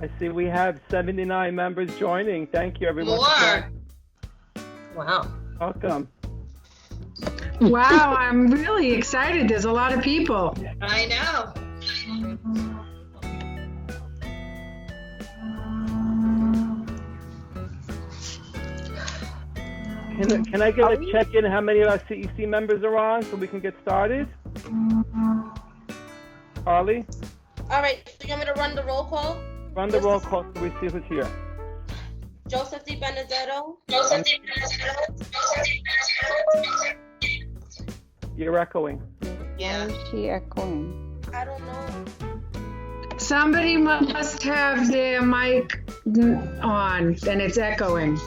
I see we have 79 members joining. Thank you, everyone. More. Wow. Welcome. Wow, I'm really excited. There's a lot of people. I know. Can I get a check-in how many of our CEC members are on so we can get started? Carly? All right, so you want me to run the roll call? Run the roll call so we see who's here. Joseph D. Benedetto. You're echoing. Yeah. Why is she echoing? I don't know. Somebody must have their mic on, then it's echoing.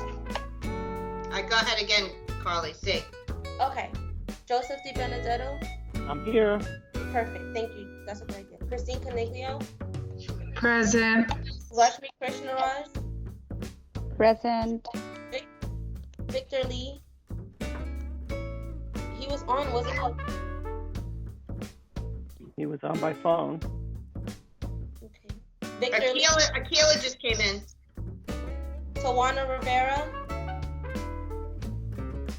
Go ahead again, Carly. See. Okay. Joseph D. Benedetto. I'm here. Perfect. Thank you. That's what I did. Christine Caniglio. Present. Rashmi Krishnaraj. Present. Victor Lee. He was on, wasn't he? He was on by phone. Okay. Victor Lee. Akila just came in. Tawana Rivera.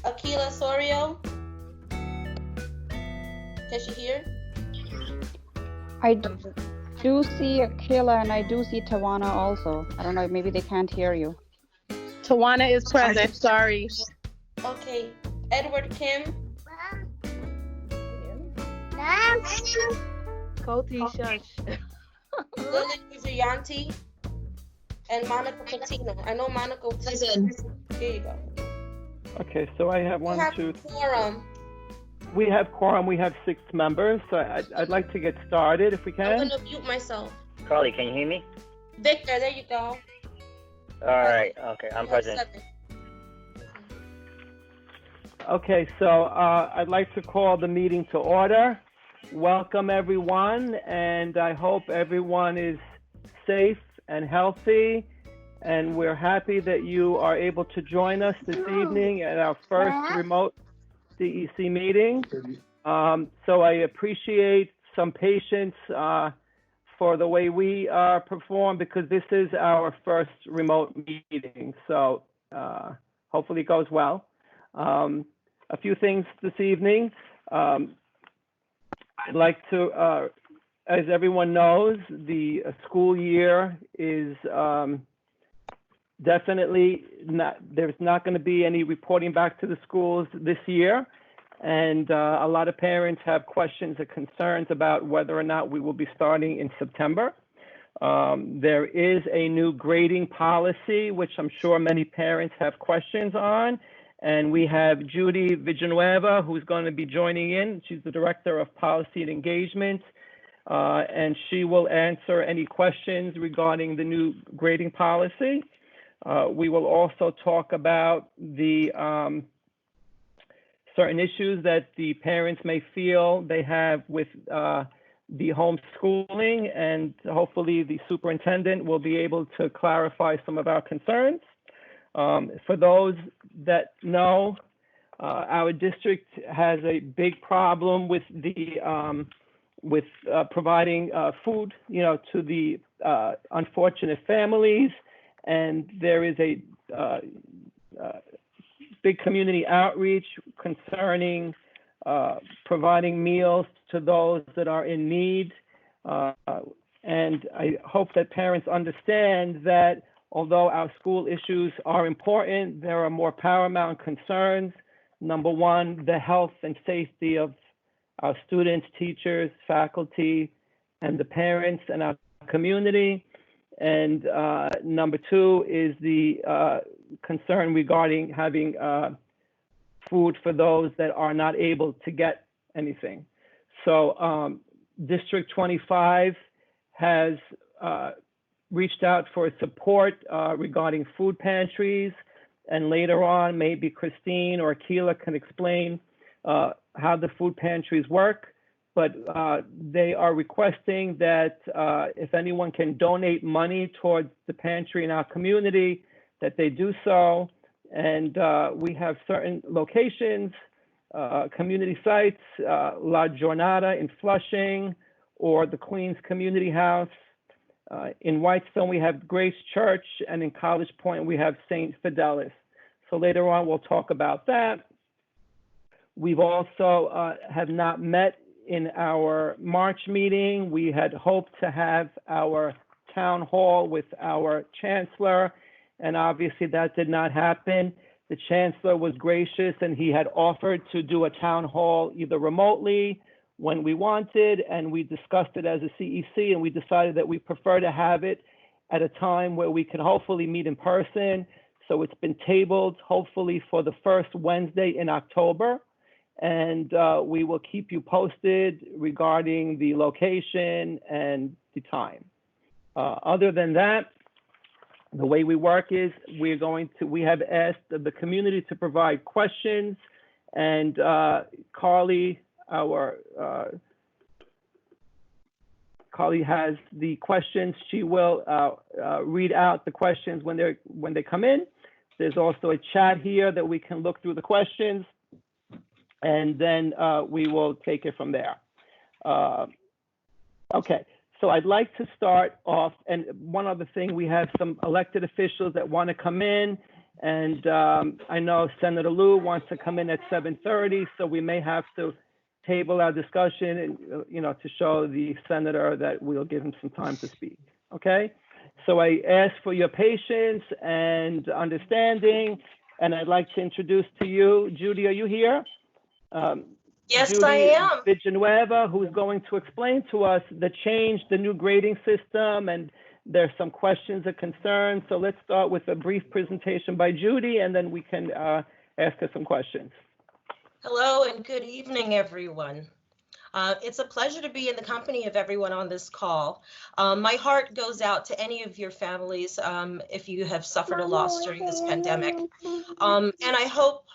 Akila Sorio. Can she hear? I do see Akila and I do see Tawana also. I don't know, maybe they can't hear you. Tawana is present, sorry. Okay. Edward Kim. Koti, shush. Lily Vivianti. And Monica Patino. I know Monica Patino. Here you go. Okay, so I have one, We have two. quorum. We have quorum. We have 6 members. So I'd like to get started if we I'm can. gonna mute myself. Carly, can you hear me? Victor, there you go. All right. Okay, I'm present. 7. Okay, so I'd like to call the meeting to order. Welcome, everyone, and I hope everyone is safe and healthy. And we're happy that you are able to join us this evening at our first remote CEC meeting. So I appreciate some patience for the way we perform because this is our first remote meeting. So hopefully it goes well. A few things this evening. I'd like to, as everyone knows, the school year is definitely not, there's not going to be any reporting back to the schools this year. And a lot of parents have questions or concerns about whether or not we will be starting in September. There is a new grading policy, which I'm sure many parents have questions on. And we have Judy Villanueva, who's going to be joining in. She's the Director of Policy and Engagement. And she will answer any questions regarding the new grading policy. We will also talk about the certain issues that the parents may feel they have with the homeschooling, and hopefully the superintendent will be able to clarify some of our concerns. For those that know, our district has a big problem with the providing food, to the unfortunate families. And there is a big community outreach concerning providing meals to those that are in need. And I hope that parents understand that although our school issues are important, there are more paramount concerns. Number one, the health and safety of our students, teachers, faculty, and the parents and our community. And number two is the concern regarding having food for those that are not able to get anything. So District 25 has reached out for support regarding food pantries. And later on, maybe Christine or Akila can explain how the food pantries work. But they are requesting that if anyone can donate money towards the pantry in our community, that they do so. And we have certain locations, community sites, La Jornada in Flushing, or the Queens Community House. In Whitestone, we have Grace Church, and in College Point, we have St. Fidelis. So later on, we'll talk about that. We've also have not met in our March meeting. We had hoped to have our town hall with our chancellor, and obviously that did not happen. The chancellor was gracious, and he had offered to do a town hall either remotely when we wanted, and we discussed it as a CEC, and we decided that we prefer to have it at a time where we could hopefully meet in person. So it's been tabled hopefully for the first Wednesday in October, and we will keep you posted regarding the location and the time. Other than that, the way we work is we have asked the community to provide questions, and Carly, Carly has the questions. She will read out the questions when they come in. There's also a chat here that we can look through the questions, and then we will take it from there. Okay, so I'd like to start off, and one other thing, we have some elected officials that want to come in, and I know Senator Lou wants to come in at 7:30, so we may have to table our discussion and, to show the senator that we'll give him some time to speak, okay? So I ask for your patience and understanding, and I'd like to introduce to you, Judy, are you here? Yes, Judy I am. Villanueva, who's going to explain to us the change, the new grading system, and there's some questions or concerns. So let's start with a brief presentation by Judy, and then we can ask her some questions. Hello and good evening, everyone. It's a pleasure to be in the company of everyone on this call. My heart goes out to any of your families if you have suffered a loss during this pandemic. And I hope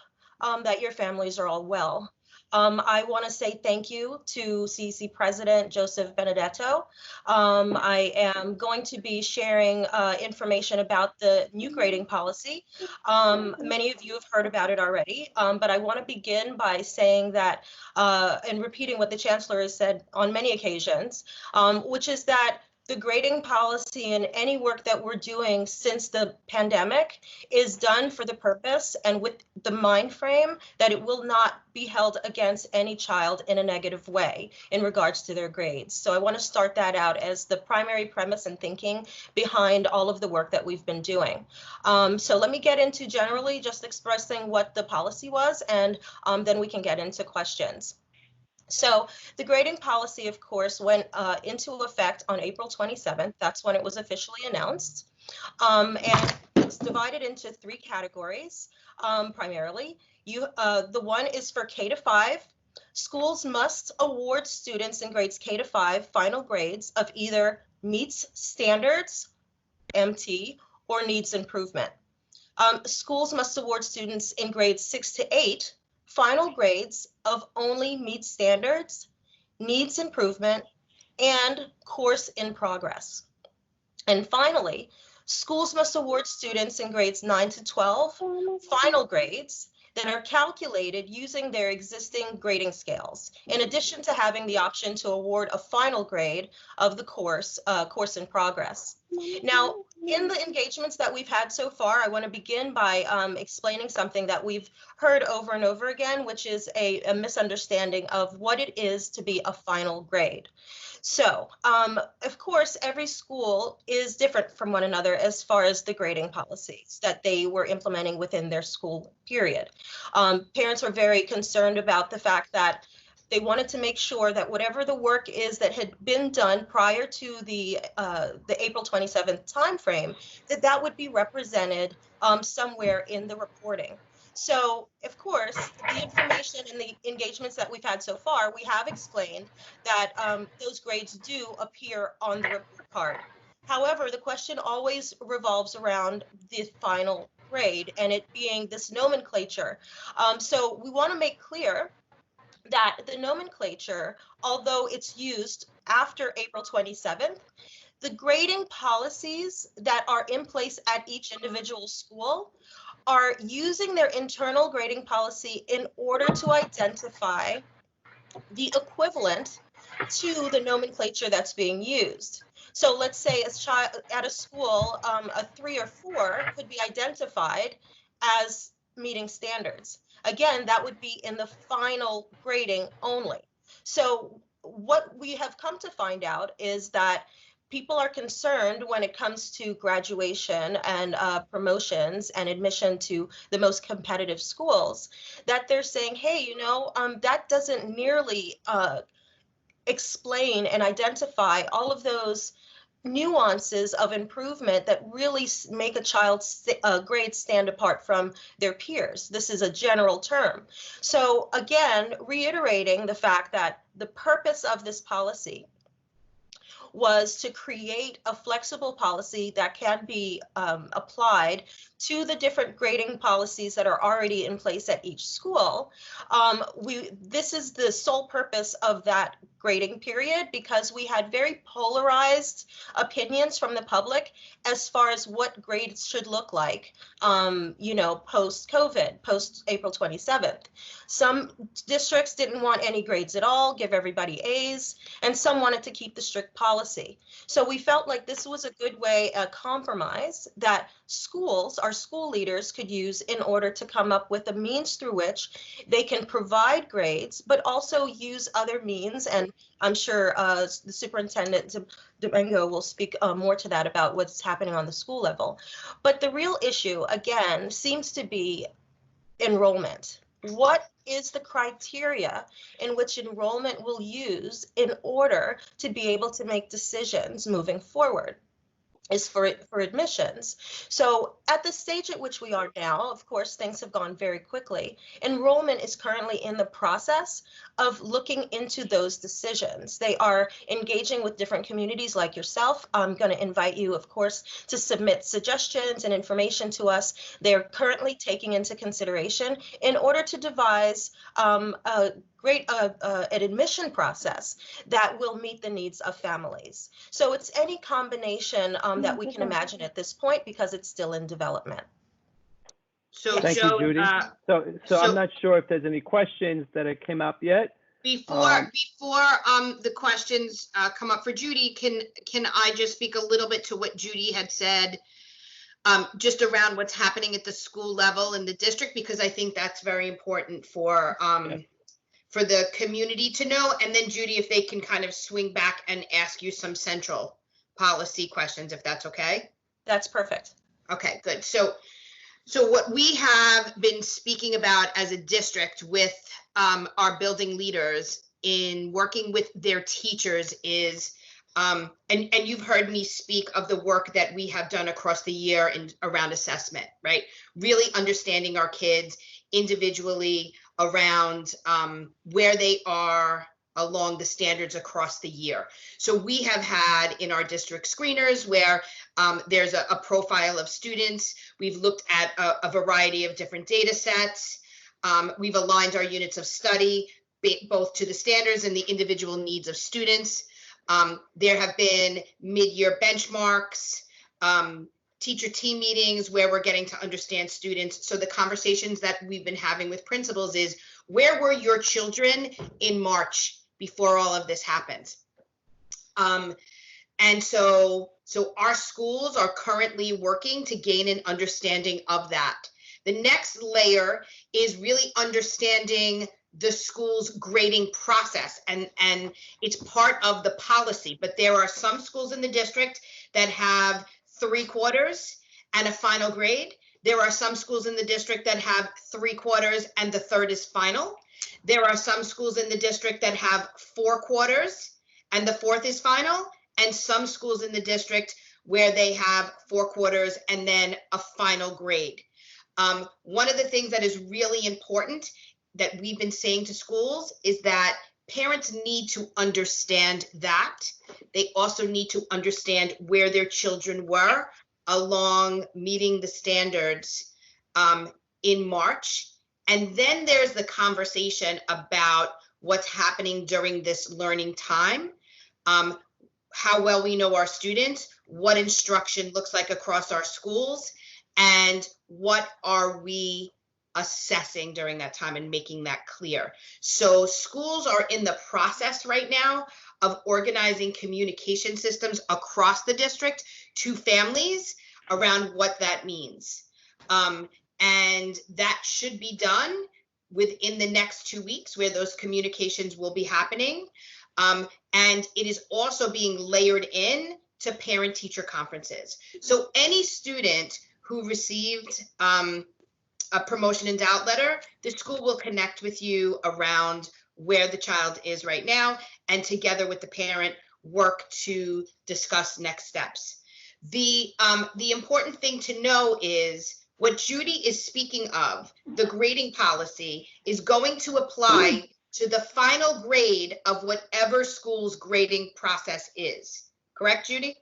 that your families are all well. I want to say thank you to CEC President Joseph Benedetto. I am going to be sharing information about the new grading policy. Many of you have heard about it already, but I want to begin by saying that, and repeating what the Chancellor has said on many occasions, which is that the grading policy and any work that we're doing since the pandemic is done for the purpose and with the mind frame that it will not be held against any child in a negative way in regards to their grades. So I want to start that out as the primary premise and thinking behind all of the work that we've been doing. So let me get into generally just expressing what the policy was, and then we can get into questions. So the grading policy, of course, went into effect on April 27th. That's when it was officially announced. And it's divided into three categories, primarily. The one is for K to 5. Schools must award students in grades K to 5 final grades of either meets standards, MT, or needs improvement. Schools must award students in grades 6 to 8 final grades of only meet standards, needs improvement, and course in progress. And finally, schools must award students in grades 9 to 12 final grades that are calculated using their existing grading scales, in addition to having the option to award a final grade of the course in progress. Now, in the engagements that we've had so far, I want to begin by explaining something that we've heard over and over again, which is a misunderstanding of what it is to be a final grade. So, of course, every school is different from one another as far as the grading policies that they were implementing within their school period. Parents were very concerned about the fact that they wanted to make sure that whatever the work is that had been done prior to the April 27th timeframe, that would be represented somewhere in the reporting. So, of course, the information and the engagements that we've had so far, we have explained that those grades do appear on the report card. However, the question always revolves around the final grade and it being this nomenclature. So we want to make clear that the nomenclature, although it's used after April 27th, the grading policies that are in place at each individual school are using their internal grading policy in order to identify the equivalent to the nomenclature that's being used. So let's say a child at a school, a 3 or 4 could be identified as meeting standards. Again, that would be in the final grading only. So what we have come to find out is that people are concerned when it comes to graduation and promotions and admission to the most competitive schools, that they're saying, hey, you know, that doesn't nearly explain and identify all of those nuances of improvement that really make a child's grade stand apart from their peers. This is a general term. So again, reiterating the fact that the purpose of this policy was to create a flexible policy that can be applied to the different grading policies that are already in place at each school. This is the sole purpose of that grading period, because we had very polarized opinions from the public as far as what grades should look like, you know, post-COVID, post-April 27th. Some districts didn't want any grades at all, give everybody A's, and some wanted to keep the strict policy. So we felt like this was a good way, a compromise that schools, our school leaders, could use in order to come up with a means through which they can provide grades, but also use other means. And I'm sure the superintendent Domingo will speak more to that about what's happening on the school level. But the real issue, again, seems to be enrollment. What is the criteria in which enrollment will use in order to be able to make decisions moving forward? Is for admissions. So at the stage at which we are now, of course, things have gone very quickly. Enrollment is currently in the process of looking into those decisions. They are engaging with different communities like yourself. I'm going to invite you, of course, to submit suggestions and information to us. They're currently taking into consideration in order to devise an admission process that will meet the needs of families. So it's any combination that we can imagine at this point, because it's still in development. So, Thank Joe, you, Judy. So I'm not sure if there's any questions that have come up yet. Before the questions come up for Judy, can I just speak a little bit to what Judy had said, just around what's happening at the school level in the district, because I think that's very important for the community to know. And then Judy, if they can kind of swing back and ask you some central policy questions, if that's okay. That's perfect. Okay, good. So what we have been speaking about as a district with our building leaders in working with their teachers is, and you've heard me speak of the work that we have done across the year around assessment, right? Really understanding our kids individually around where they are along the standards across the year. So we have had in our district screeners where there's a profile of students. We've looked at a variety of different data sets. We've aligned our units of study both to the standards and the individual needs of students. There have been mid-year benchmarks, teacher team meetings where we're getting to understand students. So the conversations that we've been having with principals is, where were your children in March before all of this happened? And so our schools are currently working to gain an understanding of that. The next layer is really understanding the school's grading process, and it's part of the policy, but there are some schools in the district that have 3 quarters and a final grade. There are some schools in the district that have 3 quarters and the third is final. There are some schools in the district that have 4 quarters and the fourth is final, and some schools in the district where they have 4 quarters and then a final grade. One of the things that is really important that we've been saying to schools is that parents need to understand that. They also need to understand where their children were along meeting the standards in March. And then there's the conversation about what's happening during this learning time, how well we know our students, what instruction looks like across our schools, and what are we assessing during that time and making that clear. So schools are in the process right now of organizing communication systems across the district to families around what that means. And that should be done within the next 2 weeks, where those communications will be happening. And it is also being layered in to parent-teacher conferences. So any student who received a promotion and doubt letter, the school will connect with you around where the child is right now, and together with the parent, work to discuss next steps. The important thing to know is what Judy is speaking of, the grading policy, is going to apply to the final grade of whatever school's grading process is. Correct, Judy?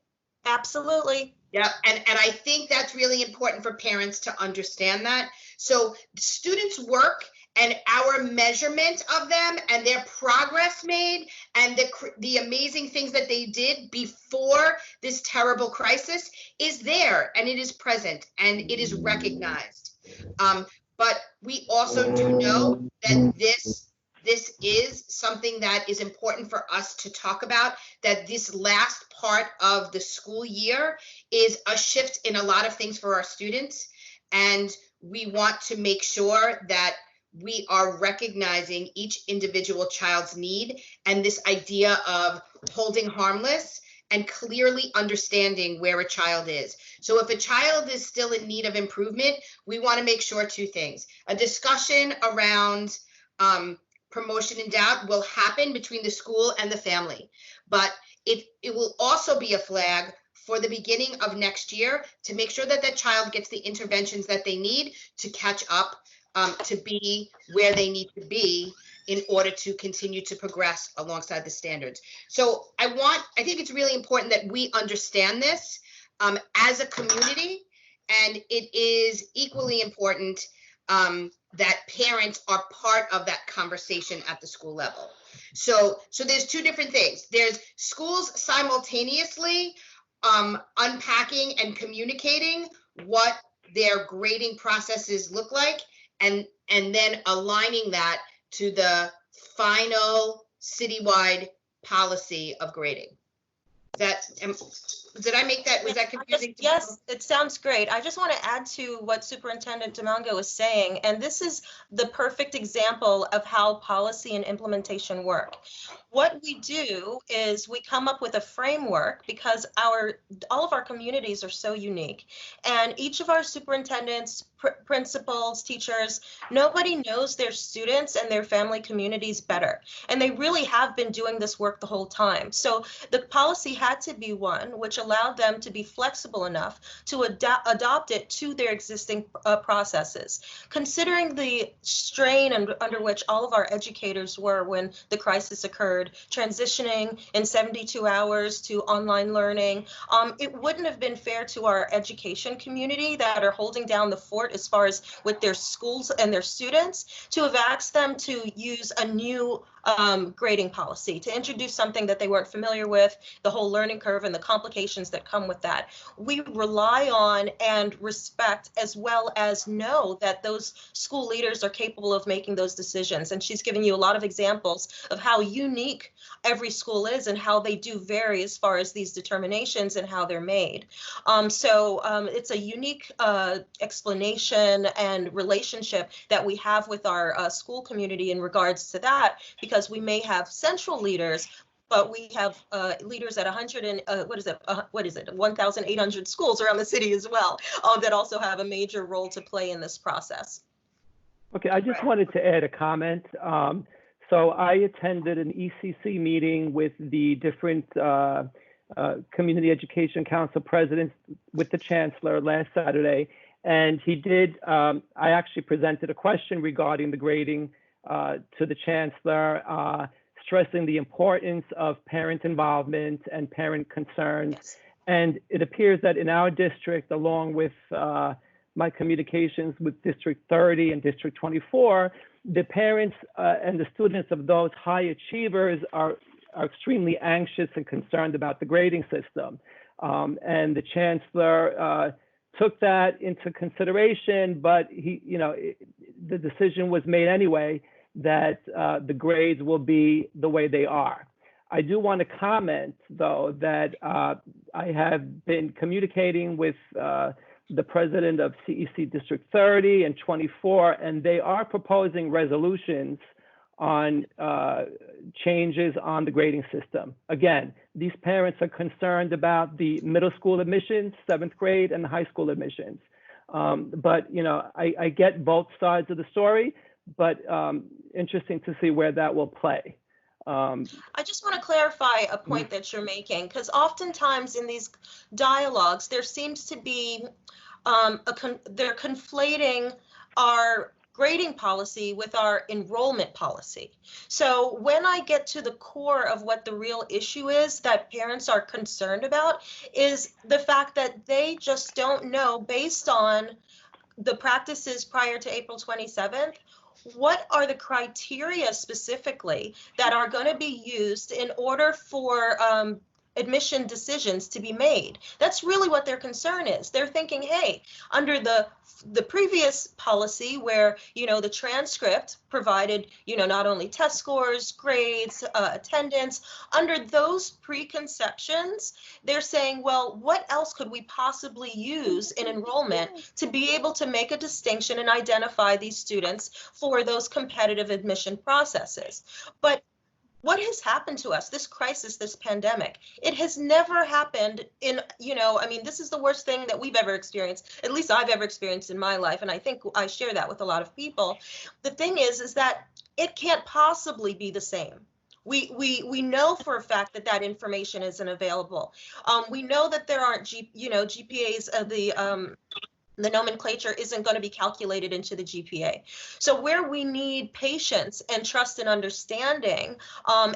Absolutely. Yeah, and I think that's really important for parents to understand that. So students' work and our measurement of them and their progress made and the amazing things that they did before this terrible crisis is there, and it is present and it is recognized. But we also do know that this is something that is important for us to talk about, that this last part of the school year is a shift in a lot of things for our students. And we want to make sure that we are recognizing each individual child's need and this idea of holding harmless and clearly understanding where a child is. So if a child is still in need of improvement, we want to make sure two things. A discussion around promotion and doubt will happen between the school and the family, but it will also be a flag for the beginning of next year to make sure that that child gets the interventions that they need to catch up, to be where they need to be in order to continue to progress alongside the standards. So I think it's really important that we understand this as a community, and it is equally important that parents are part of that conversation at the school level. So there's two different things. There's schools simultaneously unpacking and communicating what their grading processes look like, and then aligning that to the final citywide policy of grading. Did I make that, was that confusing? Yes, it sounds great. I just want to add to what Superintendent Demongo is saying, and this is the perfect example of how policy and implementation work. What we do is we come up with a framework because all of our communities are so unique, and each of our superintendents, principals, teachers, nobody knows their students and their family communities better, and they really have been doing this work the whole time. So the policy had to be one which allowed them to be flexible enough to adopt it to their existing processes. Considering the strain under which all of our educators were when the crisis occurred, transitioning in 72 hours to online learning, it wouldn't have been fair to our education community that are holding down the fort as far as with their schools and their students to have asked them to use a new grading policy, to introduce something that they weren't familiar with, the whole learning curve and the complications that come with that. We rely on and respect, as well as know that those school leaders are capable of making those decisions. And she's given you a lot of examples of how unique every school is and how they do vary as far as these determinations and how they're made. So it's a unique explanation and relationship that we have with our school community in regards to that, because we may have central leaders, but we have leaders at 1,800 schools around the city as well, that also have a major role to play in this process. Okay, I just wanted to add a comment. So I attended an ECC meeting with the different Community Education Council presidents with the Chancellor last Saturday, and he did, I actually presented a question regarding the grading to the Chancellor, stressing the importance of parent involvement and parent concerns. Yes. And it appears that in our district, along with my communications with District 30 and District 24, the parents and the students of those high achievers are extremely anxious and concerned about the grading system. And the Chancellor took that into consideration, but the decision was made anyway that the grades will be the way they are. I do want to comment, though, that I have been communicating with the president of CEC District 30 and 24, and they are proposing resolutions on changes on the grading system. Again, these parents are concerned about the middle school admissions, 7th grade, and the high school admissions. But I get both sides of the story, but interesting to see where that will play. I just want to clarify a point that you're making, because oftentimes in these dialogues, there seems to be, they're conflating our grading policy with our enrollment policy. So when I get to the core of what the real issue is that parents are concerned about is the fact that they just don't know, based on the practices prior to April 27th, what are the criteria specifically that are going to be used in order for admission decisions to be made. That's really what their concern is. They're thinking, hey, under the previous policy where, the transcript provided, not only test scores, grades, attendance, under those preconceptions, they're saying, well, what else could we possibly use in enrollment to be able to make a distinction and identify these students for those competitive admission processes? But what has happened to us, this crisis, this pandemic, it has never happened in, this is the worst thing that we've ever experienced, at least I've ever experienced in my life. And I think I share that with a lot of people. The thing is that it can't possibly be the same. We know for a fact that information isn't available. We know that there aren't, GPAs of the nomenclature isn't going to be calculated into the GPA. So where we need patience and trust and understanding,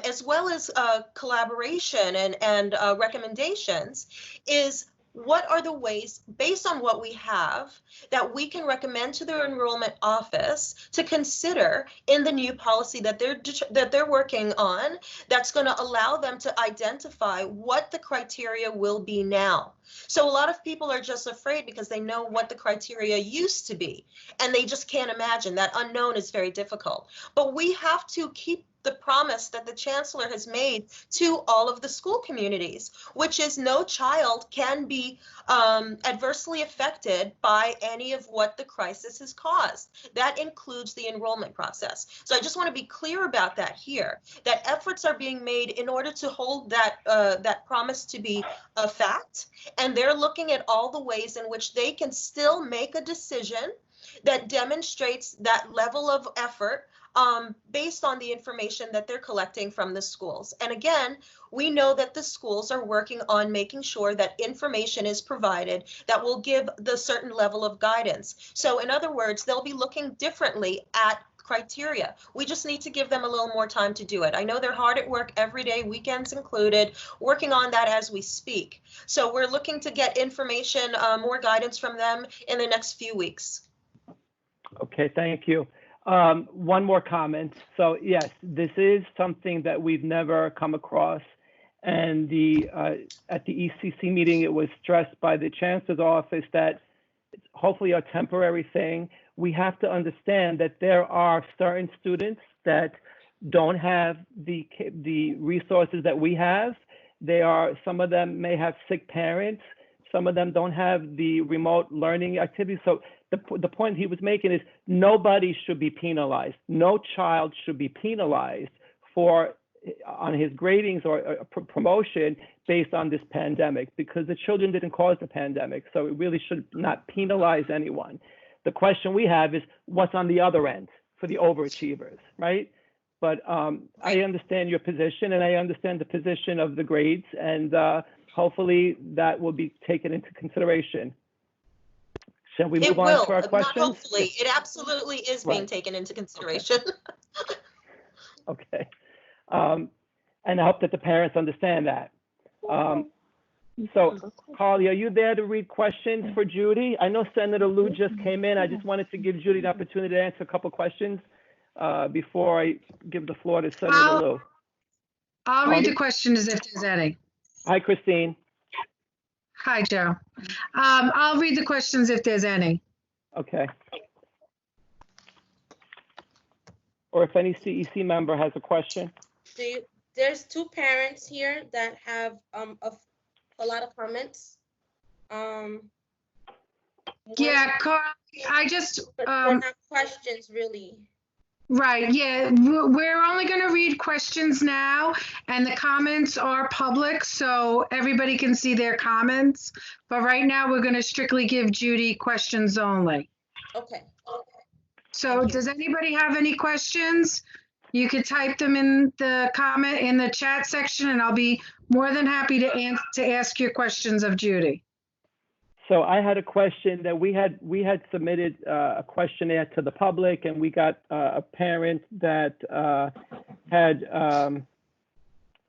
as well as collaboration and recommendations, is what are the ways, based on what we have, that we can recommend to the enrollment office to consider in the new policy that they're working on, that's going to allow them to identify what the criteria will be now. So a lot of people are just afraid because they know what the criteria used to be, and they just can't imagine. That unknown is very difficult. But we have to keep the promise that the chancellor has made to all of the school communities, which is no child can be adversely affected by any of what the crisis has caused. That includes the enrollment process. So I just want to be clear about that here, that efforts are being made in order to hold that promise to be a fact. And they're looking at all the ways in which they can still make a decision that demonstrates that level of effort based on the information that they're collecting from the schools. And again, we know that the schools are working on making sure that information is provided that will give the certain level of guidance. So in other words, they'll be looking differently at criteria. We just need to give them a little more time to do it. I know they're hard at work every day, weekends included, working on that as we speak. So we're looking to get information, more guidance from them in the next few weeks. Okay, thank you. One more comment. So yes, this is something that we've never come across. And at the ECC meeting, it was stressed by the chancellor's office that it's hopefully a temporary thing. We have to understand that there are certain students that don't have the resources that we have. Some of them may have sick parents. Some of them don't have the remote learning activities. So the point he was making is nobody should be penalized. No child should be penalized on his gradings or promotion based on this pandemic, because the children didn't cause the pandemic. So it really should not penalize anyone. The question we have is what's on the other end for the overachievers, right? But I understand your position, and I understand the position of the grades, and hopefully that will be taken into consideration. Shall we move on to our questions? Not hopefully, it absolutely is being taken into consideration. Okay. And I hope that the parents understand that. So, Carly, are you there to read questions for Judy? I know Senator Liu just came in. I just wanted to give Judy the opportunity to answer a couple questions before I give the floor to Senator Liu. I'll read the questions if there's any. Hi, Christine. Hi, Joe. I'll read the questions if there's any. Okay. Or if any CEC member has a question. There's two parents here that have a lot of comments. Yeah, Carl, I just, But they're not questions really. right, yeah, we're only going to read questions now, and the comments are public, so everybody can see their comments. But right now, we're going to strictly give Judy questions only. Okay. So does anybody have any questions? You could type them in the comment in the chat section, and I'll be more than happy to ask your questions of Judy. So I had a question that we had submitted a questionnaire to the public, and we got a parent that had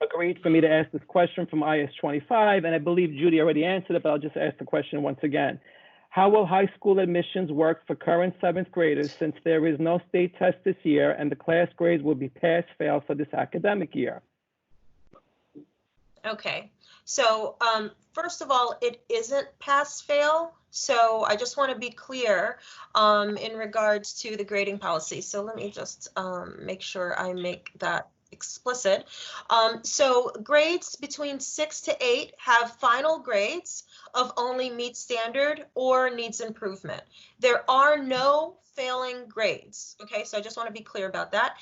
agreed for me to ask this question from IS-25, and I believe Judy already answered it, but I'll just ask the question once again. How will high school admissions work for current 7th graders since there is no state test this year and the class grades will be pass-fail for this academic year? Okay, so first of all, it isn't pass-fail. So I just want to be clear in regards to the grading policy. So let me just make sure I make that explicit. So grades between 6 to 8 have final grades of only meet standard or needs improvement. There are no failing grades. Okay, so I just want to be clear about that.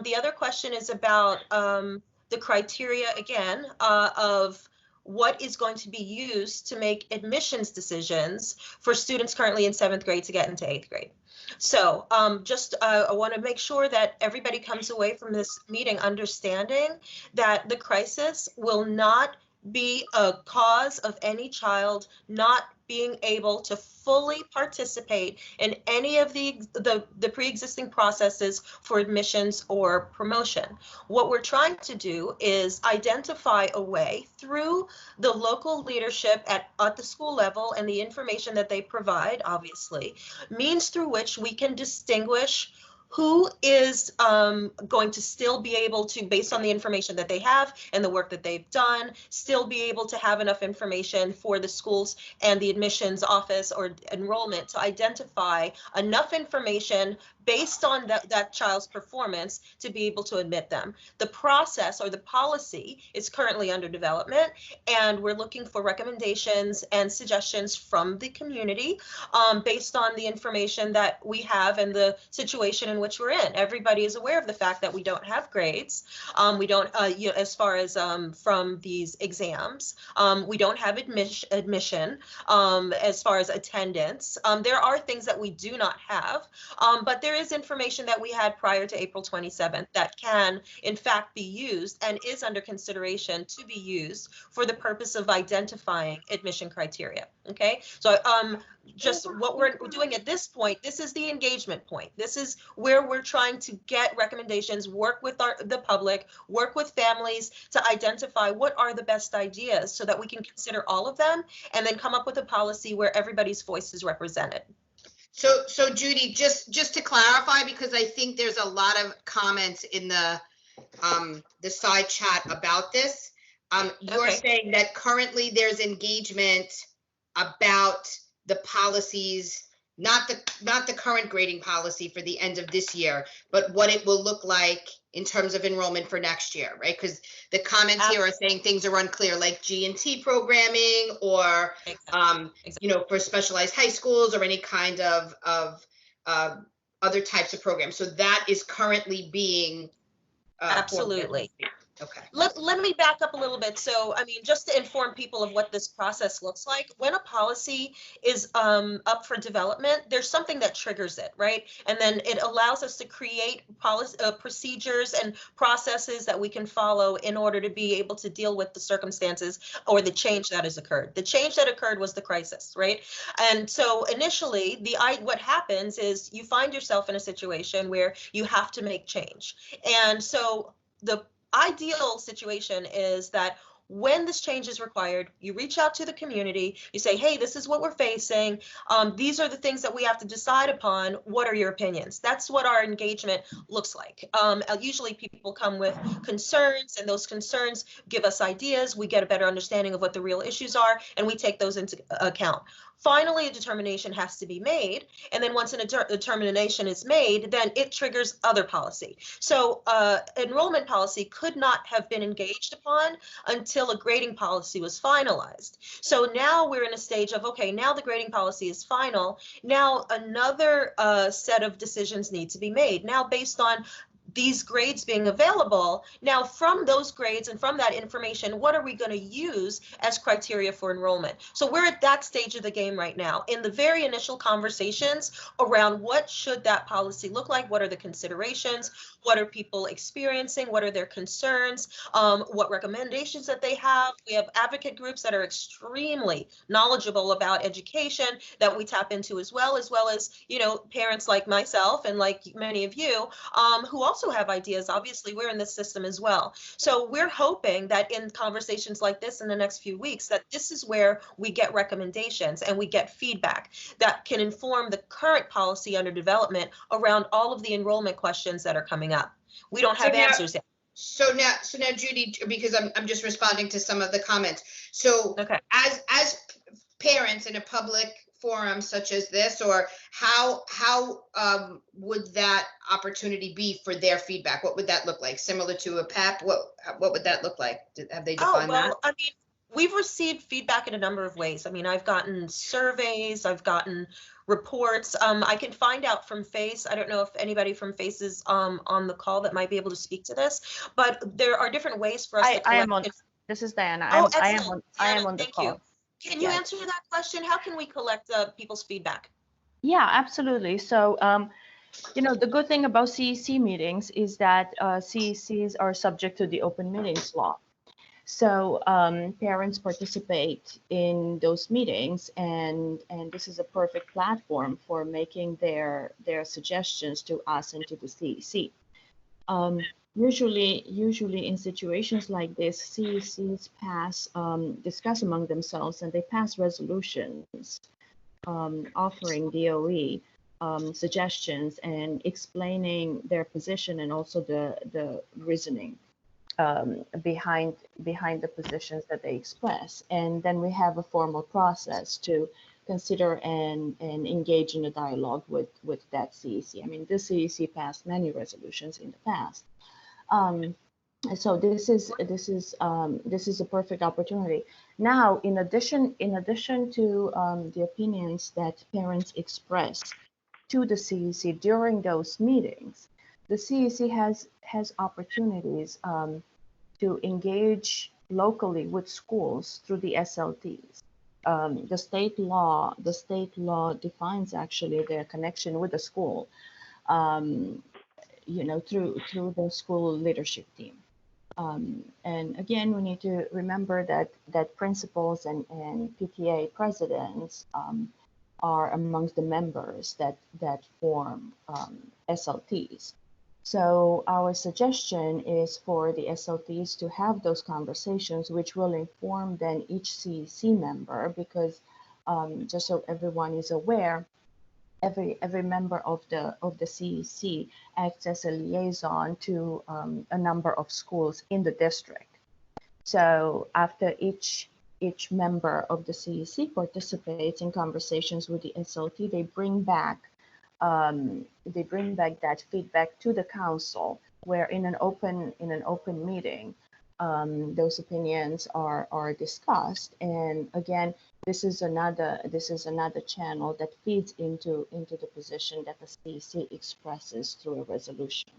The other question is about the criteria again of what is going to be used to make admissions decisions for students currently in 7th grade to get into 8th grade. So I want to make sure that everybody comes away from this meeting understanding that the crisis will not be a cause of any child not being able to fully participate in any of the pre-existing processes for admissions or promotion. What we're trying to do is identify a way through the local leadership at the school level and the information that they provide, obviously, means through which we can distinguish who is going to still be able to, based on the information that they have and the work that they've done, still be able to have enough information for the schools and the admissions office or enrollment to identify enough information based on that child's performance to be able to admit them. The process or the policy is currently under development, and we're looking for recommendations and suggestions from the community based on the information that we have and the situation in which we're in. Everybody is aware of the fact that we don't have grades. We don't, as far as from these exams, we don't have admission as far as attendance. There are things that we do not have, but there is information that we had prior to April 27th that can, in fact, be used and is under consideration to be used for the purpose of identifying admission criteria. Okay, so just what we're doing at this point, this is the engagement point. This is where we're trying to get recommendations, work with the public, work with families to identify what are the best ideas so that we can consider all of them and then come up with a policy where everybody's voice is represented. So Judy, just to clarify, because I think there's a lot of comments in the side chat about this. You're saying that currently there's engagement about the policies, not the current grading policy for the end of this year, but what it will look like in terms of enrollment for next year, right? Because the comments here are saying things are unclear, like G&T programming or, you know, for specialized high schools or any kind of other types of programs. So that is currently being absolutely. Okay. Let me back up a little bit. So, I mean, just to inform people of what this process looks like, when a policy is up for development, there's something that triggers it, right? And then it allows us to create policy, procedures and processes that we can follow in order to be able to deal with the circumstances or the change that has occurred. The change that occurred was the crisis, right? And so initially, what happens is you find yourself in a situation where you have to make change. And so the ideal situation is that when this change is required, you reach out to the community, you say, hey, this is what we're facing. These are the things that we have to decide upon. What are your opinions? That's what our engagement looks like. Usually people come with concerns, and those concerns give us ideas. We get a better understanding of what the real issues are, and we take those into account. Finally, a determination has to be made. And then once a determination is made, then it triggers other policy. So enrollment policy could not have been engaged upon until a grading policy was finalized. So now we're in a stage of, okay, now the grading policy is final. Now another set of decisions need to be made. Now based on these grades being available, now from those grades and from that information, what are we going to use as criteria for enrollment? So we're at that stage of the game right now, in the very initial conversations around what should that policy look like, what are the considerations, what are people experiencing, what are their concerns, what recommendations that they have. We have advocate groups that are extremely knowledgeable about education that we tap into as well as, you know, parents like myself and like many of you who also have ideas. Obviously, we're in this system as well. So we're hoping that in conversations like this in the next few weeks, that this is where we get recommendations and we get feedback that can inform the current policy under development around all of the enrollment questions that are coming up. We don't have answers yet. So now, Judy, because I'm just responding to some of the comments. So okay. as parents in a public forum such as this, or how would that opportunity be for their feedback? What would that look like? Similar to a PEP? What would that look like? Have they defined that? I mean, we've received feedback in a number of ways. I mean, I've gotten surveys, I've gotten reports. I can find out from FACE. I don't know if anybody from FACE is on the call that might be able to speak to this, but there are different ways for us to collect. I am on. This is Diana. I am on the call. You. Can you answer that question? How can we collect people's feedback? Yeah, absolutely. So, you know, the good thing about CEC meetings is that CECs are subject to the open meetings law. So parents participate in those meetings, and this is a perfect platform for making their suggestions to us and to the CEC. Usually in situations like this, CECs discuss among themselves, and they pass resolutions offering DOE suggestions and explaining their position and also the reasoning behind the positions that they express. And then we have a formal process to consider and engage in a dialogue with that CEC. I mean, the CEC passed many resolutions in the past. So this is a perfect opportunity. Now, in addition to the opinions that parents express to the CEC during those meetings, the CEC has opportunities to engage locally with schools through the SLTs. The state law defines actually their connection with the school. You know, through the school leadership team. And again, we need to remember that principals and PTA presidents are amongst the members that form SLTs. So our suggestion is for the SLTs to have those conversations, which will inform then each CEC member, because just so everyone is aware, every member of the CEC acts as a liaison to a number of schools in the district. So after each member of the CEC participates in conversations with the SLT, they bring back that feedback to the council, where in an open meeting, those opinions are discussed. And again, this is another channel that feeds into the position that the CEC expresses through a resolution.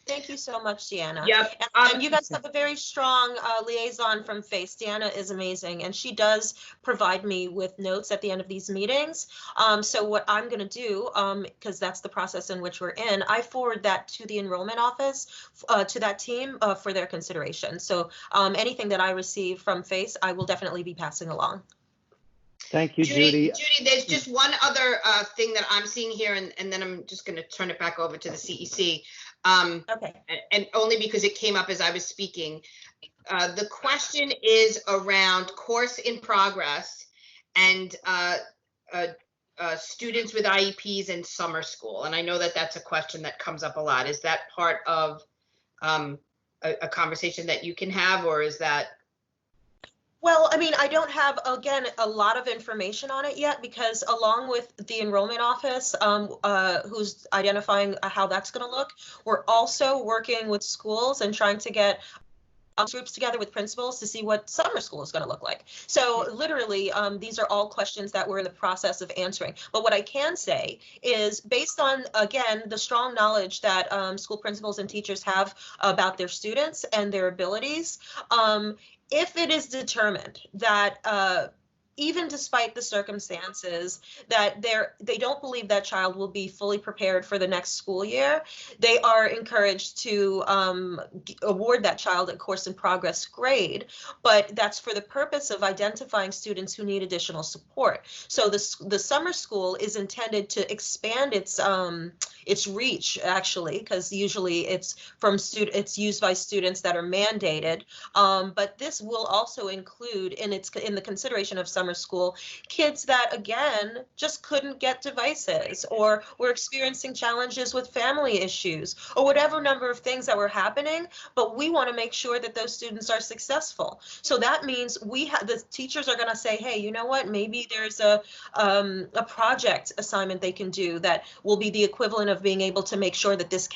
Thank you so much, Deanna. Yep. And you guys have a very strong liaison from FACE. Deanna is amazing, and she does provide me with notes at the end of these meetings. So what I'm going to do, because that's the process in which we're in, I forward that to the enrollment office, to that team for their consideration. So anything that I receive from FACE, I will definitely be passing along. Thank you, Judy. Judy, there's just one other thing that I'm seeing here, and then I'm just going to turn it back over to the CEC. Okay. And only because it came up as I was speaking. The question is around course in progress and students with IEPs in summer school. And I know that that's a question that comes up a lot. Is that part of a conversation that you can have, or is that? Well, I mean, I don't have, again, a lot of information on it yet, because along with the enrollment office, who's identifying how that's going to look, we're also working with schools and trying to get groups together with principals to see what summer school is going to look like. So literally, these are all questions that we're in the process of answering. But what I can say is, based on, again, the strong knowledge that school principals and teachers have about their students and their abilities, if it is determined that even despite the circumstances that they don't believe that child will be fully prepared for the next school year, they are encouraged to award that child a course in progress grade, but that's for the purpose of identifying students who need additional support. So the summer school is intended to expand its reach, actually, because usually it's used by students that are mandated, but this will also include in the consideration of summer school kids that, again, just couldn't get devices, or were experiencing challenges with family issues, or whatever number of things that were happening, but we want to make sure that those students are successful. So that means the teachers are going to say, hey, you know what, maybe there's a project assignment they can do that will be the equivalent of being able to make sure that this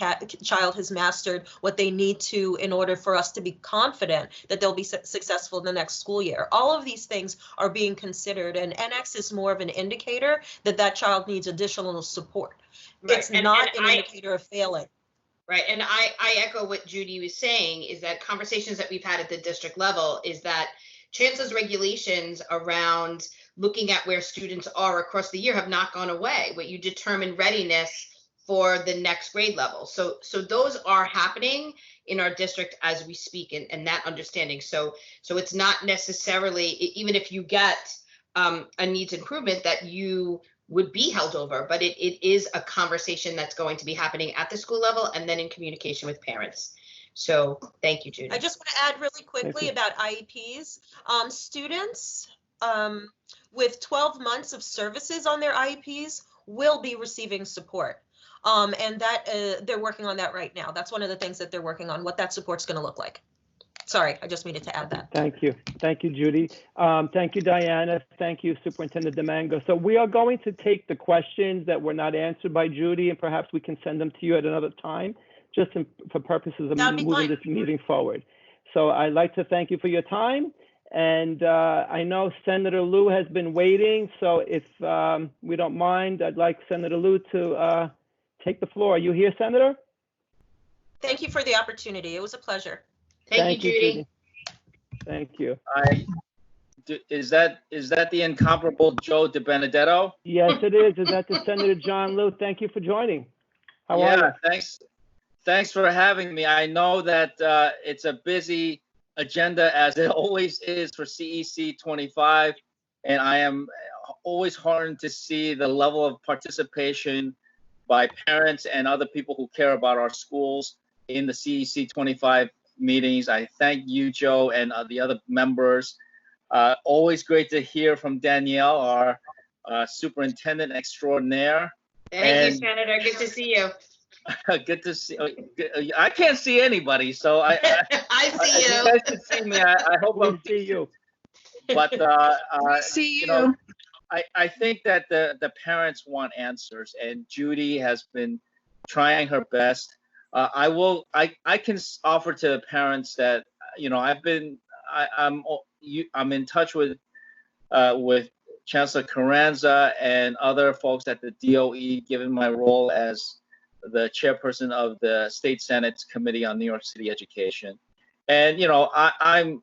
child has mastered what they need to in order for us to be confident that they'll be successful in the next school year. All of these things are being considered, and NX is more of an indicator that child needs additional support. Right. It's not an indicator of failing. Right, and I echo what Judy was saying, is that conversations that we've had at the district level is that chancellor's regulations around looking at where students are across the year have not gone away, what you determine readiness for the next grade level. So those are happening in our district as we speak, and that understanding. So it's not necessarily, even if you get a needs improvement, that you would be held over, but it is a conversation that's going to be happening at the school level and then in communication with parents. So thank you, Judy. I just want to add really quickly about IEPs. Students with 12 months of services on their IEPs will be receiving support. And that they're working on that right now. That's one of the things that they're working on, what that support's going to look like. Sorry, I just needed to add that. Thank you. Thank you, Judy. Thank you, Diana. Thank you, Superintendent Domingo. So we are going to take the questions that were not answered by Judy, and perhaps we can send them to you at another time, just for purposes of moving this meeting forward. So I'd like to thank you for your time. And I know Senator Liu has been waiting. So if we don't mind, I'd like Senator Liu to take the floor. Are you here, Senator? Thank you for the opportunity. It was a pleasure. Thank you, Judy. Thank you. Is that the incomparable Joe DiBenedetto? Yes, it is. Is that the Senator John Liu? Thank you for joining. How are you? Thanks for having me. I know that it's a busy agenda, as it always is for CEC 25, and I am always heartened to see the level of participation by parents and other people who care about our schools in the CEC 25 meetings. I thank you, Joe, and the other members. Always great to hear from Danielle, our superintendent extraordinaire. Thank you, Senator. Good to see you. Good to see. I can't see anybody, so I see you. You guys can see me. I hope I see you. But we see you. I think that the parents want answers, and Judy has been trying her best. I can offer to the parents that I'm in touch with Chancellor Carranza and other folks at the DOE, given my role as the chairperson of the State Senate's Committee on New York City Education. And I'm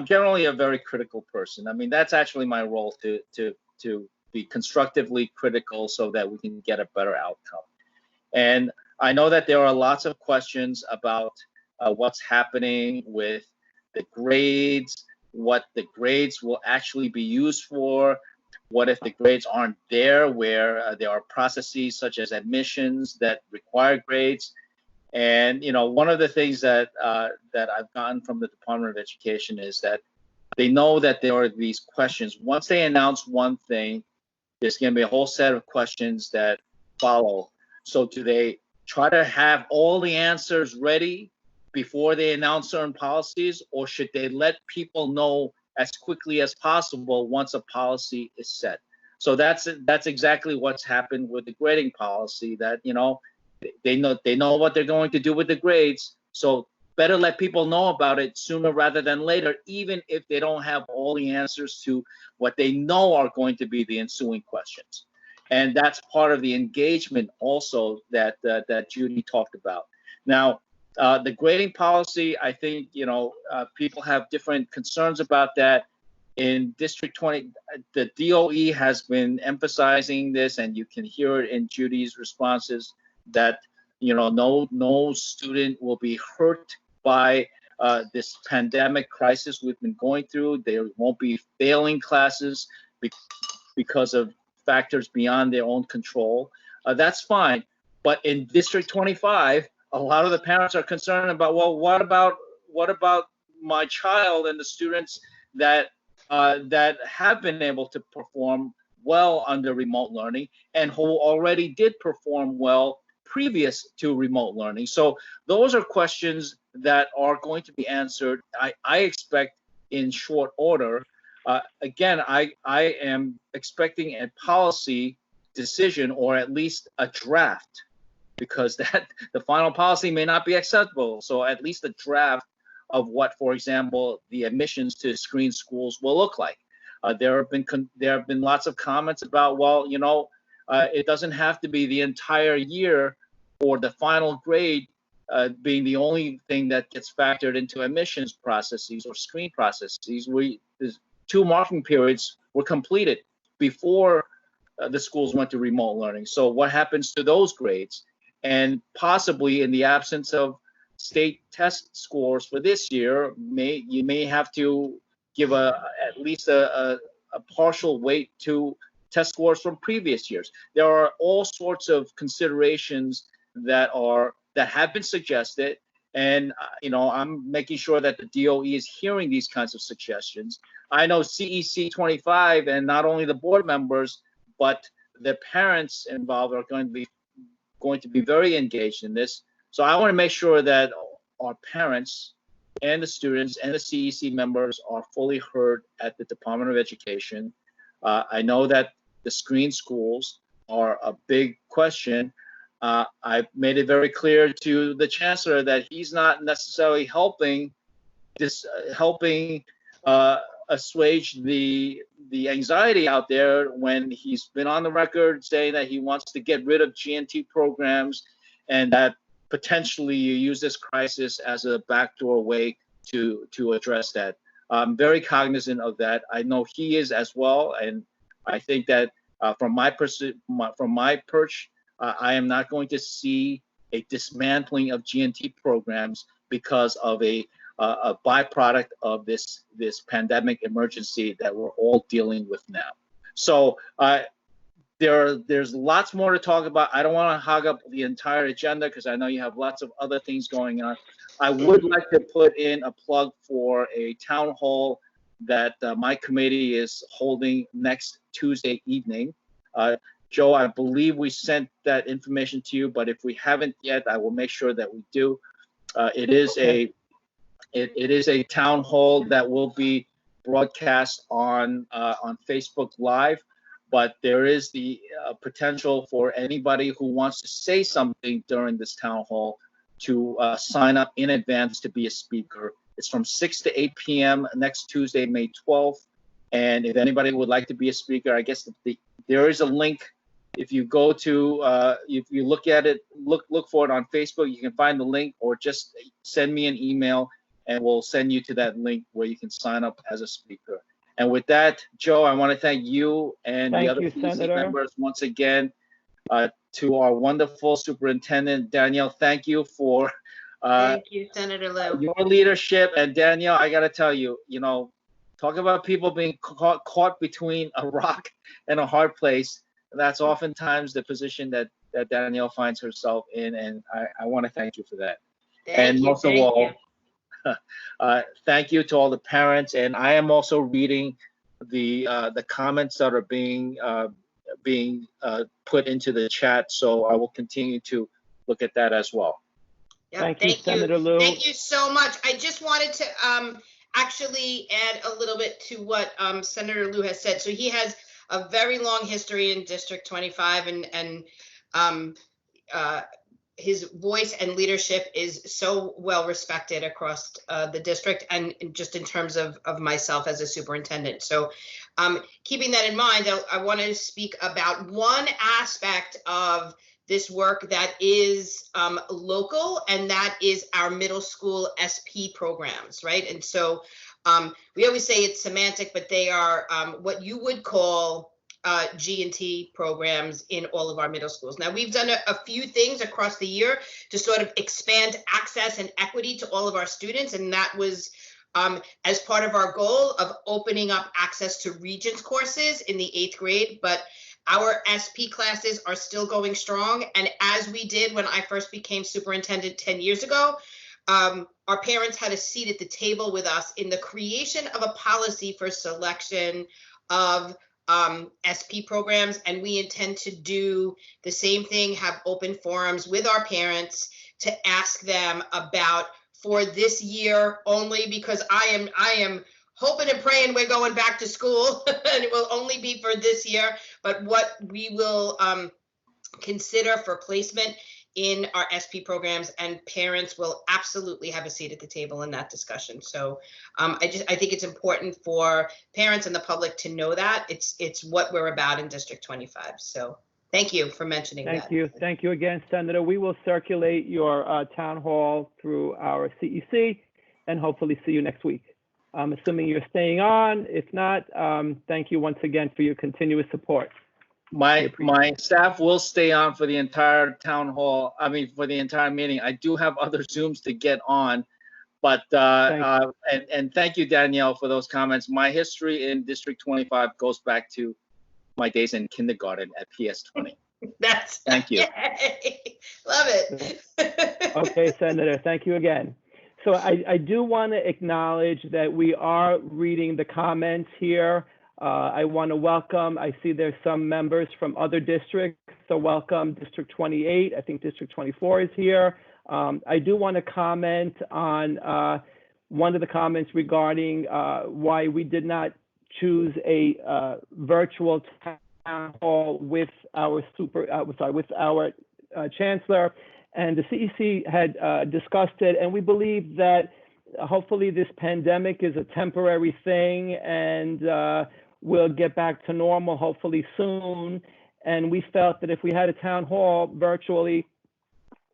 generally a very critical person. I mean, that's actually my role, to be constructively critical so that we can get a better outcome. And I know that there are lots of questions about what's happening with the grades, what the grades will actually be used for, what if the grades aren't there, where there are processes such as admissions that require grades. And one of the things that I've gotten from the Department of Education is that they know that there are these questions. Once they announce one thing, there's going to be a whole set of questions that follow. So do they try to have all the answers ready before they announce certain policies, or should they let people know as quickly as possible once a policy is set? So that's exactly what's happened with the grading policy. That they know what they're going to do with the grades. So better let people know about it sooner rather than later, even if they don't have all the answers to what they know are going to be the ensuing questions. And that's part of the engagement also that Judy talked about. Now, the grading policy, I think, people have different concerns about that. In District 20, the DOE has been emphasizing this, and you can hear it in Judy's responses, that no student will be hurt by this pandemic crisis we've been going through. There won't be failing classes because of factors beyond their own control. That's fine. But in District 25, a lot of the parents are concerned about, well, what about my child and the students that have been able to perform well under remote learning and who already did perform well previous to remote learning. So those are questions that are going to be answered, I expect, in short order. Again, I am expecting a policy decision, or at least a draft, because the final policy may not be acceptable. So at least a draft of what, for example, the admissions to screen schools will look like. There have been lots of comments about, well, it doesn't have to be the entire year or the final grade being the only thing that gets factored into admissions processes or screen processes. There's 2 marking periods were completed before the schools went to remote learning. So what happens to those grades? And possibly in the absence of state test scores for this year, you may have to give at least a partial weight to test scores from previous years. There are all sorts of considerations that have been suggested, and I'm making sure that the DOE is hearing these kinds of suggestions. I know CEC 25 and not only the board members, but the parents involved are going to be very engaged in this. So I want to make sure that our parents and the students and the CEC members are fully heard at the Department of Education. I know that the screen schools are a big question. I've made it very clear to the chancellor that he's not necessarily helping assuage the anxiety out there when he's been on the record saying that he wants to get rid of GNT programs, and that potentially you use this crisis as a backdoor way to address that. I'm very cognizant of that. I know he is as well, and I think that from my perch, I am not going to see a dismantling of GNT programs because of a byproduct of this pandemic emergency that we're all dealing with now. So there's lots more to talk about. I don't want to hog up the entire agenda because I know you have lots of other things going on. I would like to put in a plug for a town hall that my committee is holding next Tuesday evening. Joe, I believe we sent that information to you, but if we haven't yet, I will make sure that we do. It is a town hall that will be broadcast on Facebook Live, but there is the potential for anybody who wants to say something during this town hall to sign up in advance to be a speaker. It's from 6 to 8 p.m. next Tuesday, May 12th. And if anybody would like to be a speaker, I guess there is a link. If you go to, if you look at it, look for it on Facebook, you can find the link, or just send me an email and we'll send you to that link where you can sign up as a speaker. And with that, Joe, I want to thank you and the other PEC members once again. To our wonderful superintendent, Danielle, thank you for thank you, Senator Liu. Your leadership. And Danielle, I got to tell you, talk about people being caught between a rock and a hard place. That's oftentimes the position that that Danielle finds herself in, and I want to thank you for that. Thank you, most of thank all, you. thank you to all the parents. And I am also reading the comments that are being put into the chat, so I will continue to look at that as well. Yeah, Thank you, Senator Liu. Thank you so much. I just wanted to actually add a little bit to what Senator Liu has said. So he has a very long history in District 25, and his voice and leadership is so well respected across the district, and just in terms of myself as a superintendent. So keeping that in mind, I want to speak about one aspect of this work that is local, and that is our middle school SP programs, right? And so we always say it's semantic, but they are what you would call G&T programs in all of our middle schools. Now, we've done a few things across the year to sort of expand access and equity to all of our students, and that was as part of our goal of opening up access to Regents courses in the 8th grade. But our SP classes are still going strong, and as we did when I first became superintendent 10 years ago, our parents had a seat at the table with us in the creation of a policy for selection of SP programs, and we intend to do the same thing, have open forums with our parents to ask them about, for this year only, because I am hoping and praying we're going back to school and it will only be for this year, but what we will consider for placement in our SP programs, and parents will absolutely have a seat at the table in that discussion. So I think it's important for parents and the public to know that it's what we're about in District 25. So thank you for mentioning that. Thank you again, Senator. We will circulate your town hall through our CEC and hopefully see you next week. I'm assuming you're staying on. If not, thank you once again for your continuous support. My staff will stay on for the entire town hall. I mean, for the entire meeting. I do have other Zooms to get on, but and thank you, Danielle, for those comments. My history in District 25 goes back to my days in kindergarten at PS 20. Thank you. Yay. Love it. Okay, Senator, thank you again. So I do want to acknowledge that we are reading the comments here. I want to welcome, I see there's some members from other districts, so welcome District 28. I think District 24 is here. I do want to comment on one of the comments regarding why we did not choose a virtual town hall with our chancellor, and the CEC had discussed it, and we believe that hopefully this pandemic is a temporary thing, and we'll get back to normal hopefully soon. And we felt that if we had a town hall virtually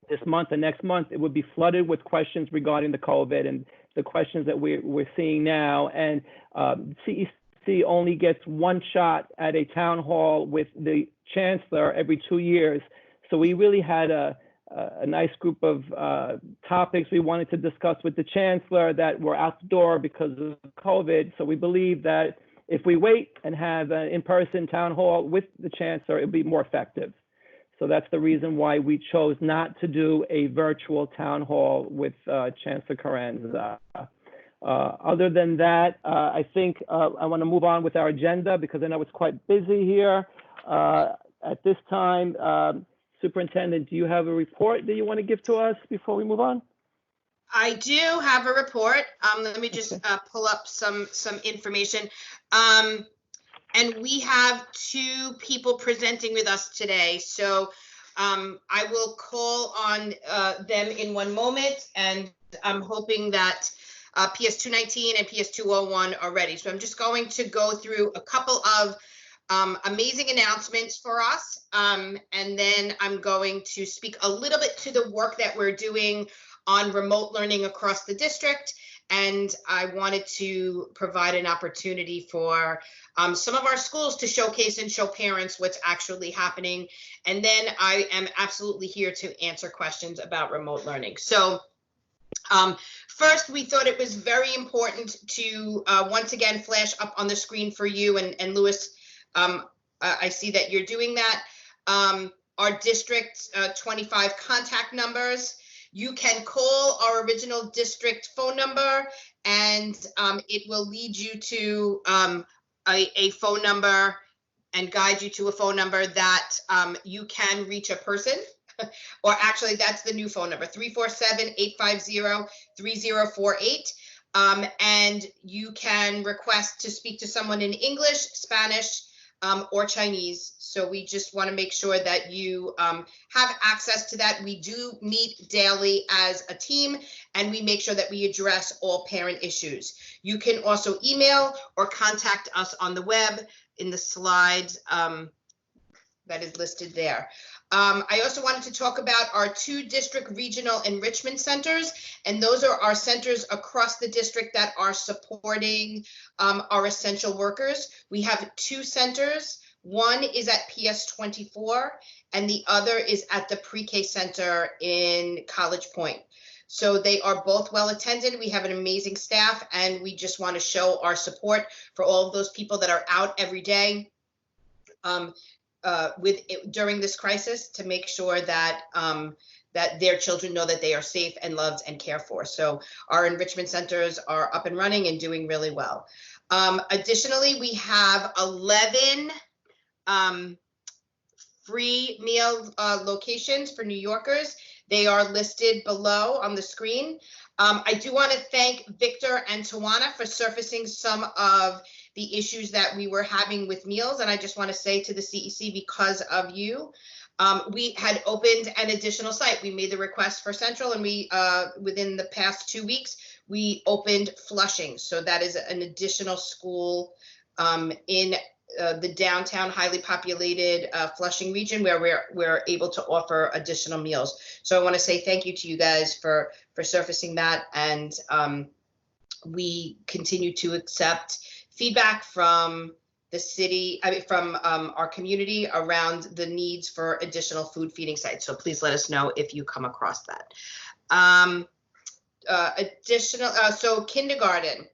this month and next month, it would be flooded with questions regarding the COVID and the questions that we're seeing now. And CEC only gets one shot at a town hall with the chancellor every 2 years. So we really had a nice group of topics we wanted to discuss with the chancellor that were out the door because of COVID. So we believe that if we wait and have an in-person town hall with the chancellor, it'll be more effective. So that's the reason why we chose not to do a virtual town hall with Chancellor Carranza. Other than that, I think I want to move on with our agenda because I know it's quite busy here. At this time, Superintendent, do you have a report that you want to give to us before we move on? I do have a report. Let me just pull up some information. And we have two people presenting with us today. So I will call on them in one moment, and I'm hoping that PS 219 and PS 201 are ready. So I'm just going to go through a couple of amazing announcements for us. And then I'm going to speak a little bit to the work that we're doing on remote learning across the district. And I wanted to provide an opportunity for some of our schools to showcase and show parents what's actually happening. And then I am absolutely here to answer questions about remote learning. So first, we thought it was very important to once again flash up on the screen for you. And Louis, I see that you're doing that. our district 25 contact numbers. You can call our original district phone number, and it will lead you to a phone number and guide you to a phone number that you can reach a person. Or actually, that's the new phone number, 347-850-3048. And you can request to speak to someone in English, Spanish, or Chinese. So we just want to make sure that you have access to that. We do meet daily as a team, and we make sure that we address all parent issues. You can also email or contact us on the web in the slides that is listed there. I also wanted to talk about our 2 district regional enrichment centers, and those are our centers across the district that are supporting our essential workers. We have 2 centers. One is at PS 24, and the other is at the pre-K center in College Point. So they are both well attended. We have an amazing staff, and we just want to show our support for all of those people that are out every day during this crisis, to make sure that that their children know that they are safe and loved and cared for. So our enrichment centers are up and running and doing really well. Additionally, we have 11 free meal locations for New Yorkers. They are listed below on the screen. I do want to thank Victor and Tawana for surfacing some of the issues that we were having with meals. And I just want to say to the CEC, because of you, we had opened an additional site. We made the request for Central, and we, within the past 2 weeks, we opened Flushing. So that is an additional school in the downtown, highly populated Flushing region, where we're able to offer additional meals. So I want to say thank you to you guys for surfacing that, and we continue to accept feedback from the city, from our community around the needs for additional food feeding sites. So please let us know if you come across that. So kindergarten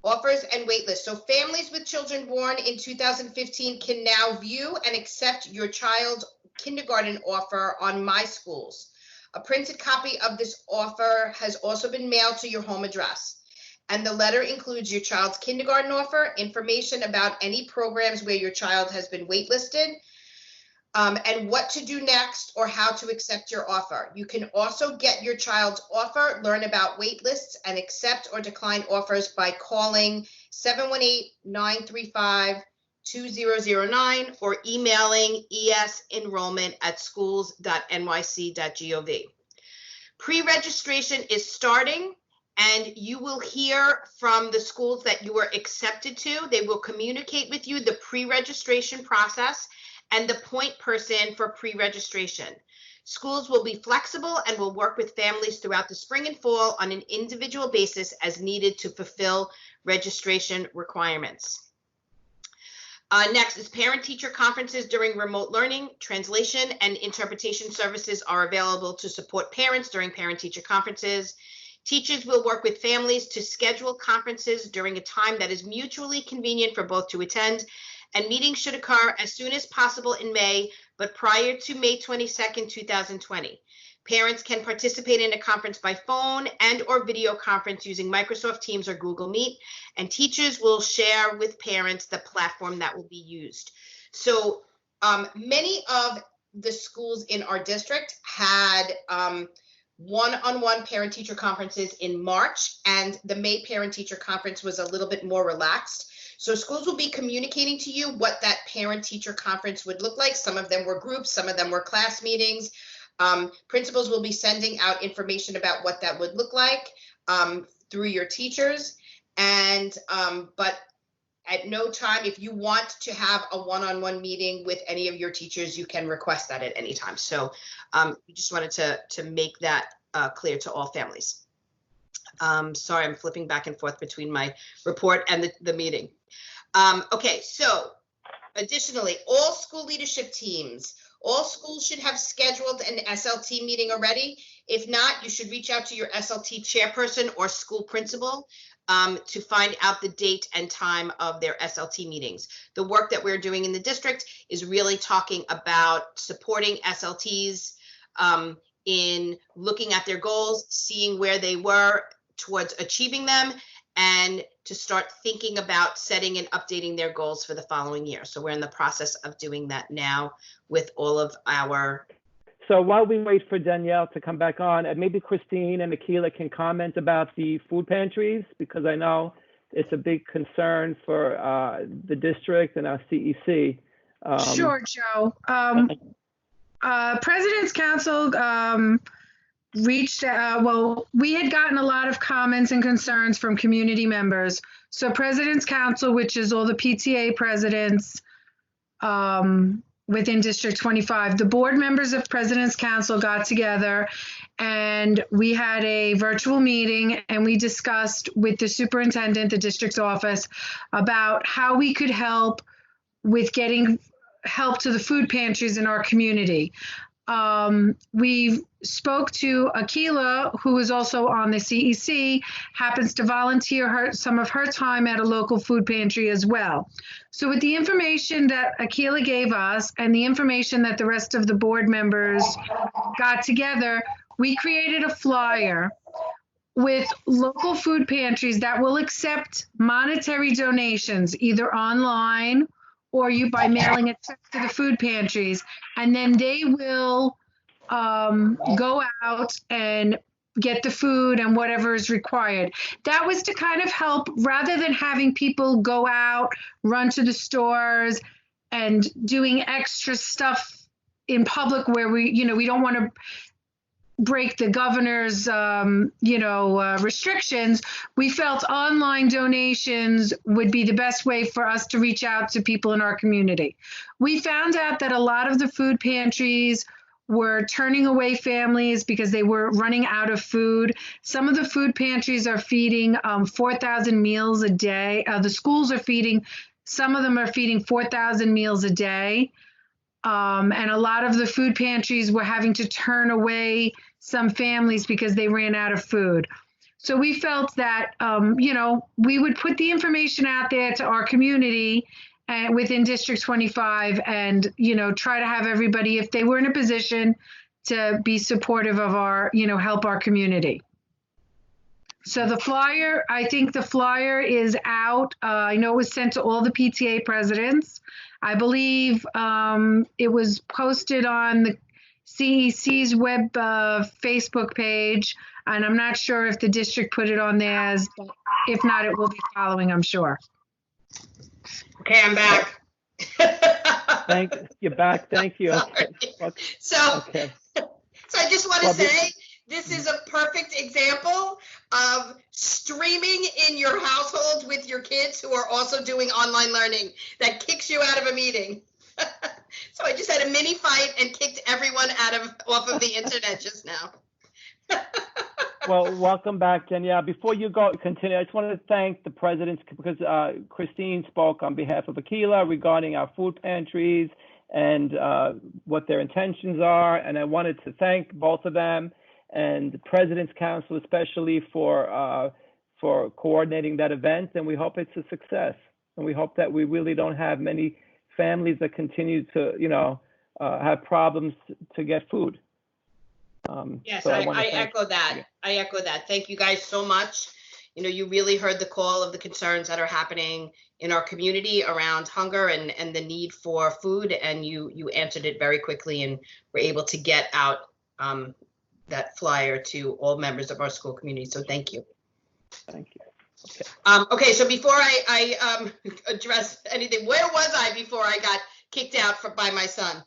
offers and waitlists. So families with children born in 2015 can now view and accept your child's kindergarten offer on My Schools. A printed copy of this offer has also been mailed to your home address. And the letter includes your child's kindergarten offer, information about any programs where your child has been waitlisted, and what to do next or how to accept your offer. You can also get your child's offer, learn about waitlists, and accept or decline offers by calling 718-935-2009 or emailing esenrollment@schools.nyc.gov. Pre-registration is starting, and you will hear from the schools that you are accepted to. They will communicate with you the pre-registration process and the point person for pre-registration. Schools will be flexible and will work with families throughout the spring and fall on an individual basis as needed to fulfill registration requirements. Next is parent-teacher conferences during remote learning. Translation and interpretation services are available to support parents during parent-teacher conferences. Teachers will work with families to schedule conferences during a time that is mutually convenient for both to attend, and meetings should occur as soon as possible in May, but prior to May 22nd, 2020. Parents can participate in a conference by phone and or video conference using Microsoft Teams or Google Meet, and teachers will share with parents the platform that will be used. So many of the schools in our district had one-on-one parent-teacher conferences in March, and the May parent-teacher conference was a little bit more relaxed. So schools will be communicating to you what that parent-teacher conference would look like. Some of them were groups, some of them were class meetings. Principals will be sending out information about what that would look like through your teachers. And but at no time, if you want to have a one-on-one meeting with any of your teachers, you can request that at any time. So we just wanted to make that clear to all families. Sorry, I'm flipping back and forth between my report and the meeting. Okay, so additionally, all school leadership teams, All schools should have scheduled an SLT meeting already. If not, you should reach out to your SLT chairperson or school principal to find out the date and time of their SLT meetings. The work that we're doing in the district is really talking about supporting SLTs in looking at their goals, seeing where they were towards achieving them, and to start thinking about setting and updating their goals for the following year. So we're in the process of doing that now with all of our. So while we wait for Danielle to come back on, maybe Christine and Akila can comment about the food pantries, because I know it's a big concern for the district and our CEC. Sure, Joe. President's Council reached well, we had gotten a lot of comments and concerns from community members. So President's Council, which is all the PTA presidents within District 25, the board members of President's Council got together and we had a virtual meeting and we discussed with the superintendent, the district's office, about how we could help with getting help to the food pantries in our community. We spoke to Akila, who is also on the CEC, happens to volunteer some of her time at a local food pantry as well. So with the information that Akila gave us and the information that the rest of the board members got together, we created a flyer with local food pantries that will accept monetary donations, either online or you by mailing a check to the food pantries, and then they will go out and get the food and whatever is required. That was to kind of help, rather than having people go out, run to the stores and doing extra stuff in public where we don't want to break the governor's, restrictions. We felt online donations would be the best way for us to reach out to people in our community. We found out that a lot of the food pantries were turning away families because they were running out of food. Some of the food pantries are feeding 4,000 meals a day. The schools are feeding, some of them are feeding 4,000 meals a day. And a lot of the food pantries were having to turn away some families because they ran out of food. So we felt that, we would put the information out there to our community and within District 25 and, try to have everybody, if they were in a position to be supportive of our, help our community. So the flyer, I think the flyer is out. I know it was sent to all the PTA presidents. I believe it was posted on the CEC's web Facebook page, and I'm not sure if the district put it on theirs, but if not, it will be following, I'm sure. Okay, I'm back. You're back. Thank you. Okay. So I just want to say, this is a perfect example of streaming in your household with your kids who are also doing online learning that kicks you out of a meeting. So I just had a mini fight and kicked everyone off of the internet just now. Well, welcome back, Danielle. Before you continue, I just wanted to thank the presidents, because Christine spoke on behalf of Akila regarding our food pantries and what their intentions are. And I wanted to thank both of them and the President's Council, especially for coordinating that event. And we hope it's a success. And we hope that we really don't have many families that continue to, have problems to get food. Yes, so I echo that. Yeah. I echo that. Thank you guys so much. You really heard the call of the concerns that are happening in our community around hunger and the need for food, and you answered it very quickly and were able to get out that flyer to all members of our school community. So thank you. Thank you. Okay, so before I address anything, where was I before I got kicked out by my son?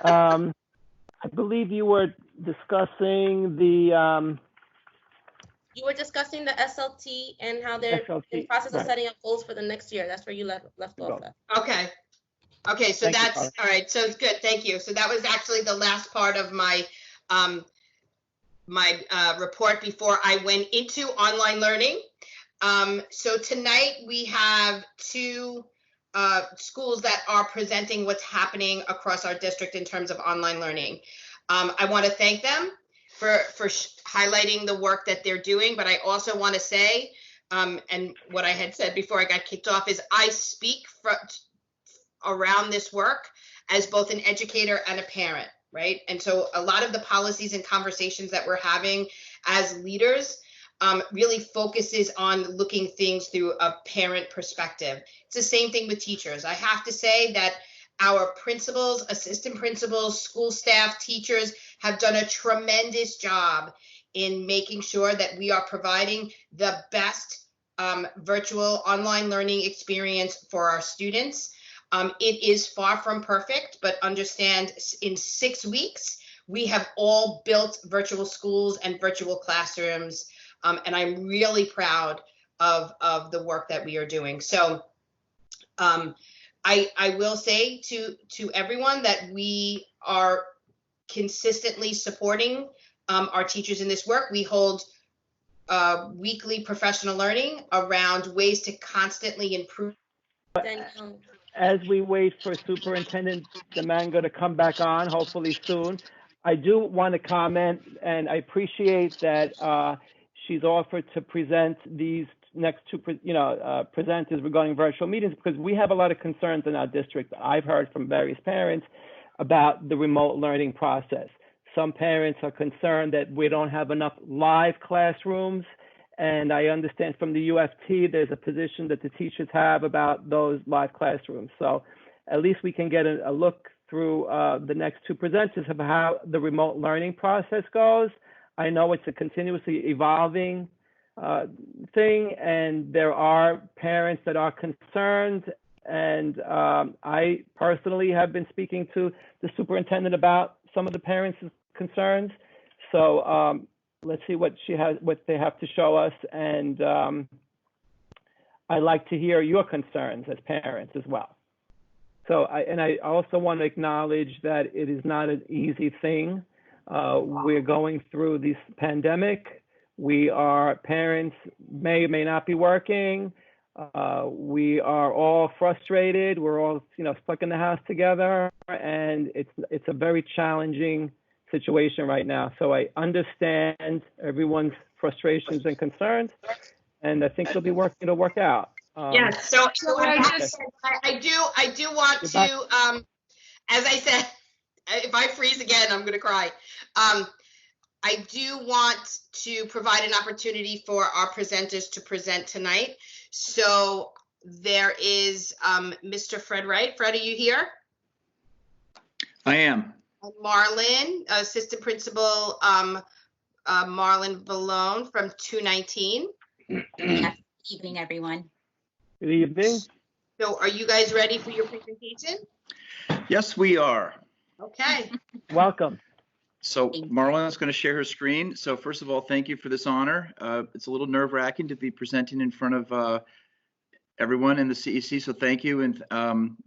I believe you were discussing the. You were discussing the SLT and how they're in the process of setting up goals for the next year. That's where you left off at. Okay, so that's all right. So it's good. Thank you. So that was actually the last part of my report before I went into online learning. So tonight we have two schools that are presenting what's happening across our district in terms of online learning. I want to thank them for highlighting the work that they're doing, but I also want to say, and what I had said before I got kicked off, is I speak around this work as both an educator and a parent, right? And so a lot of the policies and conversations that we're having as leaders really focuses on looking things through a parent perspective. It's the same thing with teachers. I have to say that our principals, assistant principals, school staff, teachers have done a tremendous job in making sure that we are providing the best virtual online learning experience for our students. It is far from perfect, but understand in 6 weeks, we have all built virtual schools and virtual classrooms. And I'm really proud of the work that we are doing. So I will say to everyone that we are consistently supporting our teachers in this work. We hold weekly professional learning around ways to constantly improve. As we wait for Superintendent Domingo to come back on, hopefully soon, I do want to comment, and I appreciate that she's offered to present these next two, presenters regarding virtual meetings, because we have a lot of concerns in our district. I've heard from various parents about the remote learning process. Some parents are concerned that we don't have enough live classrooms, and I understand from the UFT there's a position that the teachers have about those live classrooms. So at least we can get a look through the next two presenters of how the remote learning process goes. I know it's a continuously evolving thing, and there are parents that are concerned, and I personally have been speaking to the superintendent about some of the parents' concerns. So let's see what they have to show us, and I'd like to hear your concerns as parents as well. So I also want to acknowledge that it is not an easy thing. We're going through this pandemic. Parents may or may not be working. We are all frustrated. We're all, stuck in the house together, and it's a very challenging situation right now. So I understand everyone's frustrations and concerns, and I think it'll work out. Yes. So I do want to, as I said, if I freeze again, I'm going to cry. I do want to provide an opportunity for our presenters to present tonight. So there is Mr. Fred Wright. Fred, are you here? I am. And Marlon, Assistant Principal Marlon Valone from 219. Yes, good evening, everyone. Good evening. So are you guys ready for your presentation? Yes, we are. Okay. Welcome. So Marlon is going to share her screen. So first of all, thank you for this honor. It's a little nerve-wracking to be presenting in front of everyone in the CEC. So thank you, and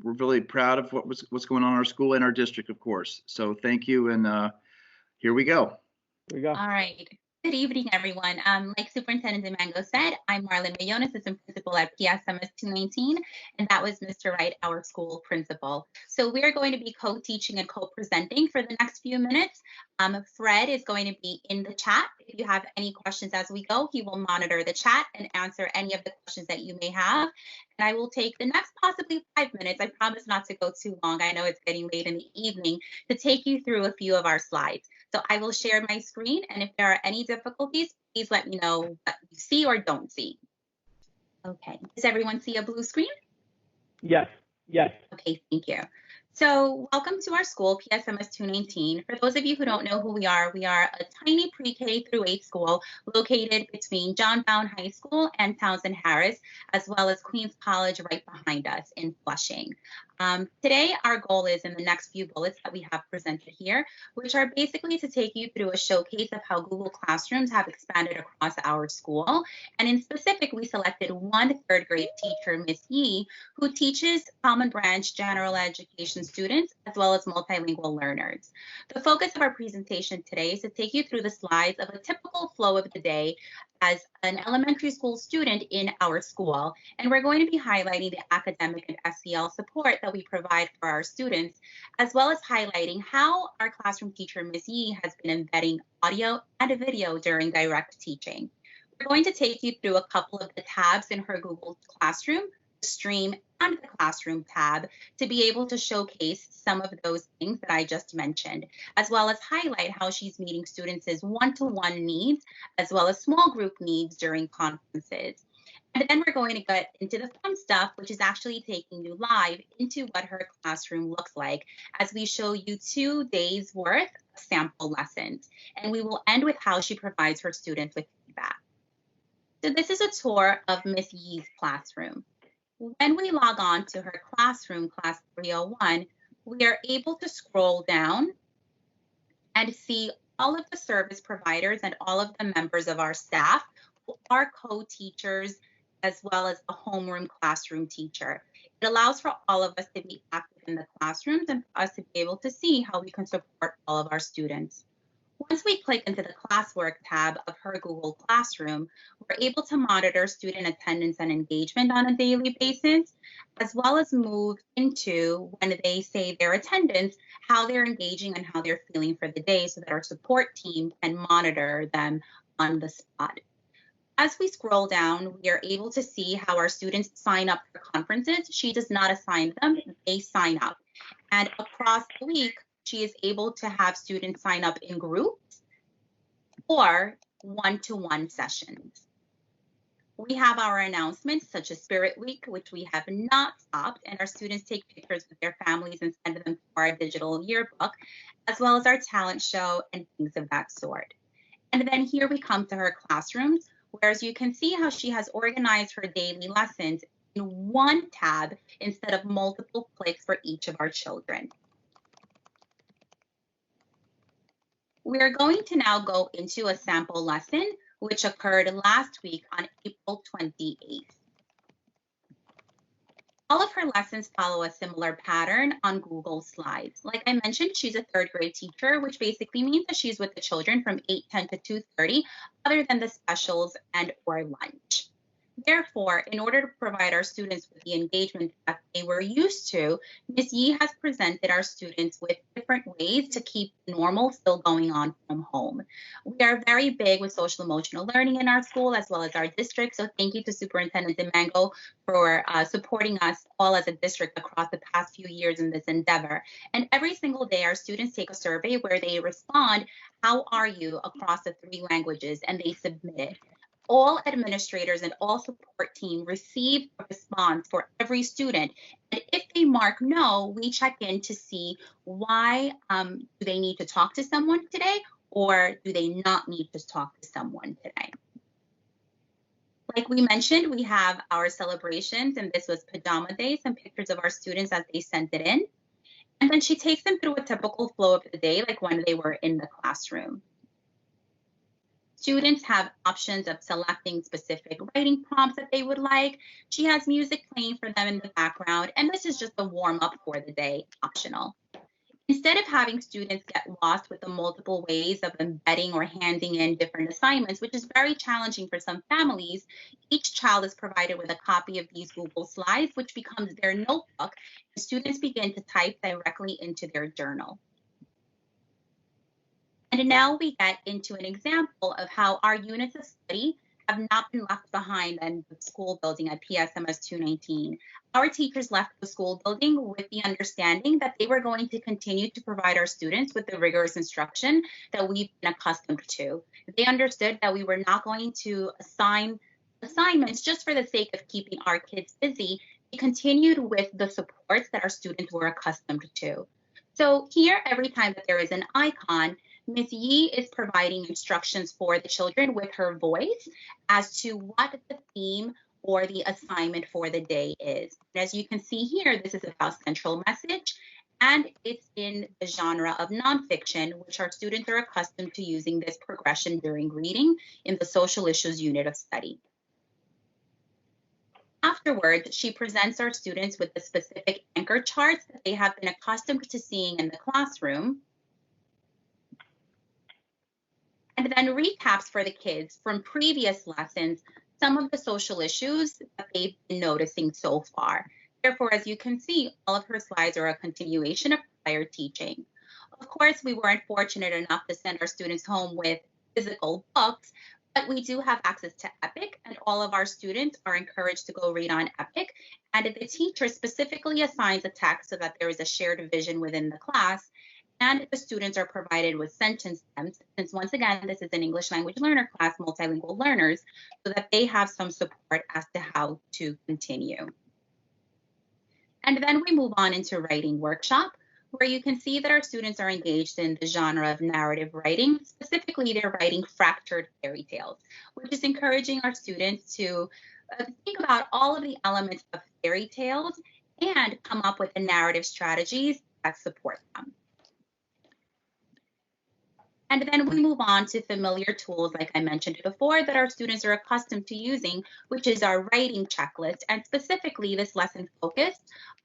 we're really proud of what's going on in our school and our district, of course. So thank you, and here we go. Here we go. All right. Good evening, everyone. Like Superintendent Domingo said, I'm Marlon Millon, Assistant Principal at PSMS 219, and that was Mr. Wright, our school principal. So we are going to be co-teaching and co-presenting for the next few minutes. Fred is going to be in the chat. If you have any questions as we go, he will monitor the chat and answer any of the questions that you may have. And I will take the next possibly 5 minutes. I promise not to go too long. I know it's getting late in the evening, to take you through a few of our slides. So I will share my screen, and if there are any difficulties, please let me know what you see or don't see. Okay, does everyone see a blue screen? Yes, yes. Okay, thank you. So welcome to our school, PSMS 219. For those of you who don't know who we are a tiny pre-K through 8 school located between John Bowne High School and Townsend Harris, as well as Queens College right behind us in Flushing. Today, our goal is in the next few bullets that we have presented here, which are basically to take you through a showcase of how Google Classrooms have expanded across our school. And in specific, we selected one third grade teacher, Miss Yee, who teaches Common Branch General Education students, as well as multilingual learners. The focus of our presentation today is to take you through the slides of a typical flow of the day as an elementary school student in our school, and we're going to be highlighting the academic and SEL support that we provide for our students, as well as highlighting how our classroom teacher, Ms. Yee, has been embedding audio and video during direct teaching. We're going to take you through a couple of the tabs in her Google Classroom, the Stream and the Classroom tab, to be able to showcase some of those things that I just mentioned, as well as highlight how she's meeting students' one-to-one needs, as well as small group needs during conferences. And then we're going to get into the fun stuff, which is actually taking you live into what her classroom looks like, as we show you 2 days worth of sample lessons. And we will end with how she provides her students with feedback. So this is a tour of Ms. Yee's classroom. When we log on to her classroom, class 301, we are able to scroll down and see all of the service providers and all of the members of our staff who are co-teachers, as well as the homeroom classroom teacher. It allows for all of us to be active in the classrooms and for us to be able to see how we can support all of our students. Once we click into the classwork tab of her Google Classroom, we're able to monitor student attendance and engagement on a daily basis, as well as move into, when they say their attendance, how they're engaging and how they're feeling for the day, so that our support team can monitor them on the spot. As we scroll down, we are able to see how our students sign up for conferences. She does not assign them, they sign up. And across the week, she is able to have students sign up in groups or one-to-one sessions. We have our announcements, such as Spirit Week, which we have not stopped, and our students take pictures with their families and send them to our digital yearbook, as well as our talent show and things of that sort. And then here we come to her classrooms, whereas you can see how she has organized her daily lessons in one tab instead of multiple clicks for each of our children. We're going to now go into a sample lesson, which occurred last week on April 28th. All of her lessons follow a similar pattern on Google Slides. Like I mentioned, she's a 3rd grade teacher, which basically means that she's with the children from 8:10 to 2:30, other than the specials and or lunch. Therefore, in order to provide our students with the engagement that they were used to, Ms. Yee has presented our students with different ways to keep normal still going on from home. We are very big with social emotional learning in our school, as well as our district. So thank you to Superintendent DeMango for supporting us all as a district across the past few years in this endeavor. And every single day, our students take a survey where they respond, how are you, across the 3 languages, and they submit it. All administrators and all support team receive a response for every student. And if they mark no, we check in to see why do they need to talk to someone today, or do they not need to talk to someone today? Like we mentioned, we have our celebrations, and this was Pajama Day, some pictures of our students as they sent it in. And then she takes them through a typical flow of the day, like when they were in the classroom. Students have options of selecting specific writing prompts that they would like. She has music playing for them in the background, and this is just a warm-up for the day, optional. Instead of having students get lost with the multiple ways of embedding or handing in different assignments, which is very challenging for some families, each child is provided with a copy of these Google Slides, which becomes their notebook, and students begin to type directly into their journal. And now we get into an example of how our units of study have not been left behind in the school building at PSMS 219. Our teachers left the school building with the understanding that they were going to continue to provide our students with the rigorous instruction that we've been accustomed to. They understood that we were not going to assign assignments just for the sake of keeping our kids busy. They continued with the supports that our students were accustomed to. So here, every time that there is an icon, Ms. Yee is providing instructions for the children with her voice as to what the theme or the assignment for the day is. And as you can see here, this is about central message, and it's in the genre of nonfiction, which our students are accustomed to using this progression during reading in the social issues unit of study. Afterwards, she presents our students with the specific anchor charts that they have been accustomed to seeing in the classroom. And and then recaps for the kids from previous lessons, some of the social issues that they've been noticing so far. Therefore, as you can see, all of her slides are a continuation of prior teaching. Of course, we weren't fortunate enough to send our students home with physical books, but we do have access to Epic, and all of our students are encouraged to go read on Epic. And the teacher specifically assigns a text so that there is a shared vision within the class, and the students are provided with sentence stems, since once again, this is an English language learner class, multilingual learners, so that they have some support as to how to continue. And then we move on into writing workshop, where you can see that our students are engaged in the genre of narrative writing. Specifically, they're writing fractured fairy tales, which is encouraging our students to think about all of the elements of fairy tales and come up with the narrative strategies that support them. And then we move on to familiar tools, like I mentioned before, that our students are accustomed to using, which is our writing checklist. And specifically, this lesson focused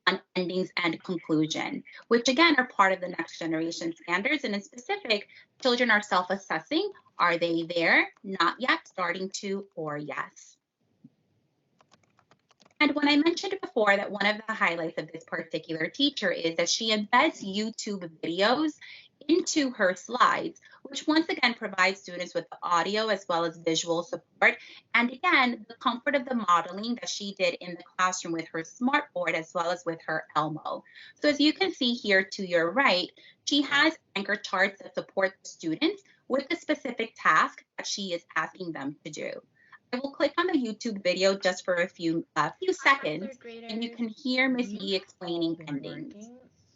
on endings and conclusion, which again are part of the next generation standards. And in specific, children are self-assessing. Are they there? Not yet, starting to, or yes. And when I mentioned before that one of the highlights of this particular teacher is that she embeds YouTube videos into her slides, which once again provides students with the audio as well as visual support. And again, the comfort of the modeling that she did in the classroom with her smartboard as well as with her Elmo. So as you can see here to your right, she has anchor charts that support the students with the specific task that she is asking them to do. I will click on the YouTube video just for a few seconds, and you can hear Ms. Yee explaining endings.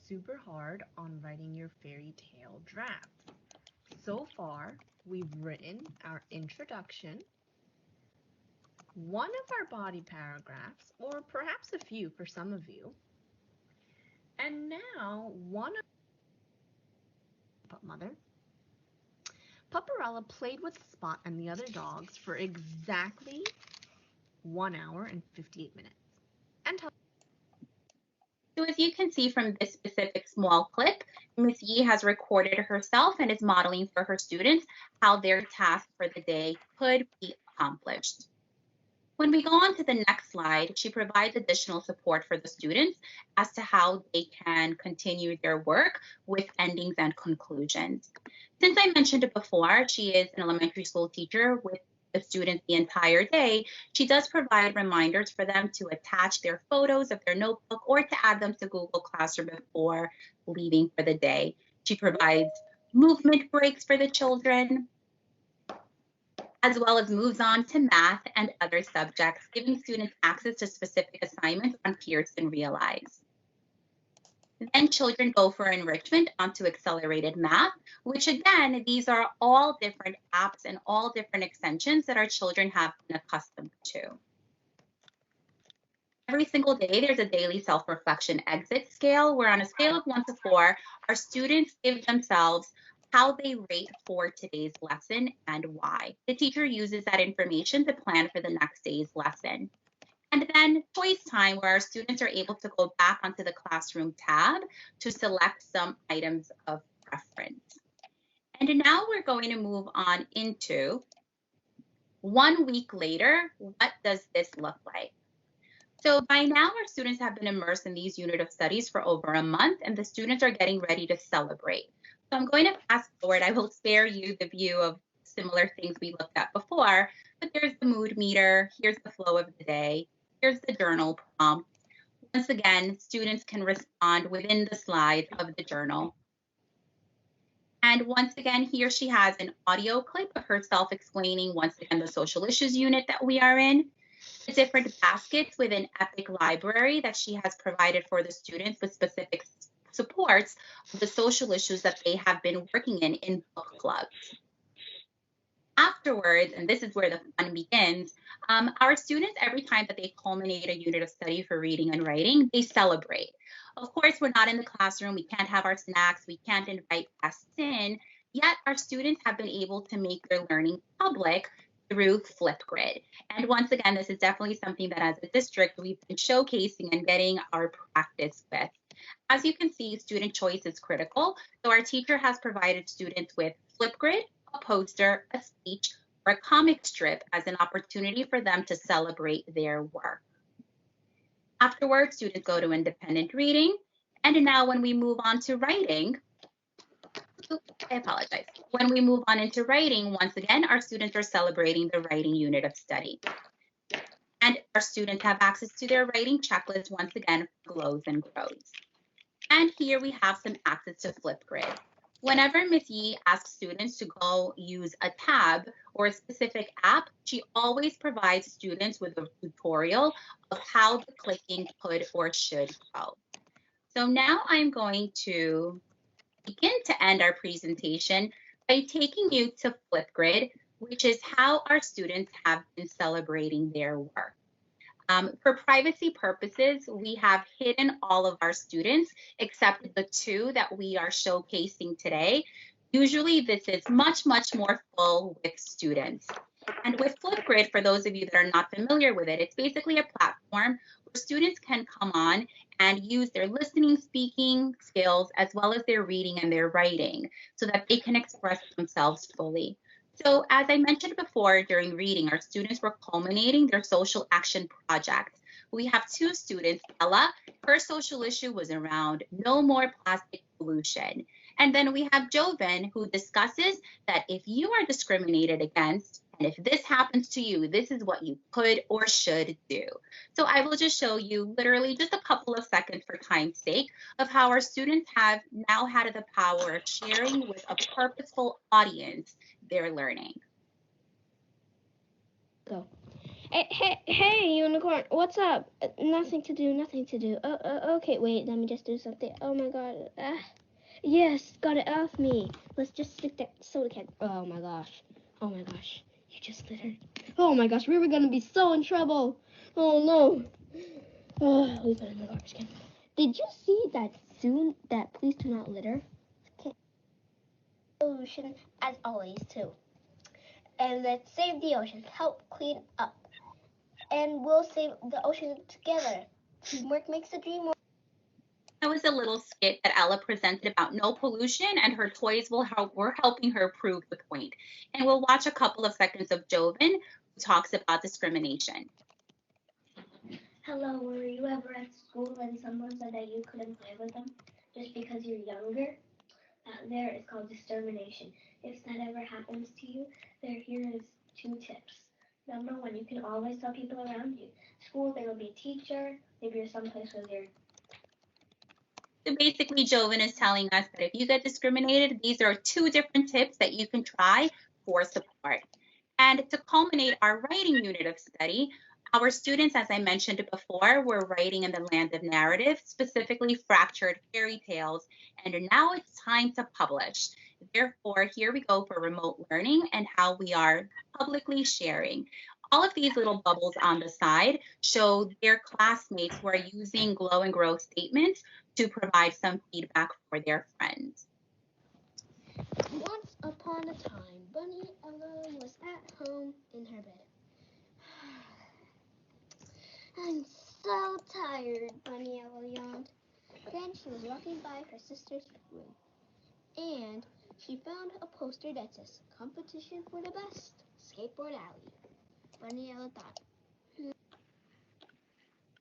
Super hard on writing your fairy tale draft. So far, we've written our introduction, one of our body paragraphs, or perhaps a few for some of you, and now one of Mother. Paparella played with Spot and the other dogs for exactly 1 hour and 58 minutes. And so as you can see from this specific small clip, Ms. Yee has recorded herself and is modeling for her students how their task for the day could be accomplished. When we go on to the next slide, she provides additional support for the students as to how they can continue their work with endings and conclusions. Since I mentioned it before, she is an elementary school teacher with the students the entire day. She does provide reminders for them to attach their photos of their notebook or to add them to Google Classroom before leaving for the day. She provides movement breaks for the children, as well as moves on to math and other subjects, giving students access to specific assignments on Pearson Realize. Then children go for enrichment onto accelerated math, which again, these are all different apps and all different extensions that our children have been accustomed to. Every single day, there's a daily self-reflection exit scale, where on a scale of 1 to 4, our students give themselves how they rate for today's lesson and why. The teacher uses that information to plan for the next day's lesson. And then choice time, where our students are able to go back onto the classroom tab to select some items of preference. And now we're going to move on into 1 week later. What does this look like? So by now, our students have been immersed in these unit of studies for over a month, and the students are getting ready to celebrate. So I'm going to fast forward. I will spare you the view of similar things we looked at before, but there's the mood meter, here's the flow of the day, here's the journal prompt. Once again, students can respond within the slides of the journal. And once again, here she has an audio clip of herself explaining, once again, the social issues unit that we are in, the different baskets within Epic Library that she has provided for the students with specific supports of the social issues that they have been working in book clubs. Afterwards, and this is where the fun begins, our students, every time that they culminate a unit of study for reading and writing, they celebrate. Of course, we're not in the classroom, we can't have our snacks, we can't invite guests in, yet our students have been able to make their learning public through Flipgrid. And once again, this is definitely something that as a district, we've been showcasing and getting our practice with. As you can see, student choice is critical. So our teacher has provided students with Flipgrid, a poster, a speech, or a comic strip as an opportunity for them to celebrate their work. Afterwards, students go to independent reading. And now when we move on to writing, I apologize. When we move on into writing, once again, our students are celebrating the writing unit of study. And our students have access to their writing checklist, once again, glows and grows. And here we have some access to Flipgrid. Whenever Ms. Yee asks students to go use a tab or a specific app, she always provides students with a tutorial of how the clicking could or should go. So now I'm going to begin to end our presentation by taking you to Flipgrid, which is how our students have been celebrating their work. For privacy purposes, we have hidden all of our students except the 2 that we are showcasing today. Usually this is much, much more full with students. And with Flipgrid, for those of you that are not familiar with it, it's basically a platform where students can come on and use their listening, speaking skills, as well as their reading and their writing, so that they can express themselves fully. So as I mentioned before, during reading, our students were culminating their social action project. We have 2 students, Ella, her social issue was around no more plastic pollution. And then we have Joven, who discusses that if you are discriminated against, and if this happens to you, this is what you could or should do. So I will just show you literally just a couple of seconds for time's sake of how our students have now had the power of sharing with a purposeful audience their learning. Go. Hey, unicorn, what's up? Nothing to do, nothing to do. Okay, wait, let me just do something. Oh my god. Yes, got it off me. Let's just stick that soda can. Oh my gosh. Oh my gosh. You just littered. Oh my gosh, we were gonna be so in trouble. Oh no. Oh, we put it in the garbage can. Did you see that soon that please do not litter? Solution as always too. And let's save the ocean. Help clean up. And we'll save the ocean together. Teamwork makes the dream work. That was a little skit that Ella presented about no pollution, and her toys were helping her prove the point. And we'll watch a couple of seconds of Joven, who talks about discrimination. Hello, were you ever at school and someone said that you couldn't play with them just because you're younger? That there is called discrimination. If that ever happens to you, here is 2 tips. Number 1, you can always tell people around you. School, there will be a teacher, maybe you're someplace where you're. So basically, Joven is telling us that if you get discriminated, these are 2 different tips that you can try for support. And to culminate our writing unit of study, our students, as I mentioned before, were writing in the land of narrative, specifically fractured fairy tales, and now it's time to publish. Therefore, here we go for remote learning and how we are publicly sharing. All of these little bubbles on the side show their classmates who are using glow and grow statements to provide some feedback for their friends. Once upon a time, Bunny Ella was at home in her bed. I'm so tired, Bunny Ella yawned. Then she was walking by her sister's room, and she found a poster that says, "Competition for the best skateboard alley." Bunny Ella thought.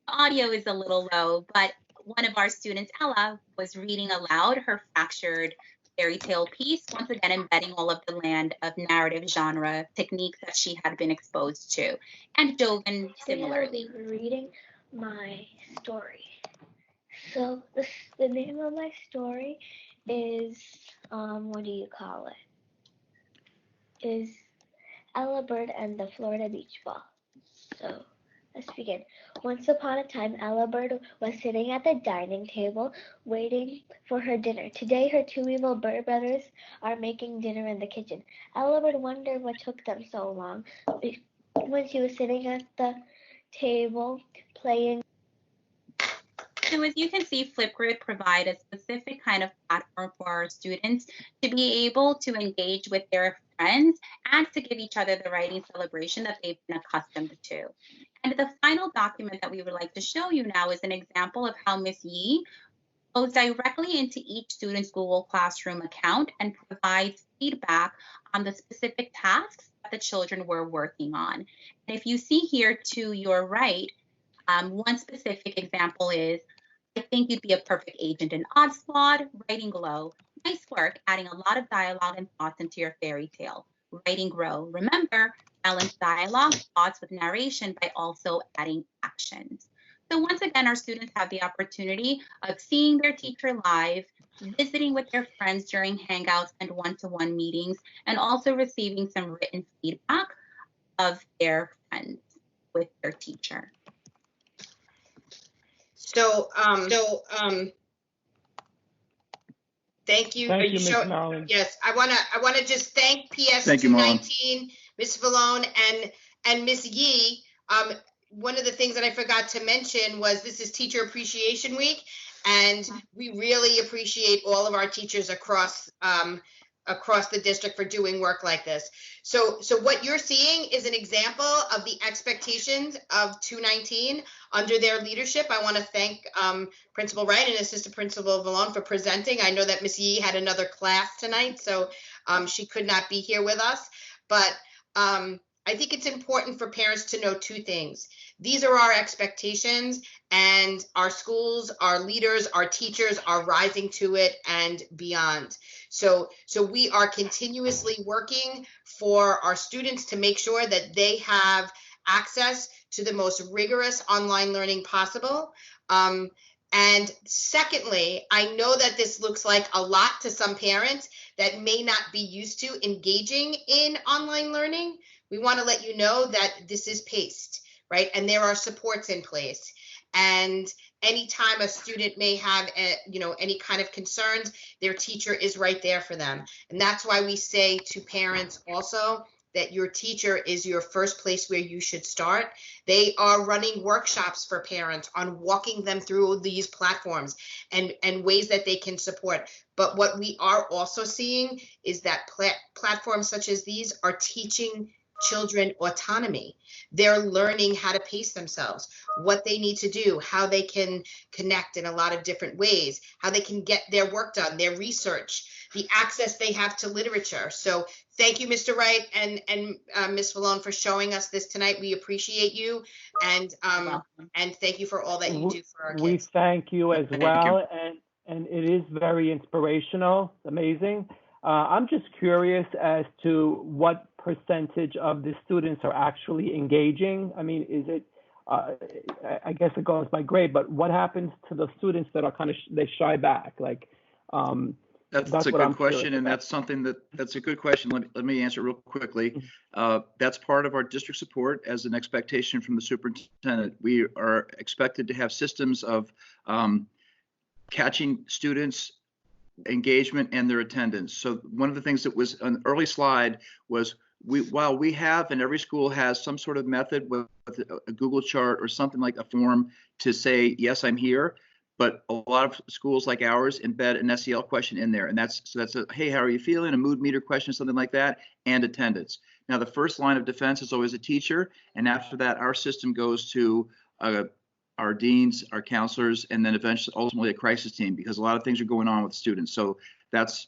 Audio is a little low, but one of our students, Ella, was reading aloud her fractured fairy tale piece, once again embedding all of the land of narrative genre techniques that she had been exposed to. And Joven similarly. Today I'll be reading my story. So the name of my story is, what do you call it? Is Ella Bird and the Florida Beach Ball. So let's begin. Once upon a time, Ella Bird was sitting at the dining table waiting for her dinner. Today, her 2 evil bird brothers are making dinner in the kitchen. Ella Bird wondered what took them so long. When she was sitting at the table playing. So as you can see, Flipgrid provide a specific kind of platform for our students to be able to engage with their friends and to give each other the writing celebration that they've been accustomed to. And the final document that we would like to show you now is an example of how Ms. Yee goes directly into each student's Google Classroom account and provides feedback on the specific tasks that the children were working on. And if you see here to your right, one specific example is, I think you'd be a perfect agent in Odd Squad, writing Glow. Nice work, adding a lot of dialogue and thoughts into your fairy tale. Writing Grow. Remember, balance dialogue, thoughts with narration by also adding actions. So once again, our students have the opportunity of seeing their teacher live, visiting with their friends during Hangouts and one-to-one meetings, and also receiving some written feedback of their friends with their teacher. So, thank you. Thank you, Ms. Marlin. Yes, I wanna just thank PS Thank you, Marlon. 219, Ms. Vallone and Ms. Yee. One of the things that I forgot to mention was this is Teacher Appreciation Week, and we really appreciate all of our teachers across the district for doing work like this. So what you're seeing is an example of the expectations of 219 under their leadership. I want to thank Principal Wright and Assistant Principal Vallone for presenting. I know that Ms. Yee had another class tonight, so she could not be here with us. But I think it's important for parents to know two things. These are our expectations, and our schools, our leaders, our teachers are rising to it and beyond. So we are continuously working for our students to make sure that they have access to the most rigorous online learning possible. And secondly, I know that this looks like a lot to some parents that may not be used to engaging in online learning. We want to let you know that this is paced, right? And there are supports in place. And anytime a student may have, any kind of concerns, their teacher is right there for them. And that's why we say to parents also that your teacher is your first place where you should start. They are running workshops for parents on walking them through these platforms and ways that they can support. But what we are also seeing is that platforms such as these are teaching children autonomy. They're learning how to pace themselves, what they need to do, how they can connect in a lot of different ways, how they can get their work done, their research, the access they have to literature. So thank you, Mr. Wright and Ms. Vallone, for showing us this tonight. We appreciate you, and thank you for all that you do for our kids. We thank you as well, and it is very inspirational, amazing. I'm just curious as to what percentage of the students are actually engaging. I mean, is it, I guess it goes by grade, but what happens to the students that are kind of, they shy back? Like, that's a good question, and that's something that's a good question. Let me answer real quickly. That's part of our district support as an expectation from the superintendent. We are expected to have systems of catching students' engagement and their attendance. So one of the things that was an early slide was while we have, and every school has some sort of method with a Google chart or something like a form to say, yes, I'm here. But a lot of schools like ours embed an SEL question in there. And that's a, hey, how are you feeling? A mood meter question, something like that, and attendance. Now, the first line of defense is always a teacher. And after that, our system goes to our deans, our counselors, and then eventually, ultimately, a crisis team, because a lot of things are going on with students. So that's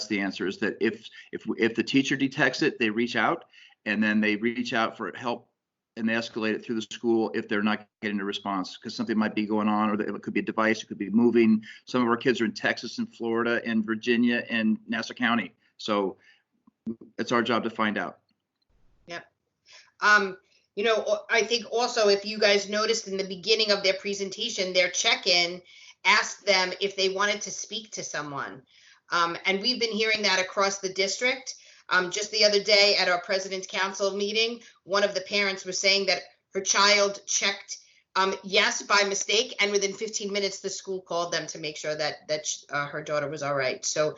the answer, is that if the teacher detects it, they reach out, and then they reach out for help, and they escalate it through the school if they're not getting a response, because something might be going on, or it could be a device, it could be moving. Some of our kids are in Texas and Florida and Virginia and Nassau County. So it's our job to find out. Yep. I think also, if you guys noticed in the beginning of their presentation, their check-in asked them if they wanted to speak to someone. And we've been hearing that across the district. Just the other day at our President's Council meeting, one of the parents was saying that her child checked yes by mistake, and within 15 minutes, the school called them to make sure that her daughter was all right. So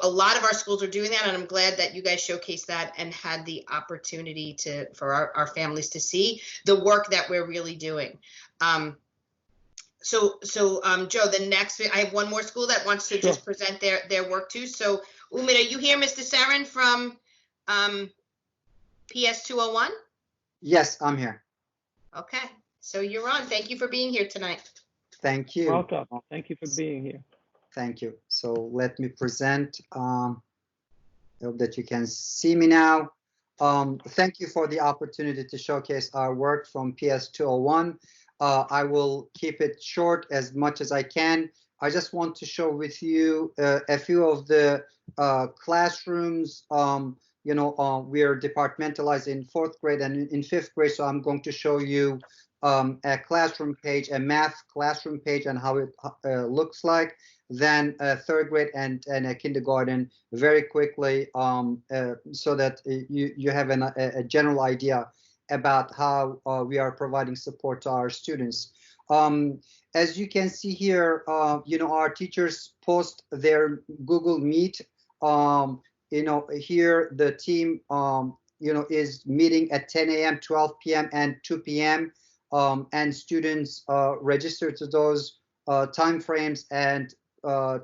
a lot of our schools are doing that, and I'm glad that you guys showcased that and had the opportunity for our families to see the work that we're really doing. So Joe, the next, I have one more school that wants to just present their work too. So Umid, are you here, Mr. Saren from PS 201? Yes, I'm here. Okay, so you're on. Thank you for being here tonight. Thank you. Welcome. Thank you for being here. Thank you. So let me present. I hope that you can see me now. Thank you for the opportunity to showcase our work from PS 201. I will keep it short as much as I can. I just want to show with you a few of the classrooms. We are departmentalized in 4th grade and in 5th grade, so I'm going to show you a classroom page, a math classroom page, and how it looks like. Then a 3rd grade and a kindergarten very quickly, so that you have a general idea about how we are providing support to our students. As you can see here, our teachers post their Google Meet. Here the team, is meeting at 10 a.m., 12 p.m., and 2 p.m. And students register to those time frames, and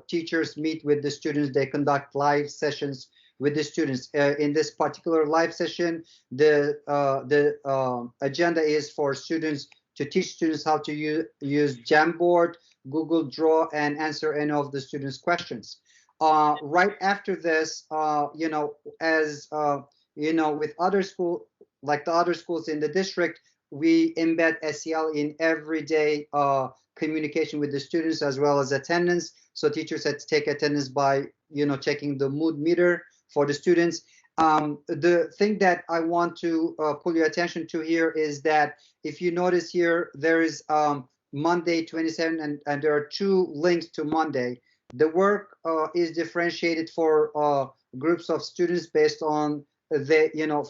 teachers meet with the students. They conduct live sessions with the students. In this particular live session, the agenda is for students to teach students how to use Jamboard, Google Draw, and answer any of the students' questions. Right after this, as with other school, like the other schools in the district, we embed SEL in everyday communication with the students as well as attendance. So teachers had to take attendance by, checking the mood meter for the students. The thing that I want to pull your attention to here is that if you notice here, there is Monday 27, and there are 2 links to Monday. The work is differentiated for groups of students based on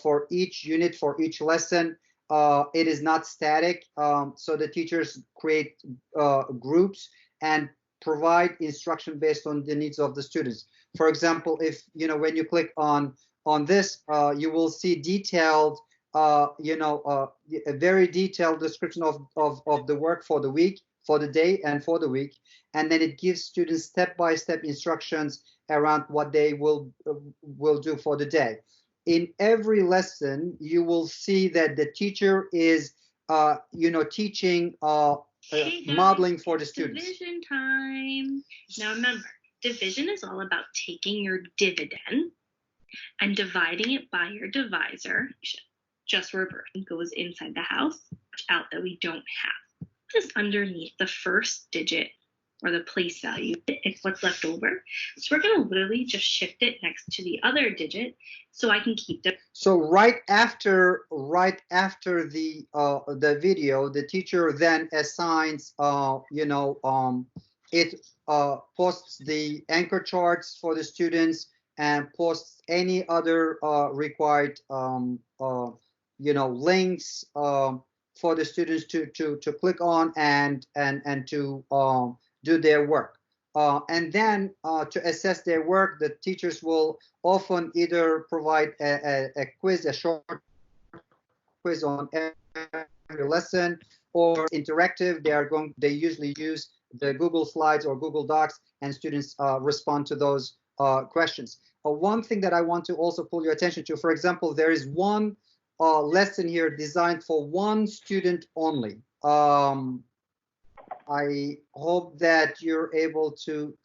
for each unit, for each lesson. It is not static, so the teachers create groups and provide instruction based on the needs of the students. For example, if when you click on this, you will see detailed, a very detailed description of the work for the week, for the day, and for the week, and then it gives students step-by-step instructions around what they will do for the day. In every lesson, you will see that the teacher is, teaching, modeling for the students. Division time. Now remember, division is all about taking your dividend and dividing it by your divisor. Just reverse. It goes inside the house, out that we don't have. Just underneath the first digit or the place value, it's what's left over. So we're going to literally just shift it next to the other digit so I can keep the. So right after the video, the teacher then assigns, it posts the anchor charts for the students and posts any other required, links for the students to click on and to do their work. And then to assess their work, the teachers will often either provide a quiz, a short quiz on every lesson, or interactive. They usually use the Google Slides or Google Docs, and students respond to those questions. One thing that I want to also pull your attention to, for example, there is one lesson here designed for one student only. I hope that you're able to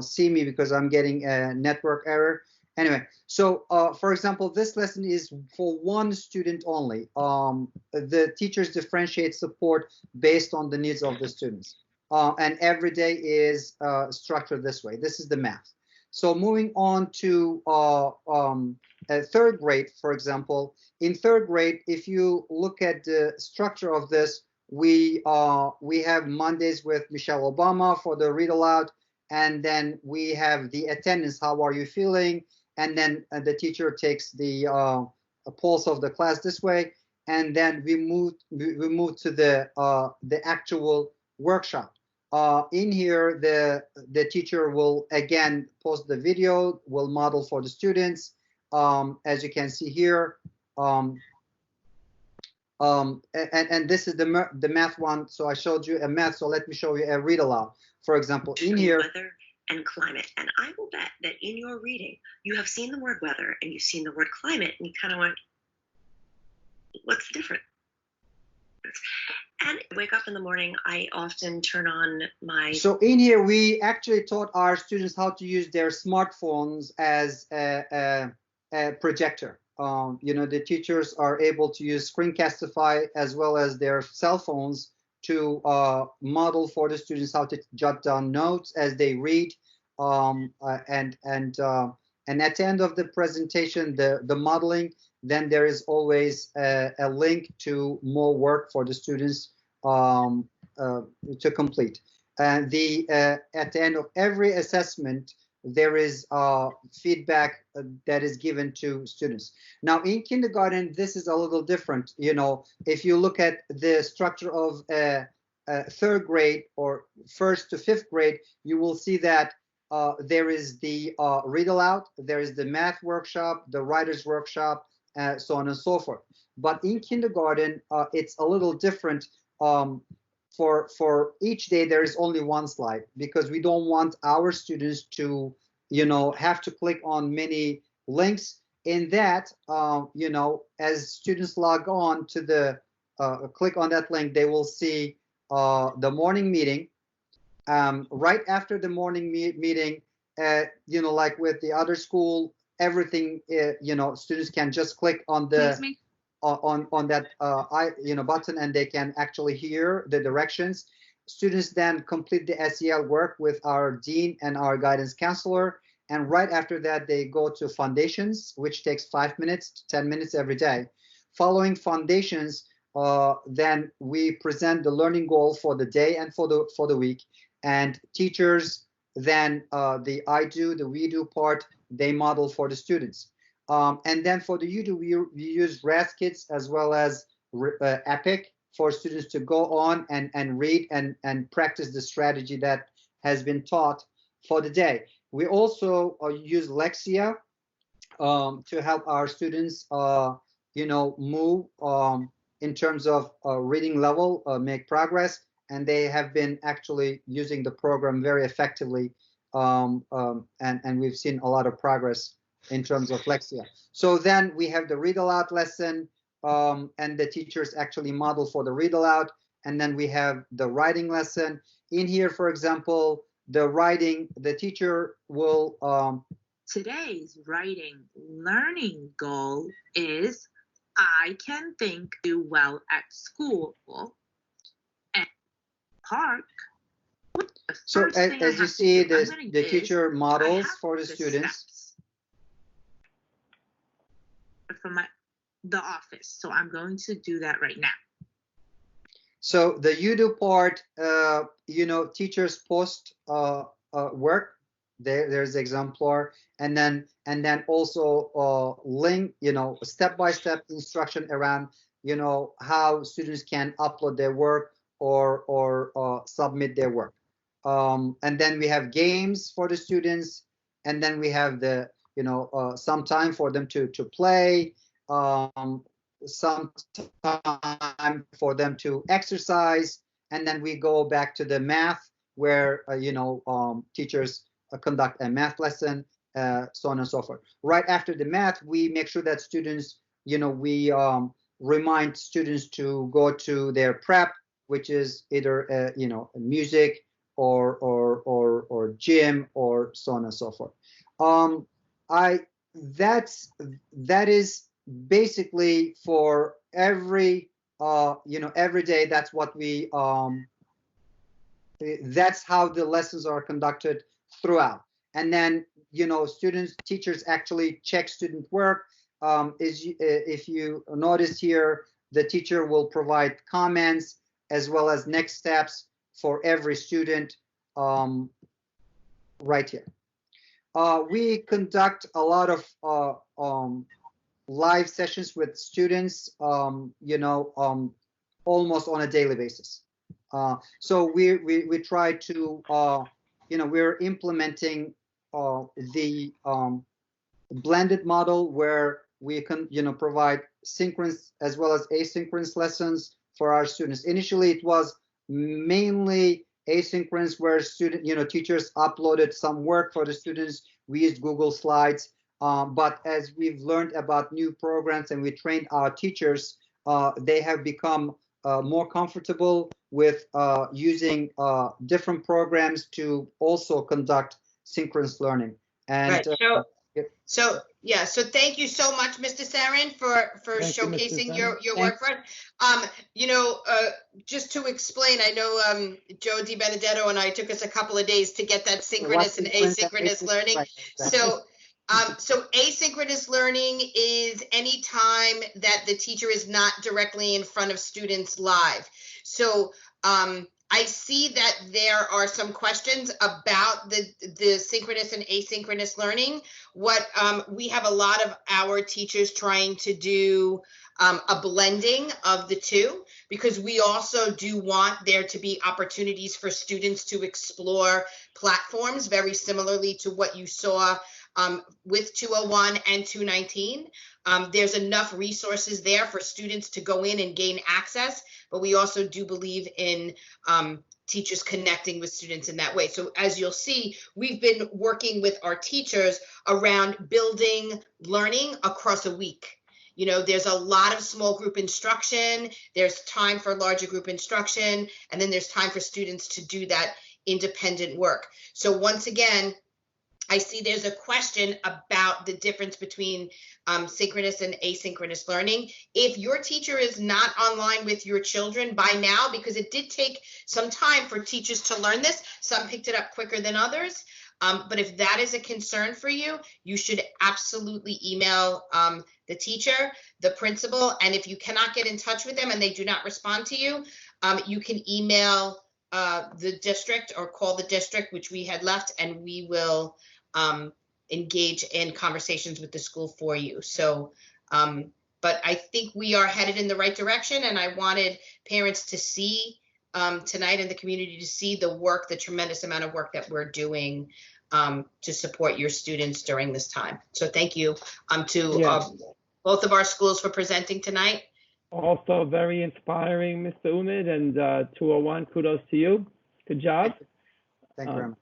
see me because I'm getting a network error. Anyway, so for example, this lesson is for one student only. The teachers differentiate support based on the needs of the students. And every day is structured this way. This is the math. So moving on to 3rd grade, for example, in 3rd grade, if you look at the structure of this, we have Mondays with Michelle Obama for the read aloud, and then we have the attendance, how are you feeling, and then the teacher takes the pulse of the class this way, and then we move to the actual workshop. In here, the teacher will again post the video, will model for the students, as you can see here. And this is the math one. So I showed you a math. So let me show you a read aloud. For example, in here. Weather and climate. And I will bet that in your reading, you have seen the word weather and you've seen the word climate, and you kind of went, what's the difference? And wake up in the morning, I often turn on my... So in here, we actually taught our students how to use their smartphones as a projector. The teachers are able to use Screencastify as well as their cell phones to model for the students how to jot down notes as they read. And at the end of the presentation, the modeling, then there is always a link to more work for the students to complete. And at the end of every assessment, there is feedback that is given to students. Now, in kindergarten, this is a little different. If you look at the structure of third grade or first to fifth grade, you will see that there is the read aloud, there is the math workshop, the writer's workshop, so on and so forth. But in kindergarten, it's a little different. For each day, there is only one slide because we don't want our students to, have to click on many links. In that, as students log on to the, click on that link, they will see the morning meeting. Right after the morning meeting, like with the other school, everything, students can just click on the on that button, and they can actually hear the directions. Students then complete the SEL work with our dean and our guidance counselor, and right after that they go to foundations, which takes 5 minutes to 10 minutes every day. Following foundations, then we present the learning goal for the day and for the week, and teachers then the I do, the we do part, they model for the students. And then for the UDO, we use RAS Kits as well as Epic for students to go on and read and practice the strategy that has been taught for the day. We also use Lexia to help our students, move in terms of reading level, make progress, and they have been actually using the program very effectively, and we've seen a lot of progress in terms of Lexia. So then we have the read aloud lesson, and the teachers actually model for the read aloud. And then we have the writing lesson. In here, for example, the writing, the teacher will... Today's writing learning goal is I can think, do well at school, and park. So as you see, the teacher models for the students. From the office, so I'm going to do that right now. So the UDO part, teachers post work. There's exemplar, and then also link, step-by-step instruction around, how students can upload their work or submit their work. And then we have games for the students, and then we have the some time for them to play, some time for them to exercise, and then we go back to the math where teachers conduct a math lesson, so on and so forth. Right after the math, we make sure that students, we remind students to go to their prep, which is either music or gym or so on and so forth. That is basically for every every day. That's what we that's how the lessons are conducted throughout. And then teachers actually check student work. If you notice here, the teacher will provide comments as well as next steps for every student right here. We conduct a lot of live sessions with students, almost on a daily basis. So we try to, we're implementing the blended model where we can, provide synchronous as well as asynchronous lessons for our students. Initially, it was mainly asynchronous where teachers uploaded some work for the students. We used Google Slides, but as we've learned about new programs and we trained our teachers, they have become more comfortable with using different programs to also conduct synchronous learning. And right. So yeah, so thank you so much, Mr. Sarin, for showcasing your work for us. You know, just to explain, I know Joe DiBenedetto and I took us a couple of days to get that synchronous and asynchronous learning. Right. So asynchronous learning is any time that the teacher is not directly in front of students live. So I see that there are some questions about the synchronous and asynchronous learning. What we have a lot of our teachers trying to do a blending of the two, because we also do want there to be opportunities for students to explore platforms very similarly to what you saw with 201 and 219. There's enough resources there for students to go in and gain access, but we also do believe in teachers connecting with students in that way. So as you'll see, we've been working with our teachers around building learning across a week. You know, there's a lot of small group instruction, there's time for larger group instruction, and then there's time for students to do that independent work. So once again, I see there's a question about the difference between synchronous and asynchronous learning. If your teacher is not online with your children by now, because it did take some time for teachers to learn this, some picked it up quicker than others. But if that is a concern for you, you should absolutely email the teacher, the principal, and if you cannot get in touch with them and they do not respond to you, you can email the district or call the district, which we had left, and we will engage in conversations with the school for you. So, but I think we are headed in the right direction, and I wanted parents to see tonight in the community to see the work, the tremendous amount of work that we're doing to support your students during this time. So thank you to both of our schools for presenting tonight. Also very inspiring, Mr. Umid, and 201, kudos to you. Good job. Thank you very much.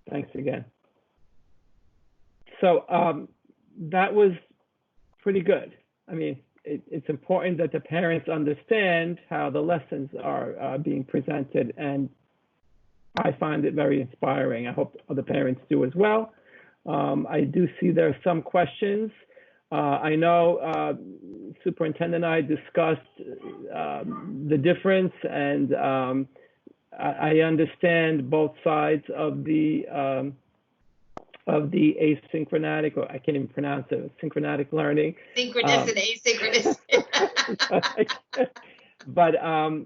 Thanks again. So that was pretty good. I mean, it's important that the parents understand how the lessons are being presented, and I find it very inspiring. I hope other parents do as well. I do see there are some questions. I know Superintendent and I discussed the difference, and I understand both sides of the asynchronatic, or I can't even pronounce it, synchronatic learning. Synchronous and asynchronous. But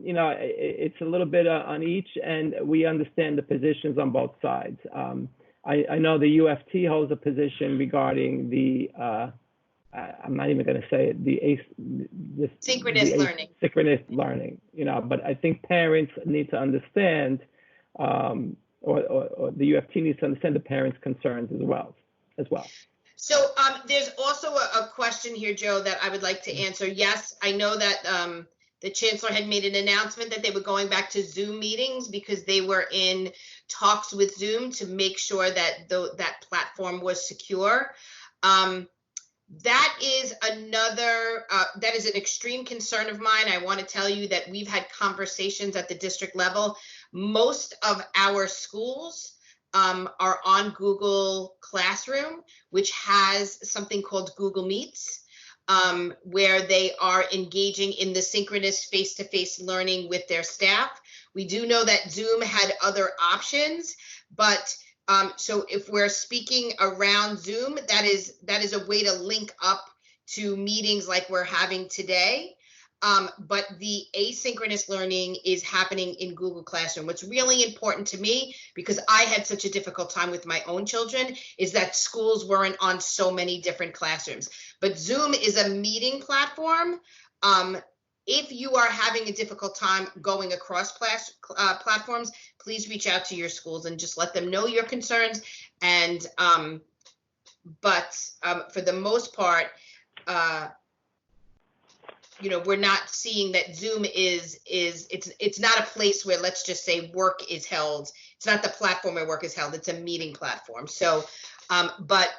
you know, it's a little bit on each, and we understand the positions on both sides. I know the UFT holds a position regarding the I'm not even going to say it, the synchronous learning. Synchronous learning, you know, but I think parents need to understand, or the UFT needs to understand the parents' concerns as well. So there's also a question here, Joe, that I would like to answer. Yes, I know that the chancellor had made an announcement that they were going back to Zoom meetings because they were in talks with Zoom to make sure that that platform was secure. That is another, that is an extreme concern of mine. I want to tell you that we've had conversations at the district level. Most of our schools are on Google Classroom, which has something called Google Meets, where they are engaging in the synchronous face-to-face learning with their staff. We do know that Zoom had other options, but so if we're speaking around Zoom, that is a way to link up to meetings like we're having today. But the asynchronous learning is happening in Google Classroom. What's really important to me, because I had such a difficult time with my own children, is that schools weren't on so many different classrooms. But Zoom is a meeting platform. If you are having a difficult time going across platforms, please reach out to your schools and just let them know your concerns. And for the most part, you know, we're not seeing that Zoom it's not a place where, let's just say, work is held. It's not the platform where work is held. It's a meeting platform. So, but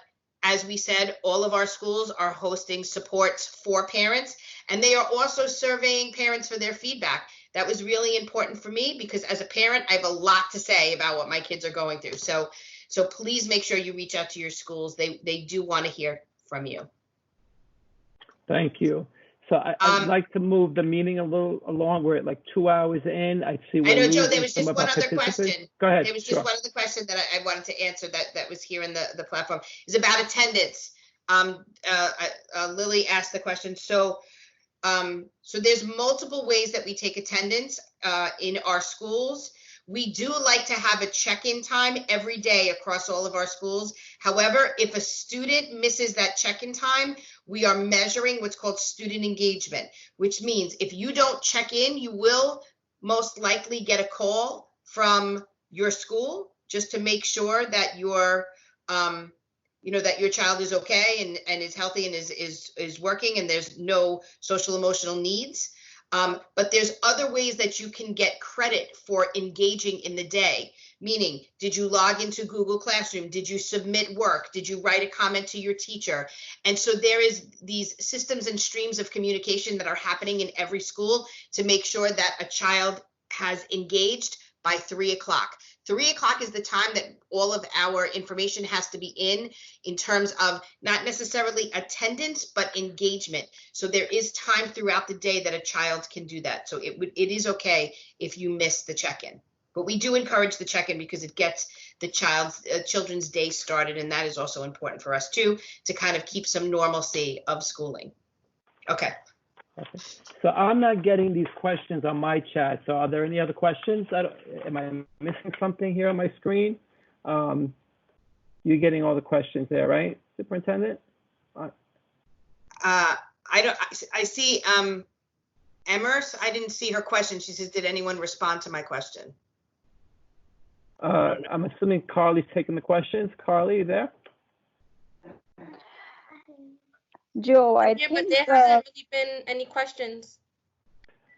As we said, all of our schools are hosting supports for parents, and they are also surveying parents for their feedback. That was really important for me because as a parent, I have a lot to say about what my kids are going through. So please make sure you reach out to your schools. They do want to hear from you. Thank you. So I'd like to move the meeting a little along. We're at like 2 hours in. I see. I know, Joe, there was just one other question. Go ahead. There was just one other question that I wanted to answer that was here in the platform. Is about attendance. Lily asked the question. So there's multiple ways that we take attendance in our schools. We do like to have a check-in time every day across all of our schools. However, if a student misses that check-in time, we are measuring what's called student engagement, which means if you don't check in, you will most likely get a call from your school just to make sure that your that your child is okay and is healthy and is working and there's no social emotional needs. But there's other ways that you can get credit for engaging in the day, meaning, did you log into Google Classroom? Did you submit work? Did you write a comment to your teacher? And so there is these systems and streams of communication that are happening in every school to make sure that a child has engaged by 3 o'clock. 3 o'clock is the time that all of our information has to be in terms of not necessarily attendance, but engagement. So there is time throughout the day that a child can do that. So it is okay if you miss the check-in, but we do encourage the check-in because it gets the children's day started. And that is also important for us too, to kind of keep some normalcy of schooling. Okay. So I'm not getting these questions on my chat. So are there any other questions? Am I missing something here on my screen? You're getting all the questions there, right, Superintendent? I see Emers. I didn't see her question. She says, did anyone respond to my question? I'm assuming Carly's taking the questions. Carly, you there? Joe, I yeah, think but there hasn't really been any questions.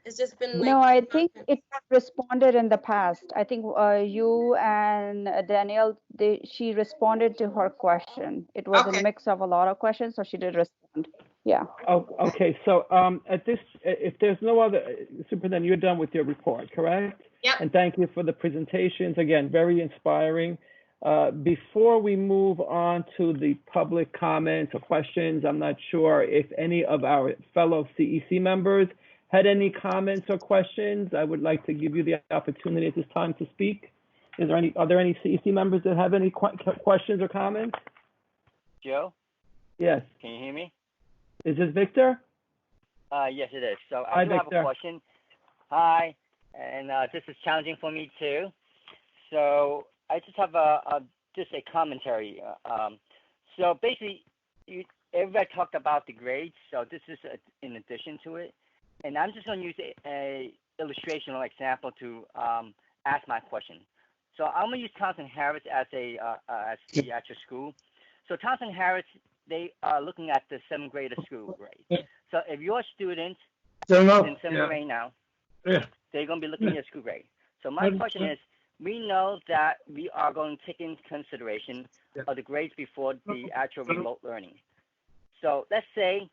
It's just been like. No, I think it responded in the past. I think you and Danielle, she responded to her question. It was a mix of a lot of questions, so she did respond. Yeah. Oh, okay. So at this, if there's no other, Superintendent, you're done with your report, correct? Yeah. And thank you for the presentations. Again, very inspiring. Before we move on to the public comments or questions, I'm not sure if any of our fellow CEC members had any comments or questions. I would like to give you the opportunity at this time to speak. Are there any CEC members that have any questions or comments? Joe? Yes. Can you hear me? Is this Victor? Yes, it is. So Hi, I do Victor. have a question. Hi, and this is challenging for me too. So I just have just a commentary. So basically, everybody talked about the grades, so this is in addition to it. And I'm just going to use a illustration or example to ask my question. So I'm going to use Townsend Harris as the actual school. So Townsend Harris, they are looking at the 7th grade of school grade. So if your students in 7th grade now, they're going to be looking at your school grade. So my question is, we know that we are going to take into consideration of the grades before the actual remote learning. So let's say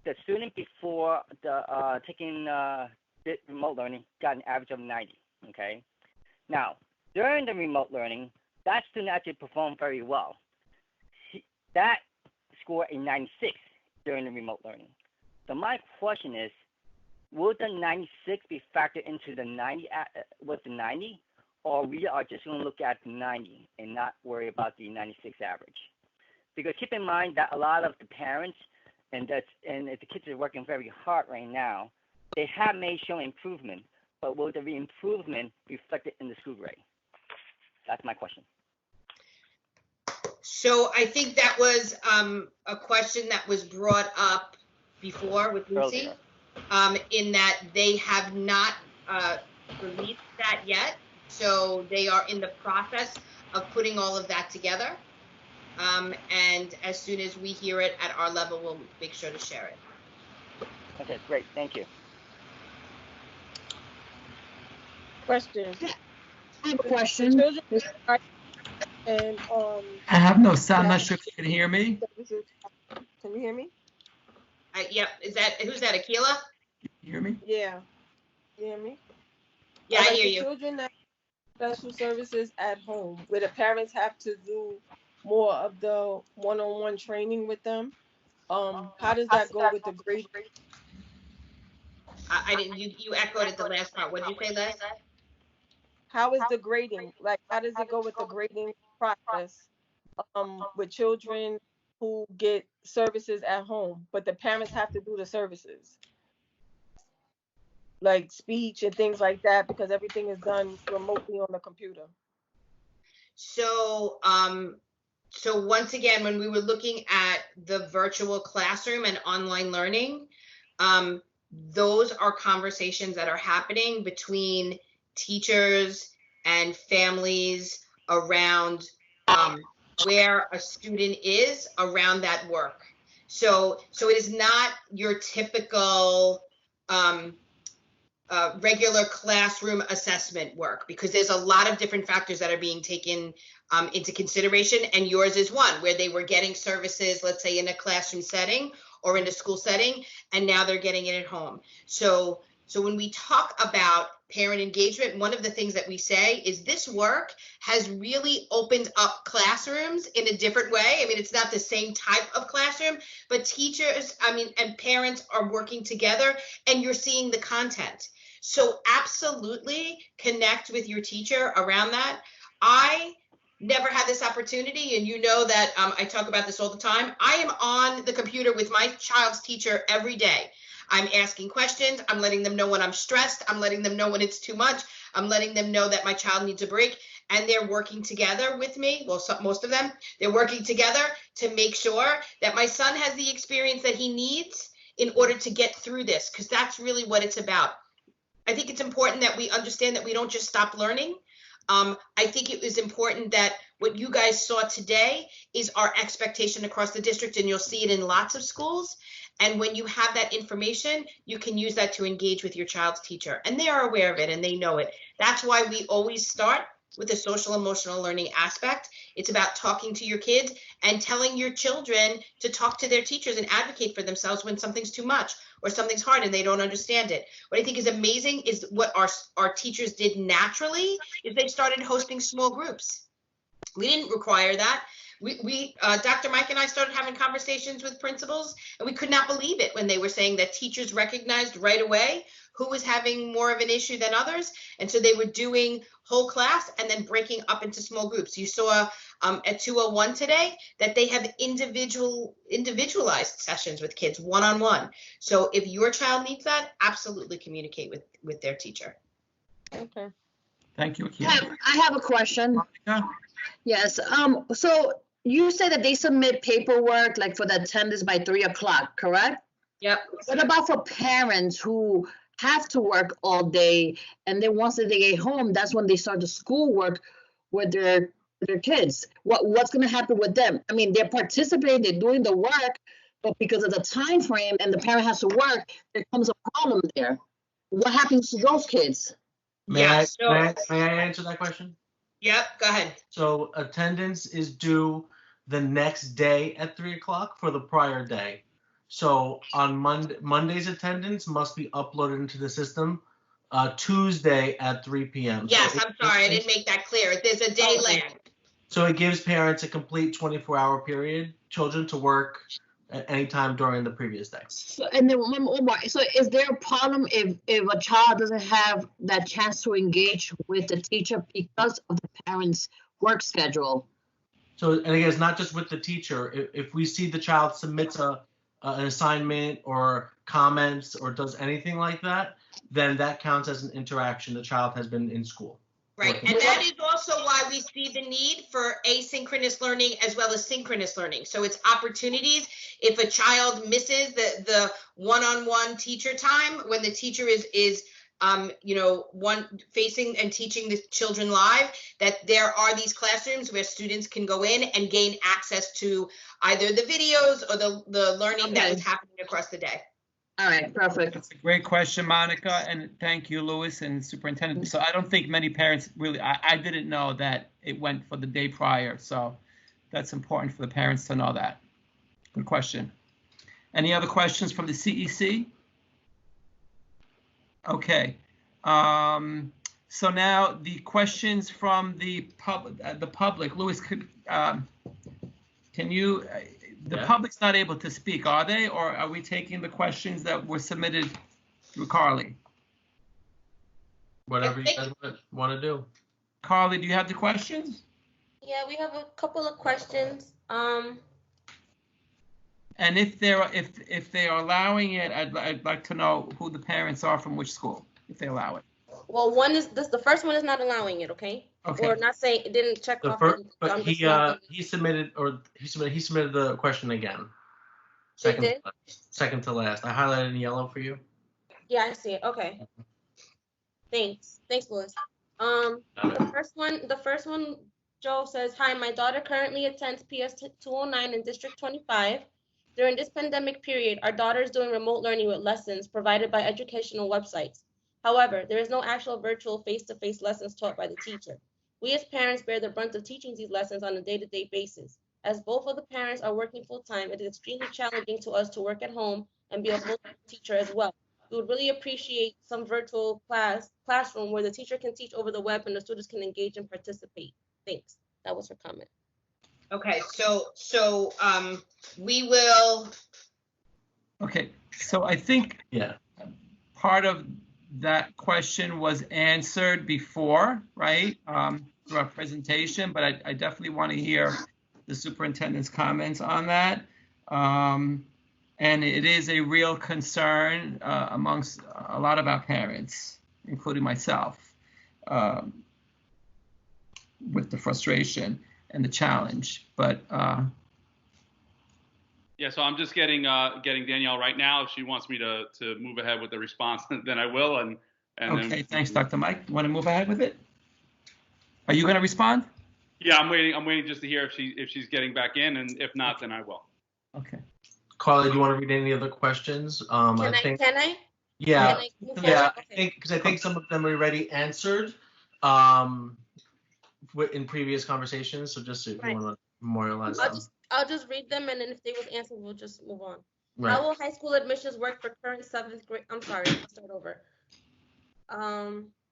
the student before the taking remote learning got an average of 90, okay? Now, during the remote learning, that student actually performed very well. That scored a 96 during the remote learning. So my question is, will the 96 be factored into the 90 with the 90, or we are just going to look at the 90 and not worry about the 96 average? Because keep in mind that a lot of the parents and if the kids are working very hard right now, they have shown improvement, but will the improvement be reflected in the school grade? That's my question. So I think that was a question that was brought up before with Lucy, in that they have not released that yet. So they are in the process of putting all of that together. And as soon as we hear it at our level, we'll make sure to share it. Okay, great. Thank you. Question. I have a question. And I have no sound. Not sure if you can hear me. Can you hear me? Yep. Who's that? Akila? You hear me? Yeah. You hear me? Yeah, I hear you. Children that special services at home, where the parents have to do more of the one-on-one training with them. How does that go with the grading? I didn't. You echoed at the last part. What did you say, Les? How is the grading? Like, how does it go with the grading process? With children who get services at home, but the parents have to do the services, like speech and things like that, because everything is done remotely on the computer. So, so once again, when we were looking at the virtual classroom and online learning, those are conversations that are happening between teachers and families around where a student is around that work. So it is not your typical regular classroom assessment work, because there's a lot of different factors that are being taken into consideration, and yours is one where they were getting services, let's say in a classroom setting or in a school setting, and now they're getting it at home. So when we talk about parent engagement, one of the things that we say is this work has really opened up classrooms in a different way. I mean, it's not the same type of classroom, but teachers, and parents are working together, and you're seeing the content. So absolutely connect with your teacher around that. I never had this opportunity, and you know that I talk about this all the time. I am on the computer with my child's teacher every day. I'm asking questions. I'm letting them know when I'm stressed. I'm letting them know when it's too much. I'm letting them know that my child needs a break, and they're working together with me. Well, most of them, they're working together to make sure that my son has the experience that he needs in order to get through this, because that's really what it's about. I think it's important that we understand that we don't just stop learning. I think it was important that what you guys saw today is our expectation across the district, and you'll see it in lots of schools. And when you have that information, you can use that to engage with your child's teacher, and they are aware of it and they know it. That's why we always start with the social emotional learning aspect. It's about talking to your kids and telling your children to talk to their teachers and advocate for themselves when something's too much or something's hard and they don't understand it. What I think is amazing is what our teachers did naturally is they started hosting small groups. We didn't require that. Dr. Mike and I started having conversations with principals, and we could not believe it when they were saying that teachers recognized right away who was having more of an issue than others. And so they were doing whole class and then breaking up into small groups. You saw at 201 today that they have individualized sessions with kids one-on-one. So if your child needs that, absolutely communicate with their teacher. Okay. Thank you, Akila. I have a question. Yeah. Yes. So you said that they submit paperwork like for the attendance by 3 o'clock, correct? Yep. What about for parents who have to work all day, and then once they get home, that's when they start the schoolwork with their kids? What's going to happen with them? I mean, they're participating, they're doing the work, but because of the time frame and the parent has to work, there comes a problem there. What happens to those kids? May I answer that question? Yep, go ahead. So attendance is due the next day at 3 o'clock for the prior day. So on Monday's attendance must be uploaded into the system Tuesday at 3 p.m. Yes, so I'm sorry, I didn't make that clear. There's a day lag. So it gives parents a complete 24-hour period, children to work at any time during the previous day. So, and then one more. So is there a problem if a child doesn't have that chance to engage with the teacher because of the parent's work schedule? So, and again, it's not just with the teacher. If we see the child submits an assignment or comments or does anything like that, then that counts as an interaction. The child has been in school. Right, and that is also why we see the need for asynchronous learning as well as synchronous learning. So it's opportunities. If a child misses the one-on-one teacher time, when the teacher is facing and teaching the children live, that there are these classrooms where students can go in and gain access to either the videos or the learning that is happening across the day. All right, perfect. That's a great question, Monica, and thank you, Louis and Superintendent. So I don't think many parents really, I didn't know that it went for the day prior, so that's important for the parents to know that. Good question. Any other questions from the CEC? Okay. So now the questions from the public. Louis, can you? The public's not able to speak, are they? Or are we taking the questions that were submitted through Carly? Whatever you guys want to do. Carly, do you have the questions? Yeah, we have a couple of questions. And if they are allowing it, I'd like to know who the parents are from which school, if they allow it. Well, the first one is not allowing it, okay? Okay. Or not saying it didn't check off. But he submitted the question again. Second to last. I highlighted in yellow for you. Yeah, I see it. Okay. Thanks, Louis. The first one, Joe says, "Hi, my daughter currently attends PS 209 in District 25. During this pandemic period, our daughter is doing remote learning with lessons provided by educational websites. However, there is no actual virtual face-to-face lessons taught by the teacher. We as parents bear the brunt of teaching these lessons on a day-to-day basis. As both of the parents are working full-time, it is extremely challenging to us to work at home and be a full-time teacher as well. We would really appreciate some virtual classroom where the teacher can teach over the web and the students can engage and participate. Thanks." That was her comment. Okay, so we will. Okay, so I think part of that question was answered before, right? Through our presentation, but I definitely want to hear the superintendent's comments on that. And it is a real concern amongst a lot of our parents, including myself, with the frustration and the challenge. But yeah, so I'm just getting Danielle right now. If she wants me to move ahead with the response, then I will. And okay, then, thanks, Dr. Mike. You want to move ahead with it? Are you going to respond? Yeah, I'm waiting just to hear if she's getting back in, and if not, then I will. Okay. Carly, do you want to read any other questions? Can I? Yeah, Okay. I think some of them are already answered in previous conversations. So just if you want to memorialize them. I'll just read them, and then if they was answered, we'll just move on. Right. How will high school admissions work for current 7th grade? I'm sorry, I'll start over.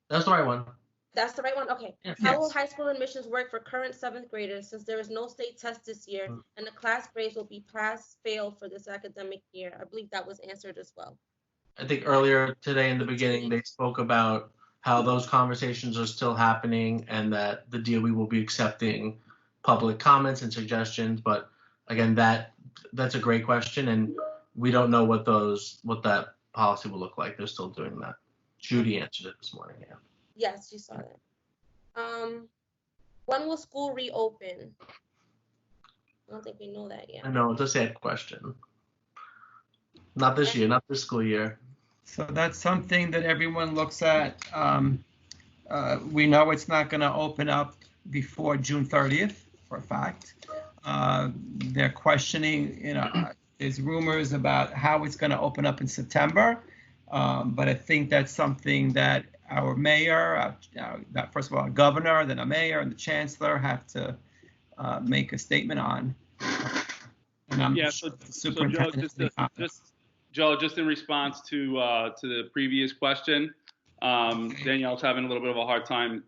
That's the right one. That's the right one? Okay. Yes. How will high school admissions work for current 7th graders since there is no state test this year and the class grades will be pass, fail for this academic year? I believe that was answered as well. I think earlier today in the beginning, they spoke about how those conversations are still happening and that the DOE will be accepting public comments and suggestions. But again, that's a great question, and we don't know what that policy will look like. They're still doing that. Judy answered it this morning. Yeah. Yes, you saw that. When will school reopen? I don't think we know that yet. I know, it's a sad question. Not this year, not this school year. So that's something that everyone looks at. We know it's not going to open up before June 30th, for a fact. They're questioning, there's rumors about how it's going to open up in September. But I think that's something that our mayor, first of all, our governor, then our mayor and the chancellor have to make a statement on. And I'm so Joe, just in response to the previous question, Danielle's having a little bit of a hard time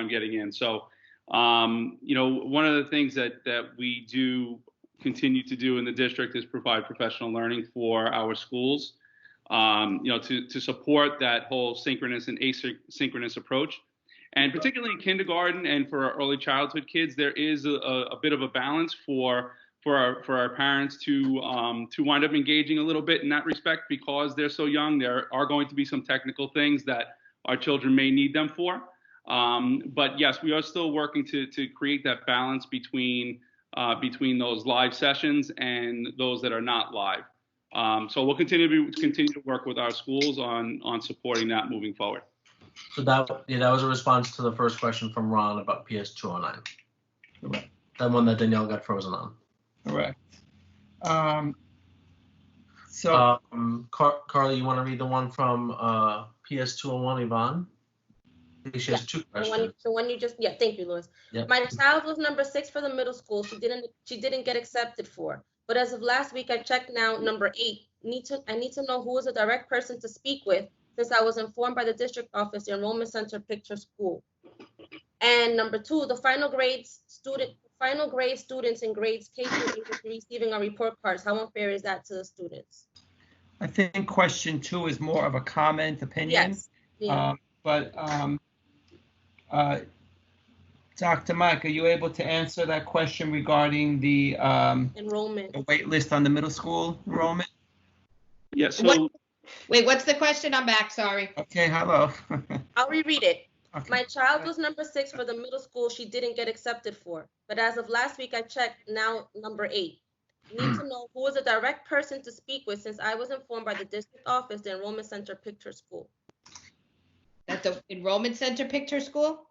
getting in. So, one of the things that we do continue to do in the district is provide professional learning for our schools. To support that whole synchronous and asynchronous approach. And particularly in kindergarten and for our early childhood kids, there is a bit of a balance for our parents to wind up engaging a little bit in that respect because they're so young. There are going to be some technical things that our children may need them for. But yes, we are still working to create that balance between those live sessions and those that are not live. So we'll continue to work with our schools on supporting that moving forward. So that was a response to the first question from Ron about PS 209. Correct. That one that Danielle got frozen on. Correct. So, Carly, you want to read the one from PS 201, Yvonne? I think she has two questions. The one you just, thank you, Louis. Yep. My child was number 6 for the middle school. She didn't get accepted for. But as of last week, I checked now number 8. I need to know who is the direct person to speak with, since I was informed by the district office the enrollment center picked her school. And number 2, the final grade students in grades K through 8 are receiving our report cards. How unfair is that to the students? I think question 2 is more of a comment, opinion. Yes. Yeah. Dr. Mike, are you able to answer that question regarding the enrollment, the wait list on the middle school enrollment? Yeah, so. Wait, what's the question? I'm back, sorry. Okay, hello. I'll reread it. Okay. My child was number 6 for the middle school she didn't get accepted for. But as of last week, I checked, now number 8. Need to know who is the direct person to speak with, since I was informed by the district office the enrollment center picked her school. That the enrollment center picked her school?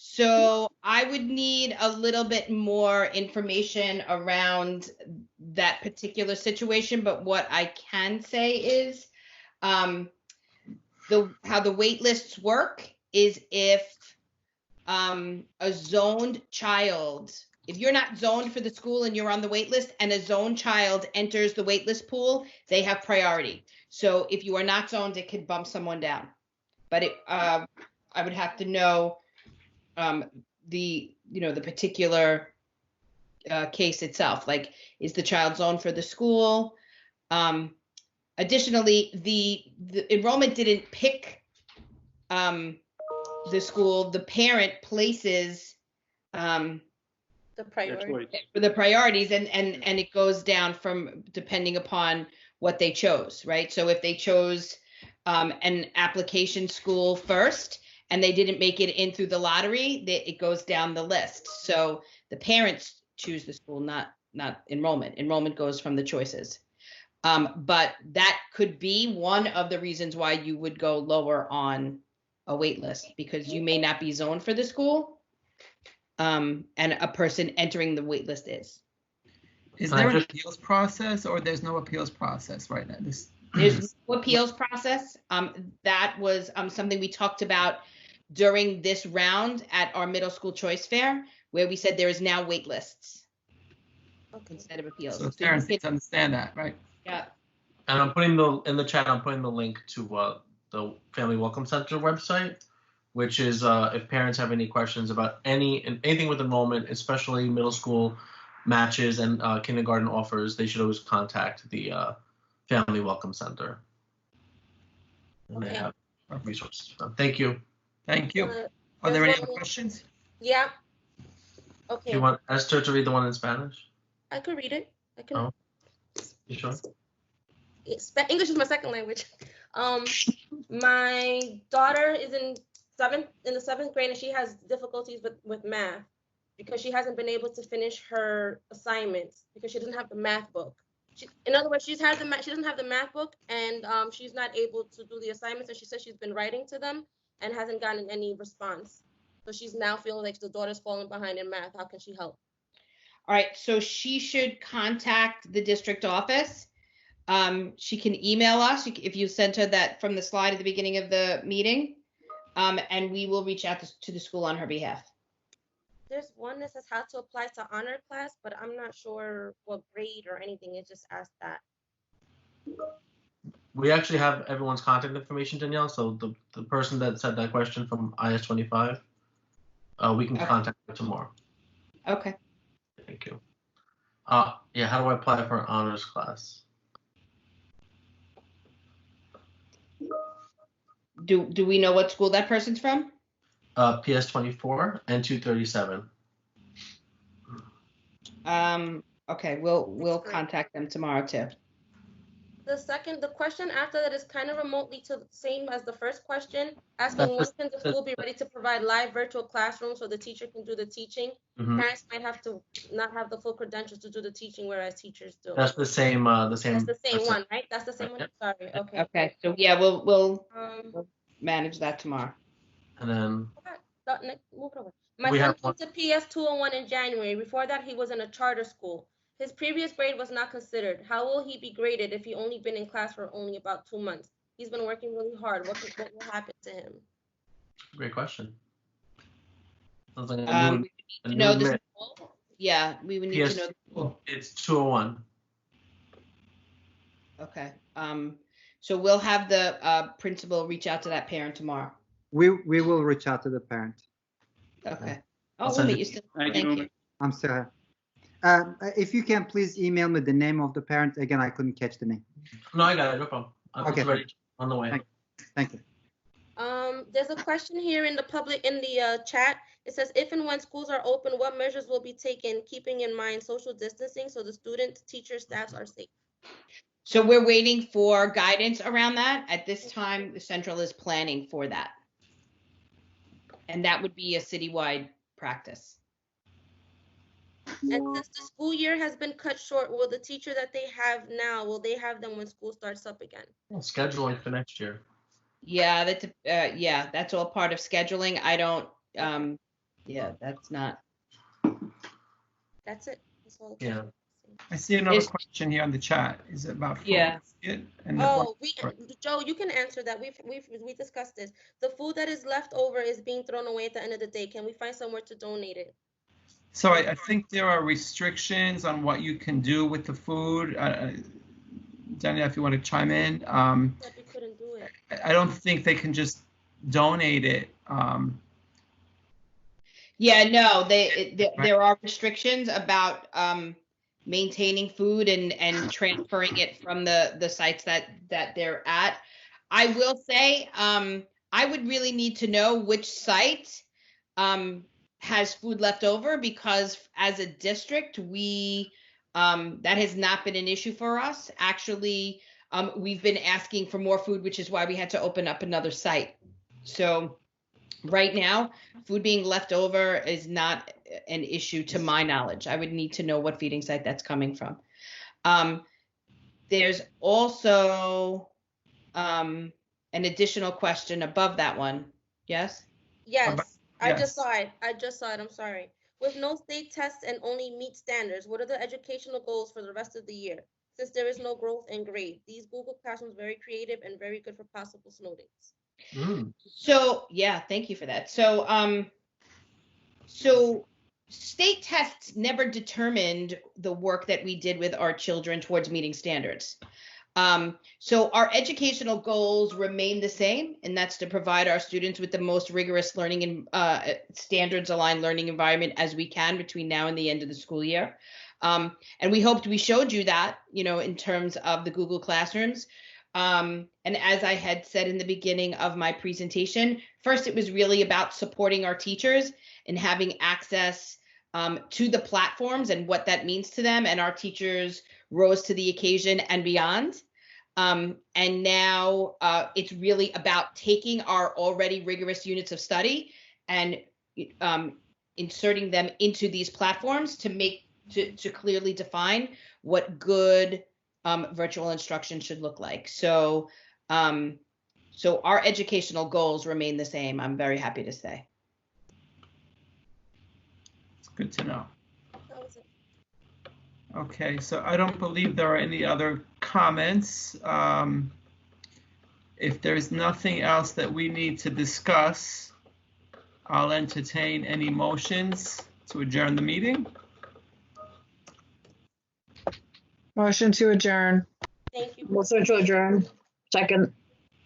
So I would need a little bit more information around that particular situation, but what I can say is how the wait lists work is if a zoned child, if you're not zoned for the school and you're on the wait list and a zoned child enters the wait list pool, they have priority. So if you are not zoned, it could bump someone down. But I would have to know the particular case itself. Like, is the child zoned for the school? Additionally, the enrollment didn't pick the school. The parent places the priorities, and it goes down from depending upon what they chose, right? So if they chose an application school first and they didn't make it in through the lottery, it goes down the list. So the parents choose the school, not enrollment. Enrollment goes from the choices. But that could be one of the reasons why you would go lower on a wait list, because you may not be zoned for the school, and a person entering the wait list is. Is there an appeals process, or there's no appeals process right now? There's no appeals process. That was something we talked about during this round at our middle school choice fair, where we said there is now wait lists instead of appeals. So parents need to understand that, right? Yeah. And I'm putting in the chat, I'm putting the link to the Family Welcome Center website, which is if parents have any questions about anything with enrollment, especially middle school matches and kindergarten offers, they should always contact the Family Welcome Center. And they have resources. Thank you. Thank you. Are there any other questions? Yeah. Okay. Do you want Esther to read the one in Spanish? I could read it. I can. Oh. You sure? English is my second language. My daughter is in the seventh grade, and she has difficulties with math because she hasn't been able to finish her assignments because she doesn't have the math book. In other words, she doesn't have the math book, and she's not able to do the assignments. And she says she's been writing to them and hasn't gotten any response. So she's now feeling like the daughter's falling behind in math. How can she help? All right, so she should contact the district office. She can email us if you sent her that from the slide at the beginning of the meeting, and we will reach out to the school on her behalf. There's one that says how to apply to honor class, but I'm not sure what grade or anything. It just asked that. We actually have everyone's contact information, Danielle. So the person that said that question from IS25, we can contact her tomorrow. Okay. Thank you. Yeah, how do I apply for an honors class? Do we know what school that person's from? PS24 and 237. Okay, we'll contact them tomorrow too. The question after that is kind of remotely to the same as the first question, asking when can the school be ready to provide live virtual classrooms so the teacher can do the teaching. Parents might have to not have the full credentials to do the teaching, whereas teachers do. That's the same. That's the same one, right? That's the same one. Sorry. Okay. Okay. So yeah, we'll manage that tomorrow. And then my son went to PS 201 in January. Before that, he was in a charter school. His previous grade was not considered. How will he be graded if he only been in class for only about 2 months? He's been working really hard. What will happen to him? Great question. Sounds like We need to know the school. Yeah, we would need to know the school. It's 201. Okay. So we'll have the principal reach out to that parent tomorrow. We will reach out to the parent. Okay. Oh, wait, you still. Thank you. I'm sorry. If you can please email me the name of the parent. Again, I couldn't catch the name. No, I got it. No problem. Okay. It's ready on the way. Thank you. There's a question here in the chat. It says, if and when schools are open, what measures will be taken, keeping in mind social distancing so the students, teachers, staffs are safe? So we're waiting for guidance around that. At this time, the central is planning for that. And that would be a citywide practice. And since the school year has been cut short, will the teacher that they have now, will they have them when school starts up again? Scheduling for next year. Yeah, that's all part of scheduling. I don't, that's not. That's it. That's all. Yeah. I see another question here on the chat. Is it about food? Yeah. Joe, you can answer that. We discussed this. The food that is left over is being thrown away at the end of the day. Can we find somewhere to donate it? So I think there are restrictions on what you can do with the food. Danielle, if you want to chime in. We couldn't do it. I don't think they can just donate it. Yeah, no, there are restrictions about maintaining food and transferring it from the sites that they're at. I will say, I would really need to know which site has food left over, because as a district, that has not been an issue for us. Actually, we've been asking for more food, which is why we had to open up another site. So right now, food being left over is not an issue to my knowledge. I would need to know what feeding site that's coming from. There's also an additional question above that one. Yes? Yes. I just saw it. I'm sorry. With no state tests and only meet standards, what are the educational goals for the rest of the year? Since there is no growth in grade, these Google Classrooms very creative and very good for possible snow days. So yeah, thank you for that. So state tests never determined the work that we did with our children towards meeting standards. So our educational goals remain the same, and that's to provide our students with the most rigorous learning and standards aligned learning environment as we can between now and the end of the school year. And we hoped we showed you that, in terms of the Google Classrooms. And as I had said in the beginning of my presentation, first, it was really about supporting our teachers and having access to the platforms and what that means to them. And our teachers rose to the occasion and beyond. And now it's really about taking our already rigorous units of study and inserting them into these platforms to clearly define what good virtual instruction should look like. So our educational goals remain the same, I'm very happy to say. It's good to know. Okay, so I don't believe there are any other comments. If there's nothing else that we need to discuss, I'll entertain any motions to adjourn the meeting. Motion to adjourn. Thank you. Motion to adjourn. Second.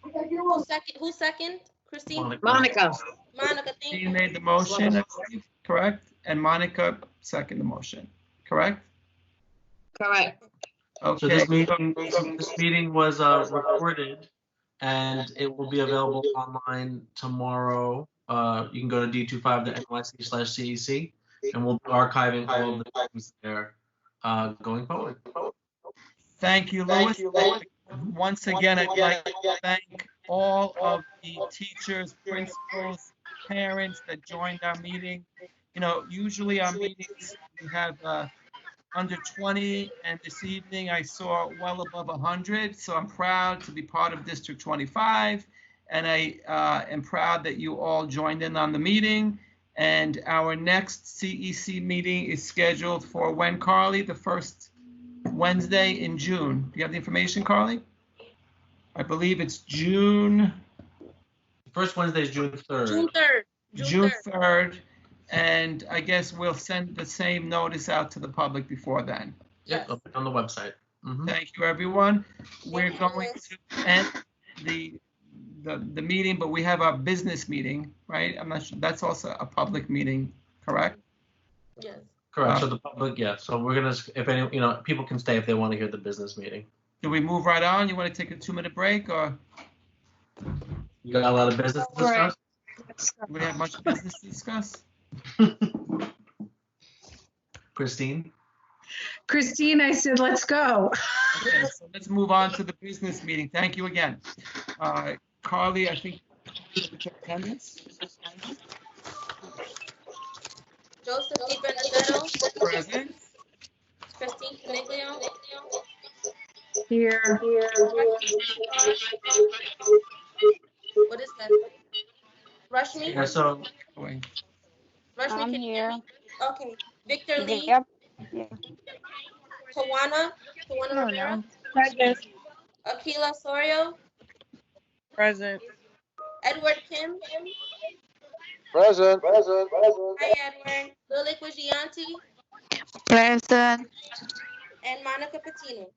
Who second? Christine? Monica. Monica, thank you. You made the motion, I believe, correct? And Monica seconded the motion, correct? Correct. Okay. So this meeting was recorded, and it will be available online tomorrow. You can go to d25.nyc/cec, and we'll be archiving all of the things there going forward. Thank you, Louis. Once again, I'd like to thank all of the teachers, principals, parents that joined our meeting. Usually our meetings, we have under 20, and this evening I saw well above 100. So I'm proud to be part of District 25, and I am proud that you all joined in on the meeting. And our next CEC meeting is scheduled for when, Carly? The first Wednesday in June. Do you have the information, Carly? I believe it's June. First Wednesday is June 3rd. June 3rd. June 3rd. And I guess we'll send the same notice out to the public before then. Yep, it'll be on the website. Thank you, everyone. We're going to end the meeting, but we have our business meeting, right? I'm not sure, that's also a public meeting, correct? Yes. Correct. So the public, yeah. So we're gonna, if any, people can stay if they want to hear the business meeting. Do we move right on? You want to take a 2-minute break, or? You got a lot of business to discuss? We have much business to discuss. Christine? Christine, I said, let's go. Okay, so let's move on to the business meeting. Thank you again. Carly, I think attendance. Joseph Di Benedetto. Present. Christine Caniglio. Here. What is that? Rushmi? Yeah, so. Rushmi, I'm can you here. hear me? Okay. Victor Lee. Yep. Yeah. Tawana Rivera. Present. Akila Sorio. Present. Edward Kim. Present. Hi, Edward. Lilik Wajianti. Present. And Monica Patino.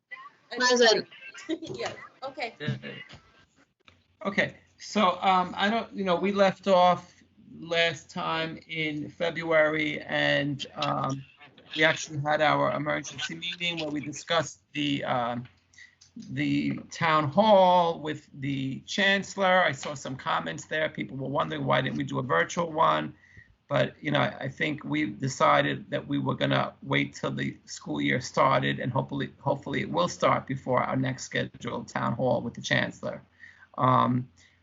Present. Yes. Okay. Okay, so I don't, we left off last time in February, and we actually had our emergency meeting where we discussed the town hall with the chancellor. I saw some comments there. People were wondering why didn't we do a virtual one, but I think we decided that we were gonna wait till the school year started, and hopefully it will start before our next scheduled town hall with the chancellor.